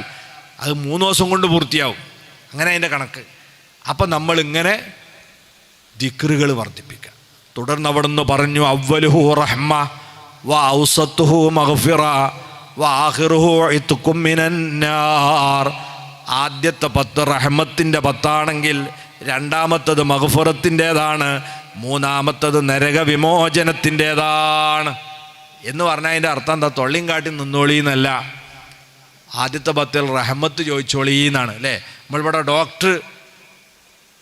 അത് 3 ദിവസം കൊണ്ട് പൂർത്തിയാവും. അങ്ങനെ അതിൻ്റെ കണക്ക്. അപ്പം നമ്മളിങ്ങനെ ദിക്റുകൾ വർദ്ധിപ്പിക്കുക. തുടർന്ന് അവിടുന്ന് പറഞ്ഞു, അവ്വലുഹു റഹ്മ വ ഔസത്തുഹു മഗ്ഫിറ വ ആഖിറുഹു ഇത്ഖും മിനന്നാർ. ആദ്യത്തെ 10 റഹ്മത്തിൻ്റെ 10ആണെങ്കിൽ, രണ്ടാമത്തത് മഗ്ഫിറത്തിൻ്റേതാണ്, മൂന്നാമത്തത് നരക വിമോചനത്തിൻ്റേതാണ്. എന്ന് പറഞ്ഞാൽ അതിൻ്റെ അർത്ഥം എന്താ? തൊള്ളിയും കാട്ടി നിന്നോളീന്നല്ല. ആദ്യത്തെ 10ൽ റഹ്മത്ത് ചോദിച്ചോളീന്നാണ് അല്ലേ. നമ്മളിവിടെ ഡോക്ടർ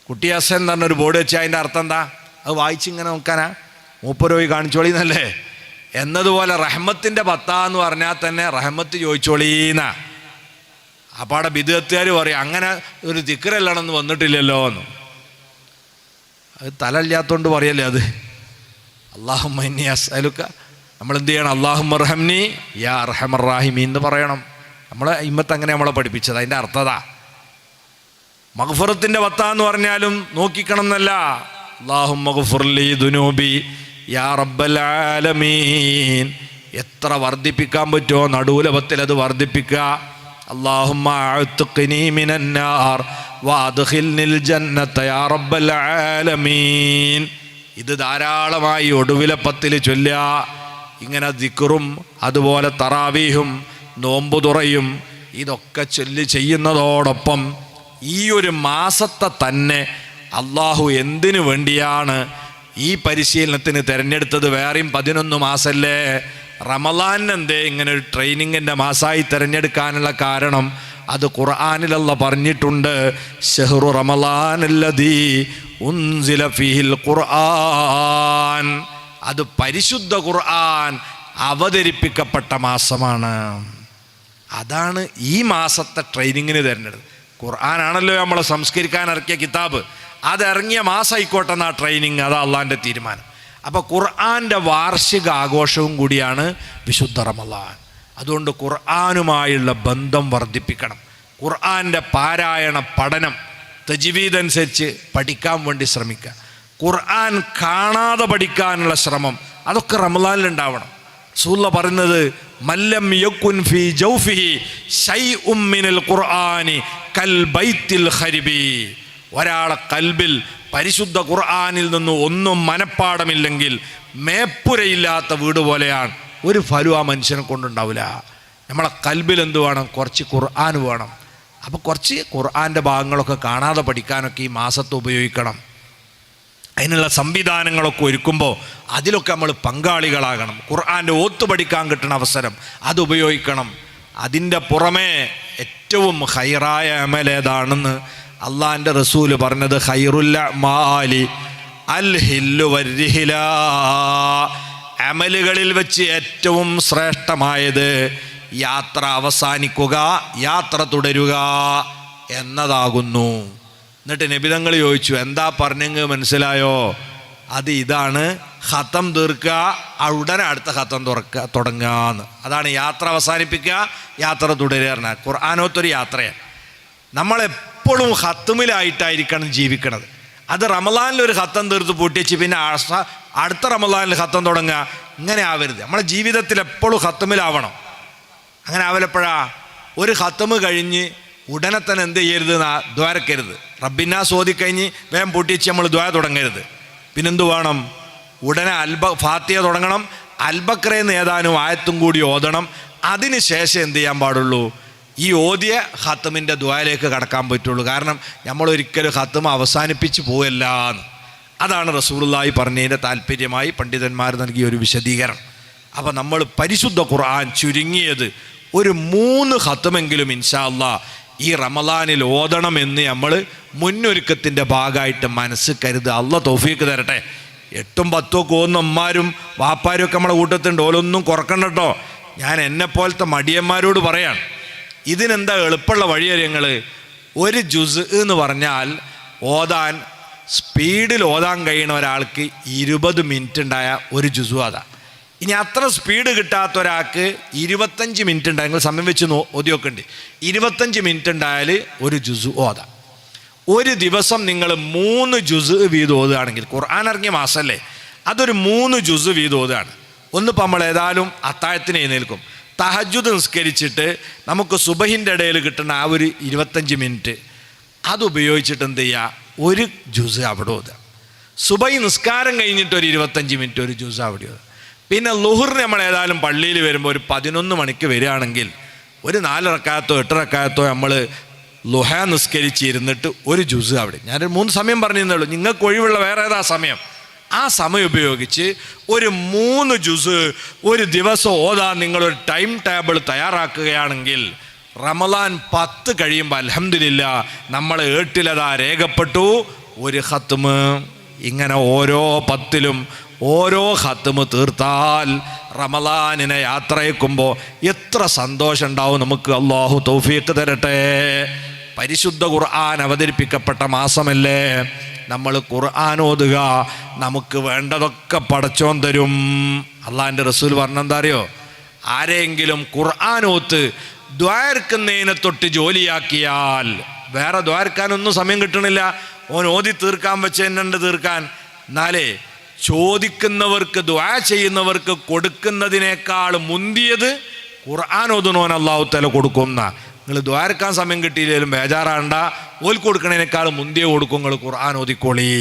കുട്ടിയാസൻ എന്ന് പറഞ്ഞൊരു ബോർഡ് വെച്ചാൽ അതിൻ്റെ അർത്ഥം എന്താ? അത് വായിച്ചിങ്ങനെ നോക്കാനാ? മൂപ്പരോയി കാണിച്ചോളീന്നല്ലേ. എന്നതുപോലെ റഹ്മത്തിൻ്റെ 10 പറഞ്ഞാൽ തന്നെ റഹ്മത്ത് ചോദിച്ചോളീന്ന. അപ്പോൾ അവിടെ ബിദ്അത്തുകാർ പറയും അങ്ങനെ ഒരു ദിക്റല്ലാണെന്ന് വന്നിട്ടില്ലല്ലോ എന്ന്. അത് തലയില്ലാത്തോണ്ട് പറയല്ലേ അത്. അല്ലാഹുമ്മ ഇന്നി അസ്അലുക, നമ്മളെന്ത് ചെയ്യണം? അല്ലാഹുമ്മ അർഹംനി യാ അർഹമർ റഹീമീൻ എന്ന് പറയണം. നമ്മളെ ഇമ്മത്ത് അങ്ങനെ നമ്മളെ പഠിപ്പിച്ചത്. അതിൻ്റെ അർത്ഥതാ. മഗ്ഫിറത്തിൻ്റെ 10 എന്ന് പറഞ്ഞാലും നോക്കിക്കണം എന്നല്ല. അല്ലാഹുമ്മ ഗ്ഫിർലി ദുനൂബി യാ റബ്ബൽ ആലമീൻ. എത്ര വർദ്ധിപ്പിക്കാൻ പറ്റുമോ നടുവിലെ 10ൽ അത് വർദ്ധിപ്പിക്കുക. അല്ലാഹുമ്മ അഅ്തിഖ്നി മിനന്നാർ വഅദ്ഖിൽനിൽ ജന്നത യാ റബ്ബൽ ആലമീൻ. ഇത് ധാരാളമായി ഒടുവിലെ 10ൽ ചൊല്ലുക. ഇങ്ങനെ ദിക്റും അതുപോലെ തറാവീഹും നോമ്പ് തുറയും ഇതൊക്കെ ചൊല്ലി ചെയ്യുന്നതോടൊപ്പം ഈ ഒരു മാസത്തെ തന്നെ അള്ളാഹു എന്തിനു വേണ്ടിയാണ് ഈ പരിശീലനത്തിന് തിരഞ്ഞെടുത്തത്? വേറെയും 11 മാസമല്ലേ. റമളാൻ എന്തേ ഇങ്ങനെ ഒരു ട്രെയിനിങ്ങിൻ്റെ മാസമായി തിരഞ്ഞെടുക്കാനുള്ള കാരണം അത് ഖുർആനിലല്ല പറഞ്ഞിട്ടുണ്ട്. ശഹ്റു റമളാനല്ലദീ ഉൻസില ഫീഹിൽ ഖുർആൻ. അത് പരിശുദ്ധ ഖുർആൻ അവതരിപ്പിക്കപ്പെട്ട മാസമാണ്. അതാണ് ഈ മാസത്തെ ട്രെയിനിങ്ങിന് തിരഞ്ഞെടുത്തത്. ഖുർആനാണല്ലോ നമ്മളെ സംസ്കരിക്കാൻ ഇറക്കിയ കിതാബ്. അതിറങ്ങിയ മാസമായിക്കോട്ടെ എന്നാ ട്രെയിനിങ്, അതാ അള്ളാഹിൻ്റെ തീരുമാനം. അപ്പോൾ ഖുർആൻ്റെ വാർഷിക ആഘോഷവും കൂടിയാണ് വിശുദ്ധ റമളാൻ. അതുകൊണ്ട് ഖുർആനുമായുള്ള ബന്ധം വർദ്ധിപ്പിക്കണം. ഖുർആൻ്റെ പാരായണ പഠനം തജ്വീദ് അനുസരിച്ച് പഠിക്കാൻ വേണ്ടി ശ്രമിക്കുക. ഖുർആൻ കാണാതെ പഠിക്കാനുള്ള ശ്രമം അതൊക്കെ റമളാനിലുണ്ടാവണം. റസൂലുള്ളാഹി പറയുന്നത് മല്ലം യകുൻ ഫീ ജൗഫിഹി ശൈഉം മിനൽ ഖുർആനി കൽ ബൈത്തിൽ ഖരിബി. ഒരാളെ കൽബിൽ പരിശുദ്ധ ഖുർആനിൽ നിന്ന് ഒന്നും മനപ്പാടമില്ലെങ്കിൽ മേപ്പുരയില്ലാത്ത വീട് പോലെയാണ്. ഒരു ഫലം ആ മനുഷ്യനെ കൊണ്ടുണ്ടാവില്ല. നമ്മളെ കൽബിൽ എന്ത് വേണം? കുറച്ച് ഖുർആൻ വേണം. അപ്പോൾ കുറച്ച് ഖുർആൻ്റെ ഭാഗങ്ങളൊക്കെ കാണാതെ പഠിക്കാനൊക്കെ ഈ മാസത്തെ ഉപയോഗിക്കണം. അതിനുള്ള സംവിധാനങ്ങളൊക്കെ ഒരുക്കുമ്പോൾ അതിലൊക്കെ നമ്മൾ പങ്കാളികളാകണം. ഖുർആൻ്റെ ഓത്ത് പഠിക്കാൻ കിട്ടുന്ന അവസരം അത് ഉപയോഗിക്കണം. അതിൻ്റെ പുറമേ ഏറ്റവും ഖൈറായ അമൽ ഏതാണെന്ന് അള്ളാഹിൻ്റെ റസൂല് പറഞ്ഞത് ഖൈറുൽ അഅ്മാലി അൽ ഹില്ലു വർരിഹില. അമലുകളിൽ വെച്ച് ഏറ്റവും ശ്രേഷ്ഠമായത് യാത്ര അവസാനിക്കുക, യാത്ര തുടരുക എന്നതാകുന്നു. എന്നിട്ട് നബിതങ്ങൾ ചോദിച്ചു, എന്താ പറഞ്ഞെങ്കിൽ മനസ്സിലായോ? അത് ഇതാണ്, ഖത്തം തീർക്കുക, ഉടനെ അടുത്ത ഖത്തം തുടങ്ങുകയെന്ന്. അതാണ് യാത്ര അവസാനിപ്പിക്കുക, യാത്ര തുടരുക. ഖുർആനോത്തൊരു യാത്രയാണ്. നമ്മളെപ്പോഴും ഖത്തമിലായിട്ടായിരിക്കണം ജീവിക്കണത്. അത് റമളാനിൽ ഒരു ഖത്തം തീർത്ത് പൂട്ടിച്ച് പിന്നെ അടുത്ത റമളാനിൽ ഖത്തം തുടങ്ങുക, ഇങ്ങനെ ആവരുത്. നമ്മളെ ജീവിതത്തിൽ എപ്പോഴും ഖത്തമിലാവണം. അങ്ങനെ ആവലപ്പോഴാ ഒരു ഖത്തമ് കഴിഞ്ഞ് ഉടനെ തന്നെ എന്ത് ചെയ്യരുത്? ദ്വാരക്കരുത്. റബ്ബിനാ സോദിക്കഴിഞ്ഞ് വേഗം പൂട്ടിച്ച് നമ്മൾ ദ്വാര തുടങ്ങരുത്. പിന്നെന്ത് വേണം? ഉടനെ ഫാത്തിഹ തുടങ്ങണം. അൽബക്രയിൽ നിന്ന് ഏതാനും ആയത്തും കൂടി ഓതണം. അതിന് ശേഷം എന്ത് ചെയ്യാൻ പാടുള്ളൂ? ഈ ഓതിയ ഖത്തമിൻ്റെ ദ്വാരയിലേക്ക് കടക്കാൻ പറ്റുള്ളൂ. കാരണം നമ്മളൊരിക്കലും ഖത്തം അവസാനിപ്പിച്ച് പോകല്ല എന്ന്. അതാണ് റസൂലുള്ളാഹി പറഞ്ഞതിൻ്റെ താല്പര്യമായി പണ്ഡിതന്മാർ നൽകിയ ഒരു വിശദീകരണം. അപ്പോൾ നമ്മൾ പരിശുദ്ധ ഖുർആൻ ചുരുങ്ങിയത് ഒരു 3 ഖത്തമെങ്കിലും ഇൻഷാ അല്ലാഹ് ഈ റമളാനിൽ ഓതണമെന്ന് നമ്മൾ മുന്നൊരുക്കത്തിൻ്റെ ഭാഗമായിട്ട് മനസ്സ് കരുതുക. അള്ളാഹ് തൗഫീക്ക് തരട്ടെ. 8ഉം 10ഉം ഒക്കെ ഓതുന്ന അമ്മമാരും വാപ്പാരും ഒക്കെ നമ്മുടെ കൂട്ടത്തിൻ്റെ ഓലൊന്നും കുറക്കണ്ട കേട്ടോ. ഞാൻ എന്നെപ്പോലത്തെ മടിയന്മാരോട് പറയാം, ഇതിനെന്താ എളുപ്പമുള്ള വഴിയറിയങ്ങൾ? ഒരു ജുസ് എന്ന് പറഞ്ഞാൽ ഓതാൻ സ്പീഡിൽ ഓതാൻ കഴിയുന്ന ഒരാൾക്ക് 20 മിനിറ്റ് ഉണ്ടായ ഒരു ജുസു അതാ. ഇനി അത്ര സ്പീഡ് കിട്ടാത്ത ഒരാൾക്ക് 25 മിനിറ്റ് ഉണ്ടായെങ്കിൽ സമയം വെച്ച് ഓതിയൊക്കെ ഉണ്ട്. 25 മിനിറ്റ് ഉണ്ടായാൽ ഒരു ജുസു ഓതാം. ഒരു ദിവസം നിങ്ങൾ 3 ജുസ് വീതം ഓതുകയാണെങ്കിൽ, ഖുർആൻ ഇറങ്ങിയ മാസമല്ലേ, അതൊരു 3 ജുസ് വീതം ഓതുകയാണ്. ഒന്നിപ്പോൾ നമ്മൾ ഏതായാലും അത്താഴത്തിന് എഴുന്നേൽക്കും, തഹജ്ജുദ് നിസ്കരിച്ചിട്ട് നമുക്ക് സുബഹിൻ്റെ ഇടയിൽ കിട്ടുന്ന ആ ഒരു 25 മിനിറ്റ് അതുപയോഗിച്ചിട്ട് എന്ത് ചെയ്യുക? ഒരു ജുസ് അവിടെ ഓതുക. സുബഹി നിസ്കാരം കഴിഞ്ഞിട്ട് ഒരു 25 മിനിറ്റ് ഒരു ജുസ് അവിടെ ഓതുക. പിന്നെ ളുഹുറിന് നമ്മൾ ഏതായാലും പള്ളിയിൽ വരുമ്പോൾ ഒരു 11 മണിക്ക് വരികയാണെങ്കിൽ ഒരു 4 റക്അത്തോ 8 റക്അത്തോ നമ്മൾ ളുഹ നിസ്കരിച്ചിരുന്നിട്ട് ഒരു ജുസ് അവിടെ. ഞാനൊരു 3 സമയം പറഞ്ഞിരുന്നേ ഉള്ളൂ. നിങ്ങൾക്ക് ഒഴിവുള്ള വേറെ ഏതാ സമയം? ആ സമയം ഉപയോഗിച്ച് ഒരു 3 ജുസ് ഒരു ദിവസം ഓതാൻ നിങ്ങളൊരു ടൈം ടേബിൾ തയ്യാറാക്കുകയാണെങ്കിൽ റമളാൻ 10 കഴിയുമ്പോൾ അൽഹംദുലില്ലാ നമ്മൾ 8-ലതാ രേഖപ്പെട്ടു ഒരു ഖത്മ്. ഇങ്ങനെ ഓരോ 10-ലും ഓരോ ഖത്മ് തീർത്താൽ റമളാനിനെ യാത്രയക്കുമ്പോൾ എത്ര സന്തോഷം ഉണ്ടാവും നമുക്ക്. അല്ലാഹു തൗഫീഖ് തരട്ടെ. പരിശുദ്ധ ഖുർആൻ അവതരിപ്പിക്കപ്പെട്ട മാസമല്ലേ. നമ്മൾ ഖുർആൻ ഓതുക, നമുക്ക് വേണ്ടതൊക്കെ പടച്ചോൻ തരും. അള്ളാഹിൻ്റെ റസൂൽ പറഞ്ഞെന്താ അറിയോ? ആരെങ്കിലും ഖുർആൻ ഓത്ത് ദ്വാരക്കുന്നതിനെ തൊട്ട് ജോലിയാക്കിയാൽ, വേറെ ദ്വാരക്കാനൊന്നും സമയം കിട്ടണില്ല, ഓൻ ഓതി തീർക്കാൻ വെച്ചെന്നുണ്ട് തീർക്കാൻ. എന്നാലേ ചോദിക്കുന്നവർക്ക് ദുആ ചെയ്യുന്നവർക്ക് കൊടുക്കുന്നതിനേക്കാൾ മുന്തിയത് ഖുർആൻ ഓതുന്നോൻ അല്ലാഹു തആല കൊടുക്കുന്ന. നിങ്ങൾ ദ്വാരക്കാൻ സമയം കിട്ടിയില്ലെങ്കിലും ബേജാറാണ്ട, ഓൽ കൊടുക്കണതിനേക്കാൾ മുന്തിയ കൊടുക്കും. നിങ്ങൾ ഖുർആൻ ഓതിക്കോളി.